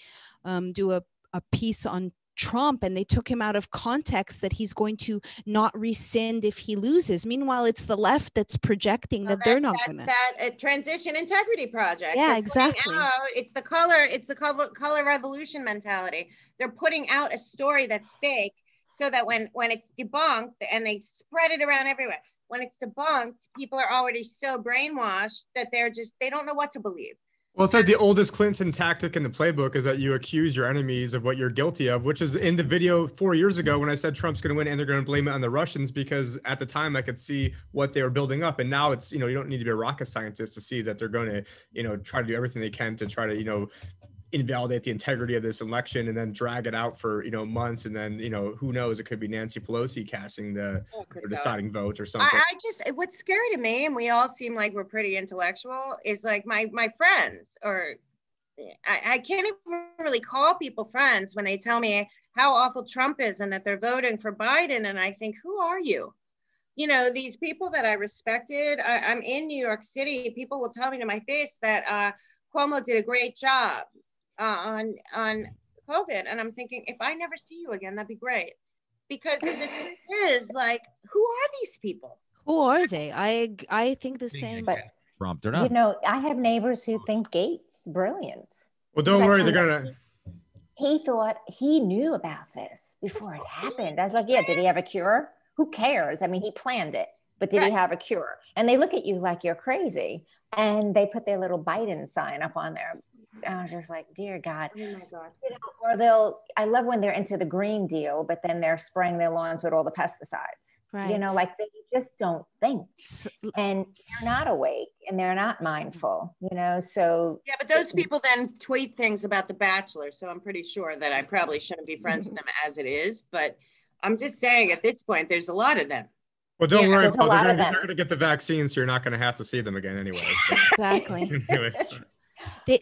do a piece on Trump, and they took him out of context that he's going to not rescind if he loses. Meanwhile, it's the left that's projecting that they're not going to. That's that Transition Integrity Project. Yeah, They're exactly. It's the color revolution mentality. They're putting out a story that's fake, so that when it's debunked, and they spread it around everywhere, when it's debunked, people are already so brainwashed that they don't know what to believe. Well, it's like the oldest Clinton tactic in the playbook is that you accuse your enemies of what you're guilty of, which is in the video 4 years ago when I said Trump's going to win and they're going to blame it on the Russians, because at the time I could see what they were building up. And now it's, you don't need to be a rocket scientist to see that they're going to, try to do everything they can to try to, invalidate the integrity of this election and then drag it out for, months. And then, who knows, it could be Nancy Pelosi casting the deciding vote or something. What's scary to me, and we all seem like we're pretty intellectual, is like my friends, or I can't even really call people friends when they tell me how awful Trump is and that they're voting for Biden. And I think, who are you? These people that I respected, I'm in New York City, people will tell me to my face that Cuomo did a great job on COVID. And I'm thinking, if I never see you again, that'd be great. Because the truth is, like, who are these people? Who are they? I think the same. But Trump, they're not. I have neighbors who think Gates brilliant. Well, don't worry, they're gonna. He thought he knew about this before it happened. I was like, yeah, did he have a cure? Who cares? I mean, he planned it, but did he have a cure? And they look at you like you're crazy, and they put their little Biden sign up on there. I was just like, dear God. Oh my God. Or I love when they're into the Green Deal, but then they're spraying their lawns with all the pesticides. Right. Like they just don't think. And they're not awake and they're not mindful, so. Yeah, but those people then tweet things about The Bachelor. So I'm pretty sure that I probably shouldn't be friends with them as it is. But I'm just saying at this point, there's a lot of them. Well, don't worry, Paul, they're going to get the vaccine, so you're not going to have to see them again anyway. Exactly.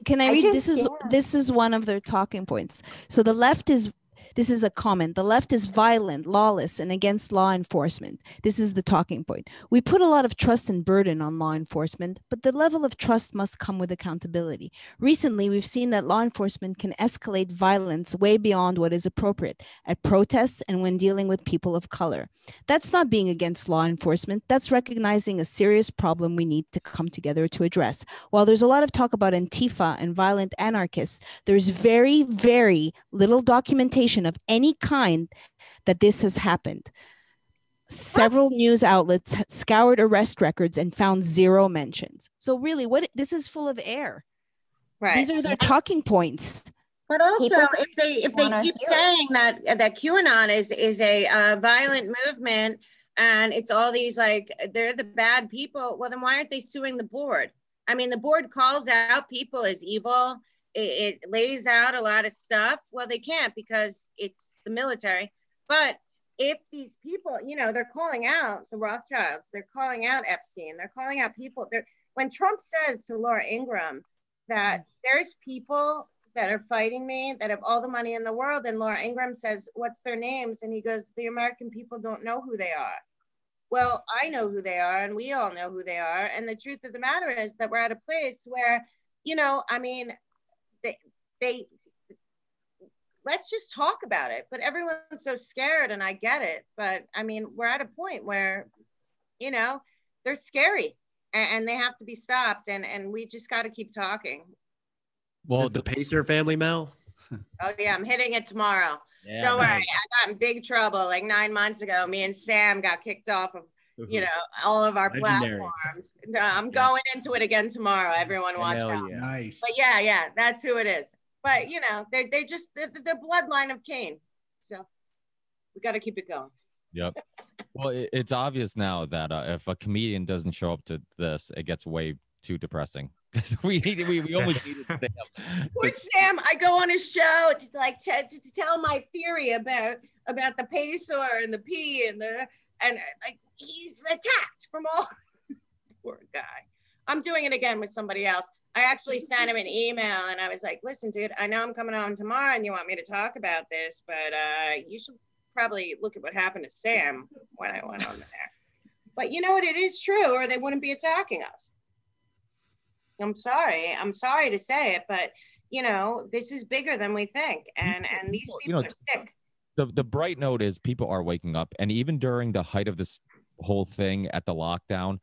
Can I read? This is one of their talking points. So the left is. This is a comment. The left is violent, lawless, and against law enforcement. This is the talking point. We put a lot of trust and burden on law enforcement, but the level of trust must come with accountability. Recently, we've seen that law enforcement can escalate violence way beyond what is appropriate at protests and when dealing with people of color. That's not being against law enforcement. That's recognizing a serious problem we need to come together to address. While there's a lot of talk about Antifa and violent anarchists, there's very, very little documentation of any kind that this has happened. Several news outlets scoured arrest records and found zero mentions. So really, this is full of air. Right. These are their talking points. But also, if they keep saying that QAnon is a violent movement and it's all these they're the bad people, well then why aren't they suing the board? I mean, the board calls out people as evil. It lays out a lot of stuff. Well, they can't because it's the military. But if these people, they're calling out the Rothschilds, they're calling out Epstein, they're calling out people. When Trump says to Laura Ingraham that there's people that are fighting me that have all the money in the world, and Laura Ingraham says, what's their names? And he goes, the American people don't know who they are. Well, I know who they are, and we all know who they are. And the truth of the matter is that we're at a place where, they let's just talk about it. But everyone's so scared, and I get it. But I mean, we're at a point where, they're scary and they have to be stopped. And we just got to keep talking. Well, the Pacer family, Mel. Oh yeah, I'm hitting it tomorrow. Yeah, don't worry, nice. I got in big trouble like 9 months ago. Me and Sam got kicked off of all of our Legendary. platforms. I'm going into it again tomorrow. Everyone watch Hell out. yeah. Nice. But yeah, that's who it is. But they just the bloodline of Cain. So we got to keep it going. Yep. Well, it's obvious now that if a comedian doesn't show up to this, it gets way too depressing. because we only needed Sam. Poor Sam. I go on his show to tell my theory about the peso and the P and like he's attacked from all. Poor guy. I'm doing it again with somebody else. I actually sent him an email and I was like, listen, dude, I know I'm coming on tomorrow and you want me to talk about this, but you should probably look at what happened to Sam when I went on there. But you know what? It is true, or they wouldn't be attacking us. I'm sorry to say it, but you know, this is bigger than we think. And these people are sick. The bright note is people are waking up. And even during the height of this whole thing at the lockdown,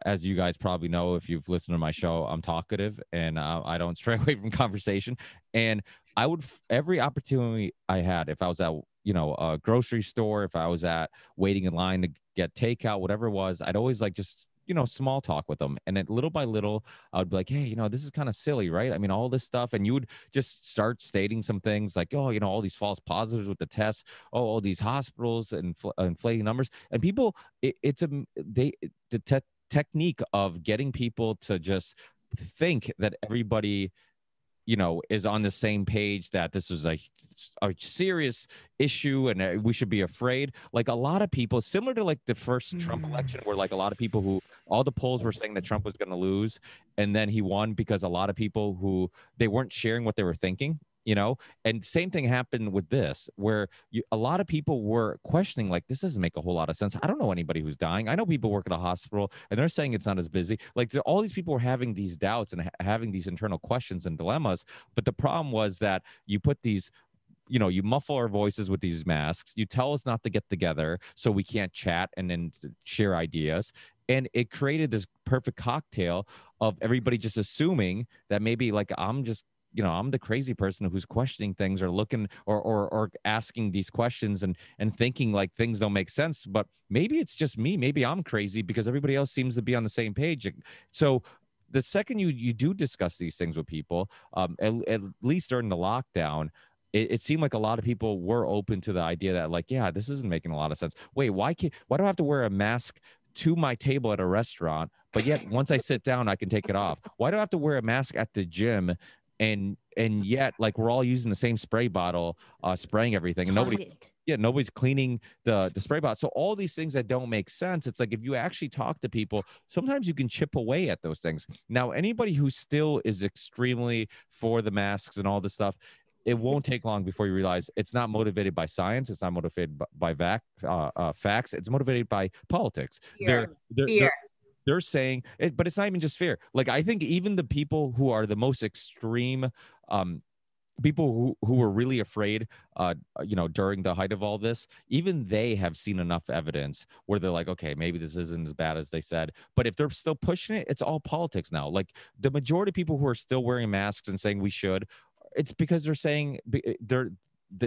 as you guys probably know, if you've listened to my show, I'm talkative and I don't stray away from conversation. And I would, every opportunity I had, if I was at, a grocery store, if I was at waiting in line to get takeout, whatever it was, I'd always like just, small talk with them. And then little by little, I would be like, hey, this is kind of silly, right? I mean, all this stuff. And you would just start stating some things like, oh, all these false positives with the tests. Oh, all these hospitals and inflating numbers. And people, the technique of getting people to just think that everybody, is on the same page, that this is a serious issue and we should be afraid. Like a lot of people, similar to like the first Trump election, where like a lot of people who all the polls were saying that Trump was going to lose, and then he won because a lot of people who they weren't sharing what they were thinking. And same thing happened with this, where a lot of people were questioning, like, this doesn't make a whole lot of sense. I don't know anybody who's dying. I know people work at a hospital and they're saying it's not as busy. Like all these people were having these doubts and having these internal questions and dilemmas. But the problem was that you put these, you muffle our voices with these masks. You tell us not to get together so we can't chat and then share ideas. And it created this perfect cocktail of everybody just assuming that maybe like I'm just, I'm the crazy person who's questioning things or looking or asking these questions and thinking like things don't make sense. But maybe it's just me. Maybe I'm crazy because everybody else seems to be on the same page. So the second you do discuss these things with people, at least during the lockdown, it seemed like a lot of people were open to the idea that like, yeah, this isn't making a lot of sense. Wait, why do I have to wear a mask to my table at a restaurant, but yet once I sit down, I can take it off? Why do I have to wear a mask at the gym? And yet, like, we're all using the same spray bottle, spraying everything, and nobody's cleaning the spray bottle. So all these things that don't make sense. It's like if you actually talk to people, sometimes you can chip away at those things. Now, anybody who still is extremely for the masks and all this stuff, it won't take long before you realize it's not motivated by science. It's not motivated by facts. It's motivated by politics. They're saying it, but it's not even just fear. Like, I think even the people who are the most extreme, people who were really afraid, during the height of all this, even they have seen enough evidence where they're like, okay, maybe this isn't as bad as they said. But if they're still pushing it, it's all politics now. Like the majority of people who are still wearing masks and saying we should, it's because they're saying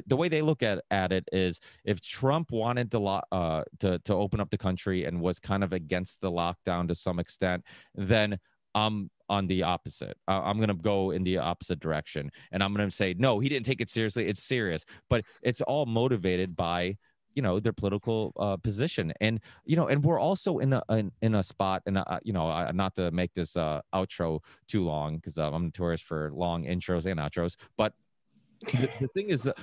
the way they look at it is, if Trump wanted to open up the country and was kind of against the lockdown to some extent, then I'm on the opposite. I'm going to go in the opposite direction. And I'm going to say, no, he didn't take it seriously. It's serious. But it's all motivated by, their political position. And, and we're also in a spot, and, not to make this outro too long, because I'm notorious for long intros and outros, but the thing is that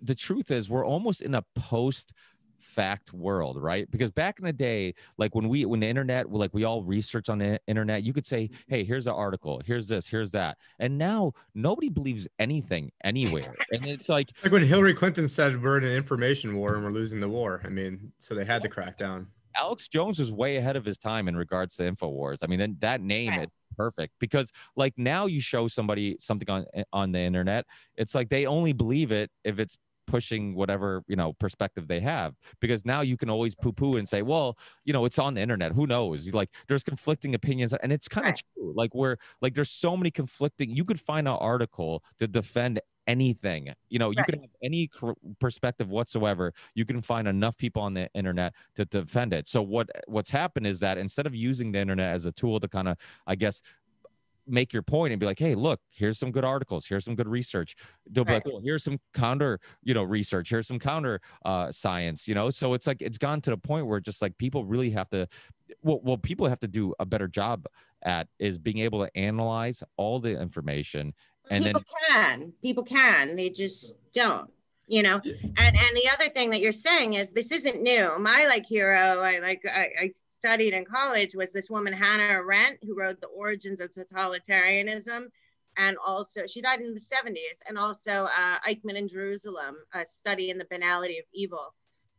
the truth is we're almost in a post-fact world, right? Because back in the day, like when the internet, like we all research on the internet, you could say, hey, here's an article, here's this, here's that. And now nobody believes anything anywhere. And it's like when Hillary Clinton said we're in an information war and we're losing the war. I mean, so they had to crack down. Alex Jones was way ahead of his time in regards to InfoWars. I mean, then that name, it's perfect, because like now you show somebody something on the internet, it's like they only believe it if it's pushing whatever perspective they have, because now you can always poo-poo and say, well, it's on the internet, who knows, like there's conflicting opinions. And it's kind of true, like there's so many conflicting, you could find an article to defend anything, you can have any perspective whatsoever, you can find enough people on the internet to defend it. So what's happened is that instead of using the internet as a tool to kind of, I guess, make your point and be like, hey, look, here's some good articles, here's some good research, they'll be like, oh, here's some counter research, here's some counter science, so it's like it's gone to the point where just like people really have to people have to do a better job at is being able to analyze all the information. And People can, they just don't, you know. And the other thing that you're saying is this isn't new. My hero I studied in college was this woman Hannah Arendt, who wrote The Origins of Totalitarianism, and also she died in the 70s, and also Eichmann in Jerusalem, A Study in the Banality of Evil.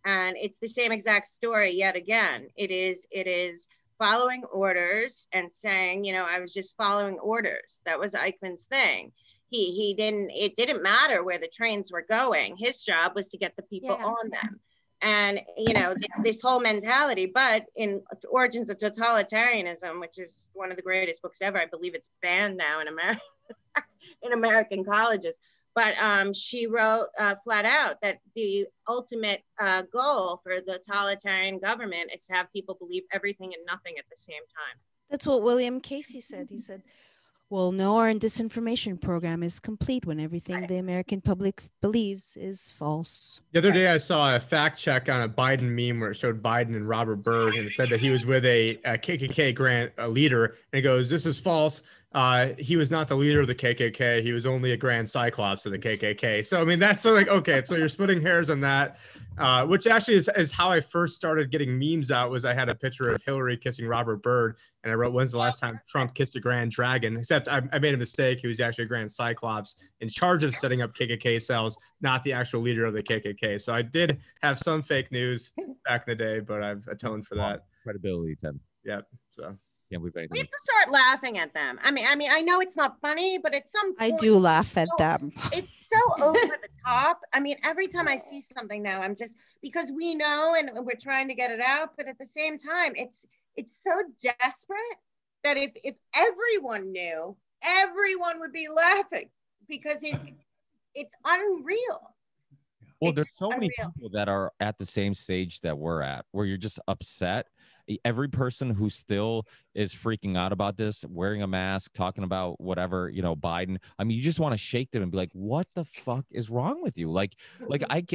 And it's the same exact story yet again. It is following orders and saying, you know, I was just following orders. That was Eichmann's thing. It didn't matter where the trains were going. His job was to get the people on them. And, you know, this whole mentality, but in Origins of Totalitarianism, which is one of the greatest books ever, I believe it's banned now in America, in American colleges. But she wrote flat out that the ultimate goal for the totalitarian government is to have people believe everything and nothing at the same time. That's what William Casey said. He said, well, no, our disinformation program is complete when everything the American public believes is false. The other day, I saw a fact check on a Biden meme where it showed Biden and Robert Byrd, and it said that he was with a KKK leader. And it goes, this is false. He was not the leader of the KKK. He was only a grand cyclops of the KKK. So, I mean, that's so okay. So you're splitting hairs on that, which actually is how I first started getting memes out. Was I had a picture of Hillary kissing Robert Byrd, and I wrote, when's the last time Trump kissed a grand dragon? Except I made a mistake. He was actually a grand cyclops in charge of setting up KKK cells, not the actual leader of the KKK. So I did have some fake news back in the day, but I've atoned for that. Credibility, Tim. Yep. So. Yeah, we have to start laughing at them. I mean, I know it's not funny, but at some point, I do laugh at them. It's so over the top. I mean, every time I see something now, I'm just, because we know and we're trying to get it out, but at the same time, it's so desperate that if everyone knew, everyone would be laughing, because it's unreal. Well, there's so many people that are at the same stage that we're at, where you're just upset. Every person who still is freaking out about this, wearing a mask, talking about whatever, you know, Biden. I mean, you just want to shake them and be like, what the fuck is wrong with you? Like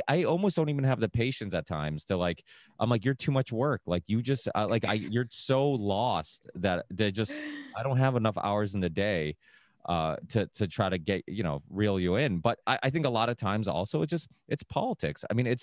I almost don't even have the patience at times to I'm like, you're too much work. Like you just you're so lost that I don't have enough hours in the day to try to get, you know, reel you in. But I think a lot of times also it's politics. I mean,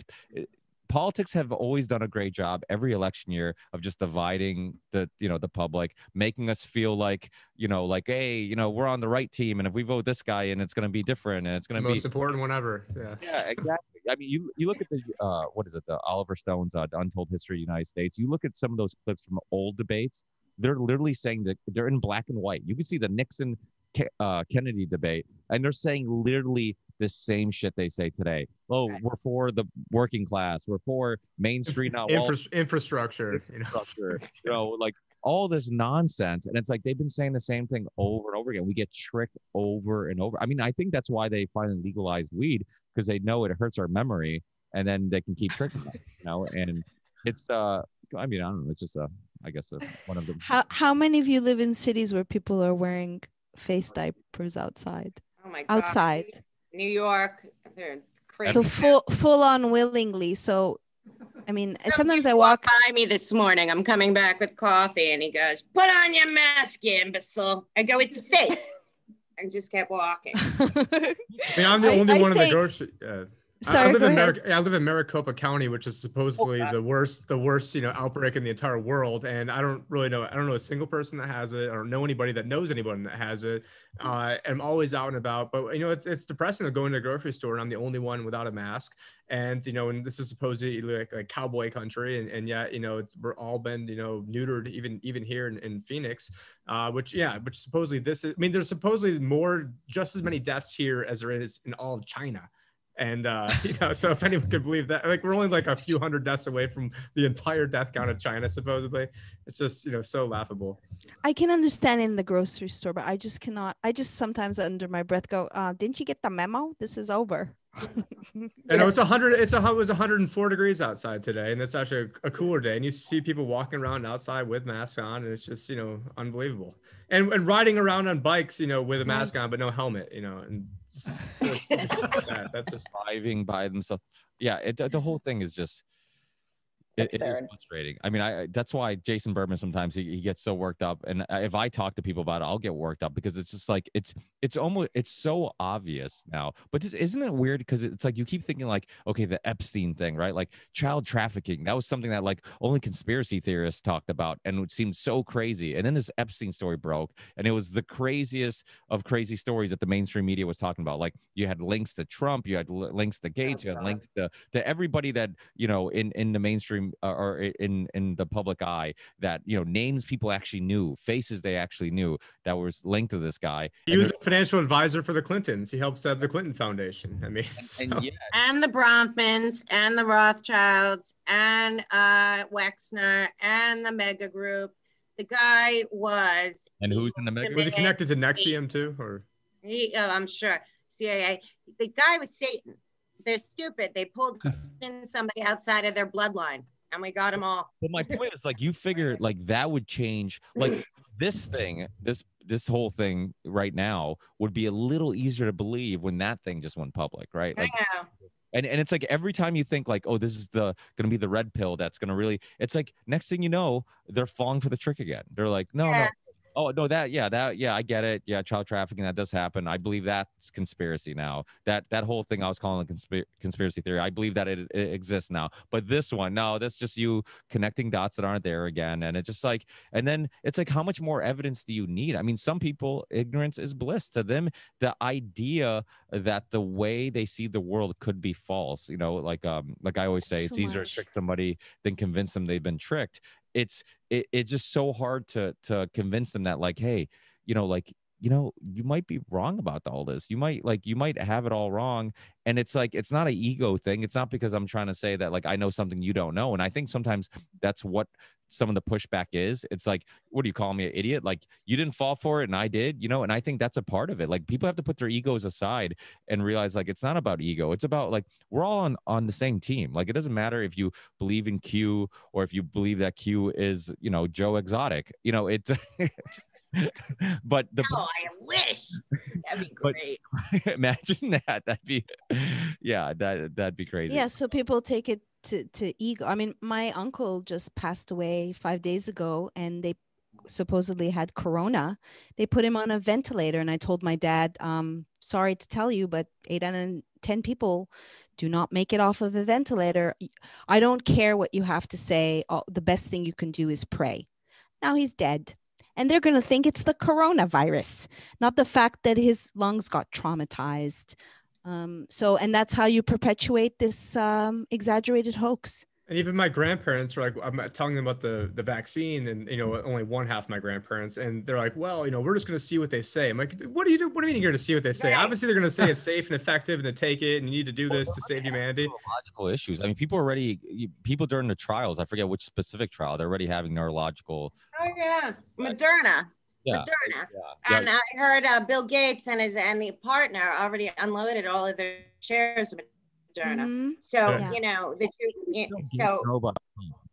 politics have always done a great job every election year of just dividing the public, making us feel like, hey, we're on the right team, and if we vote this guy in, it's going to be different, and it's going to be most important one ever. Yeah, exactly. I mean, you look at the the Oliver Stone's Untold History of the United States. You look at some of those clips from old debates. They're literally saying that they're in black and white. You can see the Nixon Kennedy debate, and they're saying literally the same shit they say today. Oh, we're for the working class. We're for Main Street, not infrastructure. Like all this nonsense. And it's like they've been saying the same thing over and over again. We get tricked over and over. I mean, I think that's why they finally legalized weed, because they know it hurts our memory, and then they can keep tricking us, And it's I mean, I don't know. It's just I guess one of the. How many of you live in cities where people are wearing face diapers outside? Oh my God. Outside. New York, they're crazy. So full on willingly. So, I mean, sometimes I walk by me this morning. I'm coming back with coffee, and he goes, "Put on your mask, you imbecile." I go, "It's fake," and just kept walking. I mean, I'm the only one in the grocery. Sorry, I live in Maricopa County, which is supposedly the worst, outbreak in the entire world. And I don't know a single person that has it. I don't know anybody that knows anyone that has it. And I'm always out and about, but it's depressing to go into a grocery store and I'm the only one without a mask. And, and this is supposedly like cowboy country. And yet, we're all been, neutered even here in Phoenix, which supposedly there's supposedly just as many deaths here as there is in all of China. And, so if anyone could believe that, we're only a few hundred deaths away from the entire death count of China, supposedly. It's just, so laughable. I can understand in the grocery store, but I just cannot. I just sometimes under my breath go, didn't you get the memo? This is over. I know it was 104 degrees outside today, and it's actually a cooler day, and you see people walking around outside with masks on, and it's just unbelievable, and riding around on bikes with a mask on but no helmet, and that's just driving by themselves. The whole thing is just It is frustrating. I mean, that's why Jason Berman sometimes he gets so worked up, and if I talk to people about it, I'll get worked up because it's just like it's so obvious now. But isn't it weird because it's like you keep thinking like, okay, the Epstein thing, right? Like child trafficking, that was something that like only conspiracy theorists talked about, and it seemed so crazy. And then this Epstein story broke, and it was the craziest of crazy stories that the mainstream media was talking about. Like you had links to Trump, you had links to Gates, you had links to everybody that in the mainstream or in the public eye that names people actually knew, faces they actually knew that was linked to this guy. He was a financial advisor for the Clintons. He helped set up the Clinton Foundation. I mean, and the Bronfmans and the Rothschilds and Wexner and the Mega Group. The guy was. And who's in the Mega? Was he connected to NXIVM too, or? I'm sure CIA. The guy was Satan. They're stupid. They pulled in somebody outside of their bloodline, and we got them all. But my point is, like, you figure like that would change. Like this thing, this whole thing right now would be a little easier to believe when that thing just went public, right? Like, I know. And it's like every time you think like, oh, this is gonna be the red pill that's gonna really. It's like next thing you know, they're falling for the trick again. They're like, no. Oh no, I get it. Yeah, child trafficking, that does happen. I believe that's conspiracy now. That whole thing I was calling a conspiracy theory, I believe that it exists now. But this one, no, that's just you connecting dots that aren't there again. And it's just like, and then it's like, how much more evidence do you need? I mean, some people, ignorance is bliss. To them, the idea that the way they see the world could be false. Like I always say, it's easier to trick somebody than convince them they've been tricked. It's just so hard to convince them that like, hey, you might be wrong about all this. You might have it all wrong. And it's like, it's not an ego thing. It's not because I'm trying to say that like I know something you don't know. And I think sometimes that's what some of the pushback is. It's like, what do you call me, an idiot? Like you didn't fall for it and I did, and I think that's a part of it. Like people have to put their egos aside and realize like it's not about ego. It's about like we're all on the same team. Like it doesn't matter if you believe in Q or if you believe that Q is, Joe Exotic. It's but I wish that'd be great. Imagine that. That'd be crazy. Yeah, so people take it to ego. I mean, my uncle just passed away 5 days ago, and they supposedly had corona. They put him on a ventilator, and I told my dad, sorry to tell you, but 8 out of 10 people do not make it off of a ventilator. I don't care what you have to say. The best thing you can do is pray. Now he's dead. And they're going to think it's the coronavirus, not the fact that his lungs got traumatized. And that's how you perpetuate this exaggerated hoax. And even my grandparents are like, I'm telling them about the vaccine, and only one half my grandparents, and they're like, well, we're just going to see what they say. I'm like, what do you mean you're going to see what they say? Obviously, they're going to say it's safe and effective, and to take it, and you need to do this to save humanity. Neurological issues. I mean, people during the trials, I forget which specific trial, they're already having neurological. Oh yeah, Moderna. Yeah. Moderna. Yeah. And I heard Bill Gates and the partner already unloaded all of their shares of Moderna. So the truth. So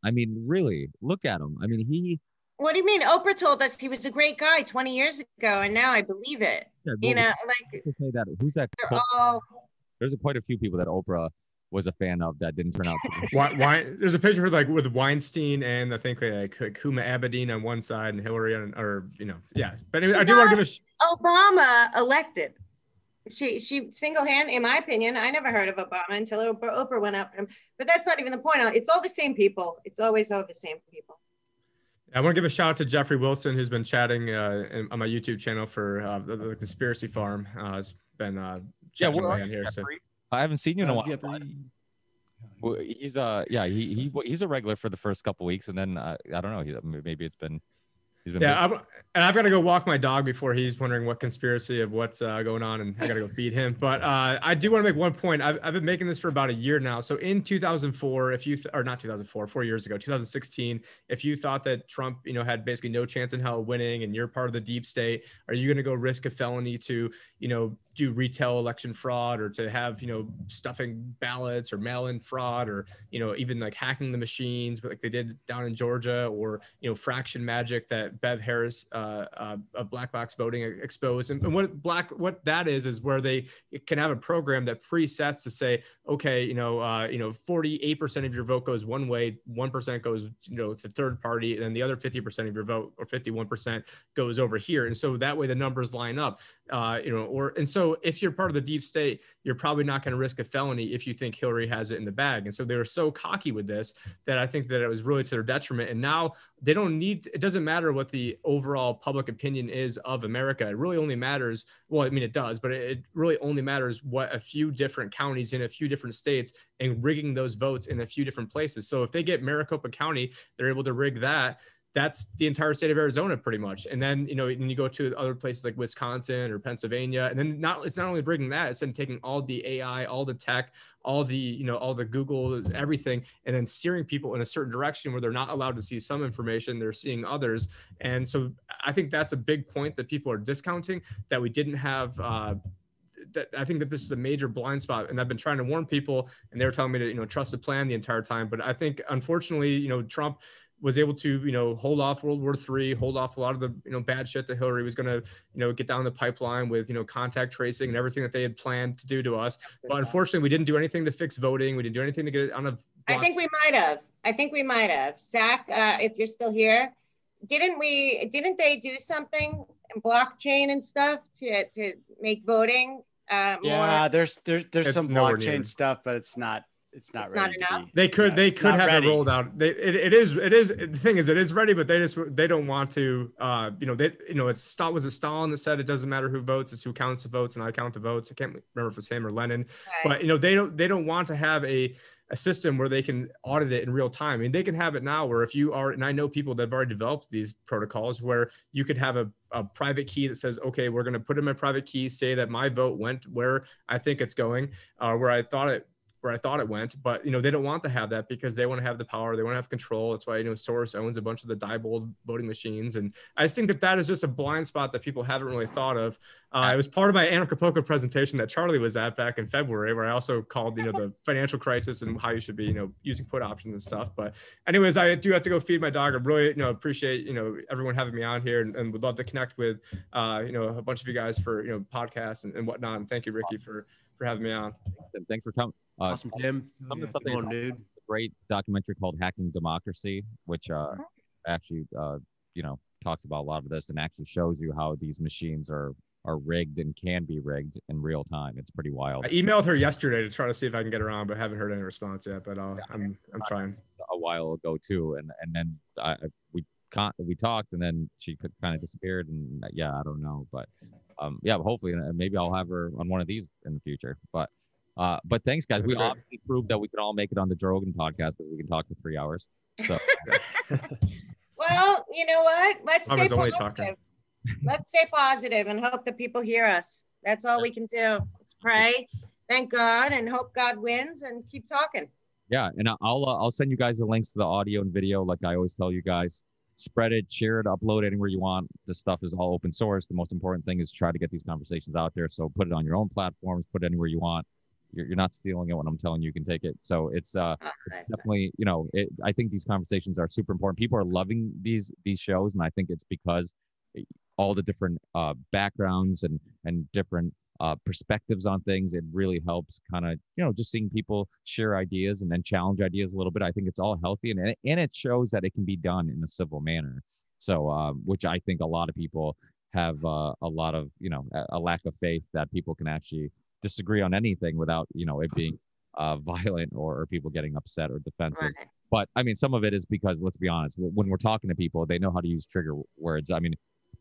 I mean, really, look at him. I mean, he. What do you mean? Oprah told us he was a great guy 20 years ago, and now I believe it. Yeah, say that. Who's that? There's quite a few people that Oprah was a fan of that didn't turn out to be. Why? There's a picture with Weinstein and I think like Huma Abedin on one side and Hillary yeah. But anyway, I do want to give Obama elected. She single-handed, in my opinion, I never heard of Obama until Oprah went out for him. But that's not even the point. It's all the same people. It's always all the same people. I want to give a shout out to Jeffrey Wilson, who's been chatting on my YouTube channel for the Conspiracy Farm. It's been chatting away on here. So. I haven't seen you in a while. Well, he's he's a regular for the first couple weeks, and then I don't know. Maybe it's been. And I've got to go walk my dog before he's wondering what conspiracy of what's going on, and I got to go feed him. But I do want to make one point. I've been making this for about a year now. So in 2004, or not 2004, 4 years ago, 2016, if you thought that Trump, had basically no chance in hell of winning, and you're part of the deep state, are you going to go risk a felony to, do retail election fraud, or to have, stuffing ballots or mail-in fraud, or, even like hacking the machines, but like they did down in Georgia, or, fraction magic that Bev Harris of Black Box Voting exposed. And what that is where they can have a program that presets to say, okay, 48% of your vote goes one way, 1% goes, to third party, and then the other 50% of your vote, or 51%, goes over here. And so that way the numbers line up, and so if you're part of the deep state, you're probably not going to risk a felony if you think Hillary has it in the bag. And so they were so cocky with this that I think that it was really to their detriment. And now they don't need, it doesn't matter what the overall public opinion is of America. It really only matters, well, I mean, it does, but it really only matters what a few different counties in a few different states and rigging those votes in a few different places. So if they get Maricopa County, they're able to rig that. That's the entire state of Arizona pretty much. And then, when you go to other places like Wisconsin or Pennsylvania, and then it's not only bringing that, it's then taking all the AI, all the tech, all the, all the Google, everything, and then steering people in a certain direction where they're not allowed to see some information, they're seeing others. And so I think that's a big point that people are discounting, that we didn't have, that I think that this is a major blind spot. And I've been trying to warn people, and they were telling me to, trust the plan the entire time. But I think, unfortunately, Trump was able to, hold off World War III, hold off a lot of the, bad shit that Hillary was going to, get down the pipeline with, contact tracing and everything that they had planned to do to us. But unfortunately, we didn't do anything to fix voting. We didn't do anything to get it on a block. I think we might have. Zach, if you're still here, didn't they do something in blockchain and stuff to make voting yeah, more? there's some blockchain stuff, but it's not ready enough. They could have ready. It rolled out. It is. The thing is, it is ready, but they don't want to. Was it Stalin that said it doesn't matter who votes, it's who counts the votes, and I count the votes. I can't remember if it's him or Lenin, right. But they don't want to have a system where they can audit it in real time. I mean, they can have it now where if you are, and I know people that have already developed these protocols where you could have a private key that says, okay, we're going to put in my private key, say that my vote went where I think it's going, where I thought it went, but they don't want to have that because they want to have the power, they want to have control. That's why Soros owns a bunch of the Diebold voting machines, and I just think that is just a blind spot that people haven't really thought of. It was part of my Anarchapulco presentation that Charlie was at back in February, where I also called the financial crisis and how you should be using put options and stuff. But anyways, I do have to go feed my dog. I really appreciate everyone having me on here, and would love to connect with a bunch of you guys for podcasts and whatnot. And thank you, Ricky, for having me on. Thanks for coming. Awesome, Tim. Some of the stuff dude. A great documentary called Hacking Democracy, which actually talks about a lot of this and actually shows you how these machines are rigged and can be rigged in real time. It's pretty wild. I emailed her yesterday to try to see if I can get her on, but haven't heard any response yet. But I'm trying. A while ago too, and then we talked, and then she kind of disappeared, and I don't know, but hopefully maybe I'll have her on one of these in the future. But thanks, guys. We obviously proved that we can all make it on the Joe Rogan podcast, but we can talk for 3 hours. So, well, you know what? Let's stay positive. Let's stay positive and hope that people hear us. That's all we can do. Let's pray, thank God, and hope God wins, and keep talking. Yeah, and I'll send you guys the links to the audio and video, like I always tell you guys. Spread it, share it, upload it anywhere you want. This stuff is all open source. The most important thing is to try to get these conversations out there. So put it on your own platforms, put it anywhere you want. You're not stealing it when I'm telling you can take it. So it's definitely, I think these conversations are super important. People are loving these shows, and I think it's because all the different backgrounds and different perspectives on things, it really helps kind of, just seeing people share ideas and then challenge ideas a little bit. I think it's all healthy, and it shows that it can be done in a civil manner. So, which I think a lot of people have a lot of, a lack of faith that people can actually disagree on anything without, it being violent or people getting upset or defensive. Right. But I mean, some of it is because, let's be honest, when we're talking to people, they know how to use trigger words. I mean,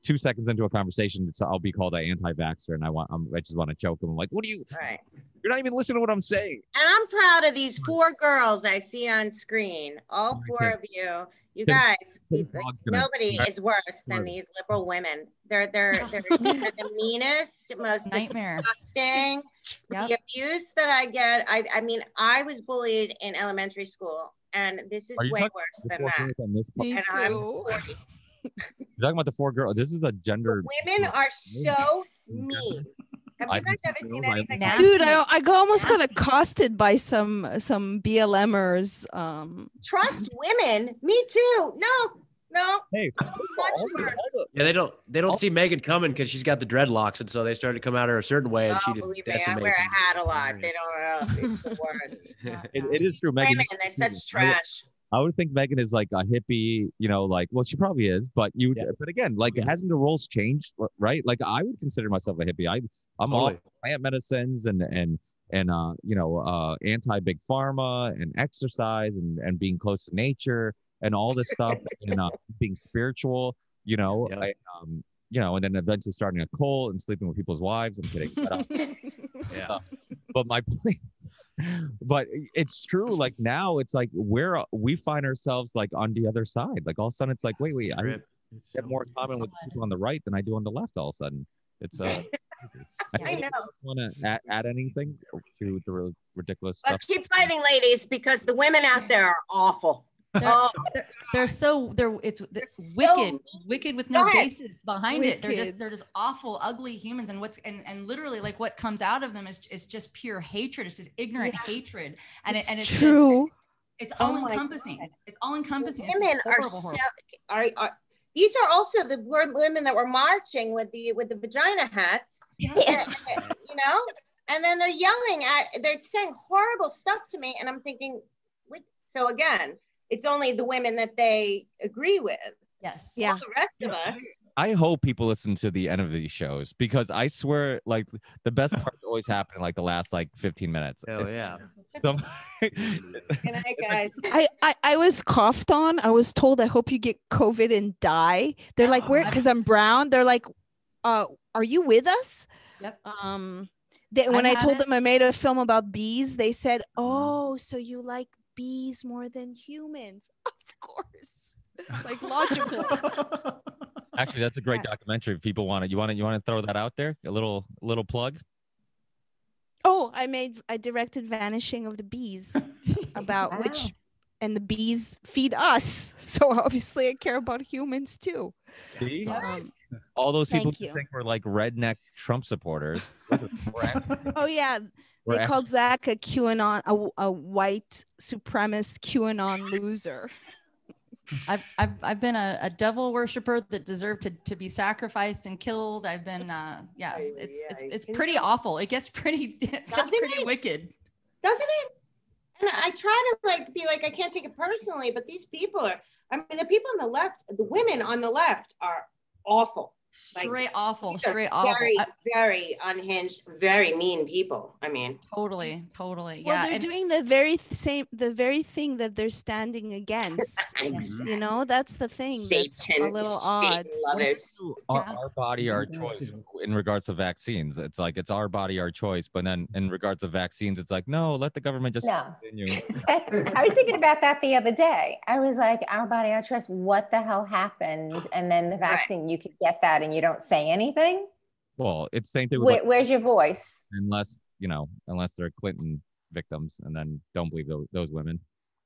2 seconds into a conversation, I'll be called an anti-vaxxer, and I just want to choke them. I'm like, what do you? Right. You're not even listening to what I'm saying. And I'm proud of these 4 girls I see on screen. All 4 of you. You guys, nobody is worse than these liberal women. They're the meanest, most disgusting. Yep. The abuse that I get. I mean, I was bullied in elementary school, and this is way worse than that. And I'm 40. You're talking about the 4 girls. This is a gender. The women are so mean. Have you guys ever seen anything? Dude, I almost got accosted by some BLMers. Trust women. Me too. No. Hey, Much worse. Yeah, they don't see Megan coming because she's got the dreadlocks, and so they started to come at her a certain way, and she didn't Believe me, I wear a hat a lot. They don't. It's the worst. it is true, Megan. Women, they're such trash. I would think Megan is like a hippie, like, well, she probably is, but but again, like, hasn't the roles changed, right? Like, I would consider myself a hippie. I'm all plant medicines and anti-big pharma and exercise and being close to nature and all this stuff and being spiritual, and then eventually starting a cult and sleeping with people's wives. I'm kidding. But, but my point. But it's true. Like, now it's like we find ourselves like on the other side. Like, all of a sudden it's like, wait, I get more common with people on the right than I do on the left. All of a sudden, it's I know. Want to add anything to the ridiculous Let's stuff? keep fighting, ladies, because the women out there are awful. It's wicked with no basis behind it. They're just awful, ugly humans. And literally, like, what comes out of them is just pure hatred. It's just ignorant hatred. And it's true. It's all encompassing. It's all encompassing. Women are these are also the women that were marching with the vagina hats. And then they're saying horrible stuff to me, and I'm thinking, so again, it's only the women that they agree with. Yes. Yeah. All the rest of us. I hope people listen to the end of these shows, because I swear, like, the best parts always happen in like the last 15 minutes. Oh yeah. Good night, guys. I was coughed on. I was told, I hope you get COVID and die. They're like, where? Because I'm brown. They're like, are you with us? Yep. When I told them I made a film about bees, they said, oh, so you like bees more than humans? Of course. Like, logical. Actually, that's a great documentary. If people want it, you want to throw that out there? A little plug. Oh, I directed Vanishing of the Bees, about which, and the bees feed us. So obviously I care about humans too. See? All those people who think we're like redneck Trump supporters. Oh yeah. They called Zach a QAnon, a white supremacist QAnon loser. I've been a devil worshiper that deserved to be sacrificed and killed. I've been it's pretty awful. It gets pretty wicked. Doesn't it? And I try to be like, I can't take it personally, but these people are, the people on the left, the women on the left are awful. Straight awful. Very, very unhinged, very mean people. Totally. Well, Yeah. they're doing the very thing that they're standing against. That's the thing. That's a little odd. Our body, our choice in regards to vaccines. It's like, it's our body, our choice. But then in regards to vaccines, it's like, no, let the government just continue. I was thinking about that the other day. I was like, our body, our choice. What the hell happened? And then the vaccine, you could get that and you don't say anything. Well, it's the same thing with where's your voice? Unless they're Clinton victims, and then don't believe those women,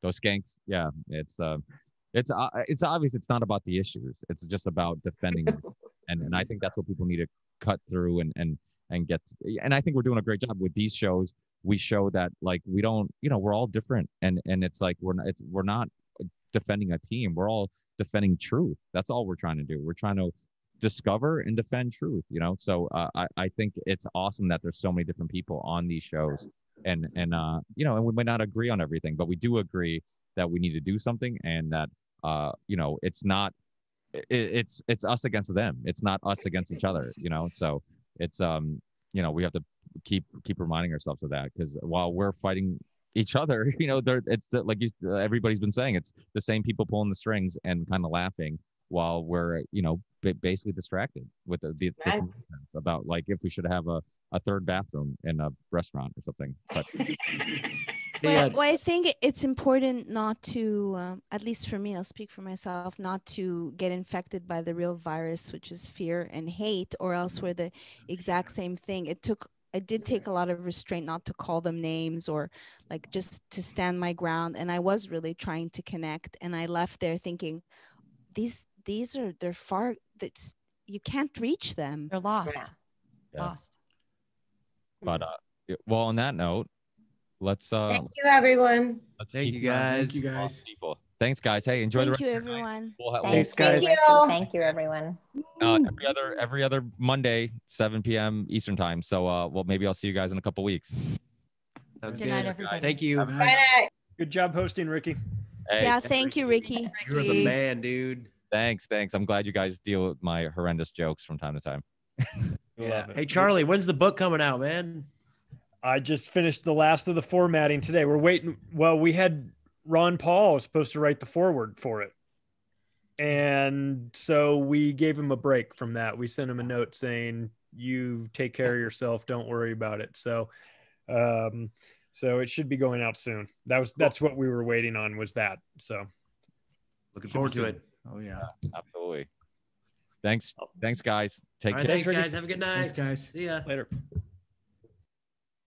those skanks. Yeah, it's obvious it's not about the issues. It's just about defending them. and I think that's what people need to cut through and get to. And I think we're doing a great job with these shows. We show that, like, we don't, we're all different, and it's like we're not defending a team. We're all defending truth. That's all we're trying to do. We're trying to discover and defend truth. So I think it's awesome that there's so many different people on these shows, and we might not agree on everything, but we do agree that we need to do something, and that it's not it's us against them. It's not us against each other. So it's we have to keep reminding ourselves of that, because while we're fighting each other, it's like everybody's been saying, it's the same people pulling the strings and kind of laughing while we're basically distracted with this nonsense about, like, if we should have a third bathroom in a restaurant or something. But well, I think it's important not to, at least for me, I'll speak for myself, not to get infected by the real virus, which is fear and hate, or else we're the exact same thing. It did take a lot of restraint not to call them names, or like just to stand my ground. And I was really trying to connect, and I left there thinking, they're far, you can't reach them. They're lost. Yeah. Lost. But well, on that note, let's Thank you, everyone. let's Thank keep you guys. Thank you guys. people. Thanks, guys. Hey, enjoy the Thank rest you, of your night. everyone. Thanks, guys. Thank you, everyone. Every other Monday, 7 p.m. Eastern time. So well, maybe I'll see you guys in a couple weeks. Good night, everybody. Thank you. Bye night. Good job hosting, Ricky. Hey, Yeah, thank you, Ricky. You're the man, dude. thanks. I'm glad you guys deal with my horrendous jokes from time to time. Yeah. Hey, Charlie, when's the book coming out, man? I just finished the last of the formatting today. We're waiting. Well, we had Ron Paul was supposed to write the foreword for it. And so we gave him a break from that. We sent him a note saying, you take care of yourself. Don't worry about it. So, so it should be going out soon. That's what we were waiting on, was that. So looking forward to it. Oh yeah. Absolutely. Thanks, guys. Take care. Thanks, guys. Have a good night. Thanks, guys. See ya. Later.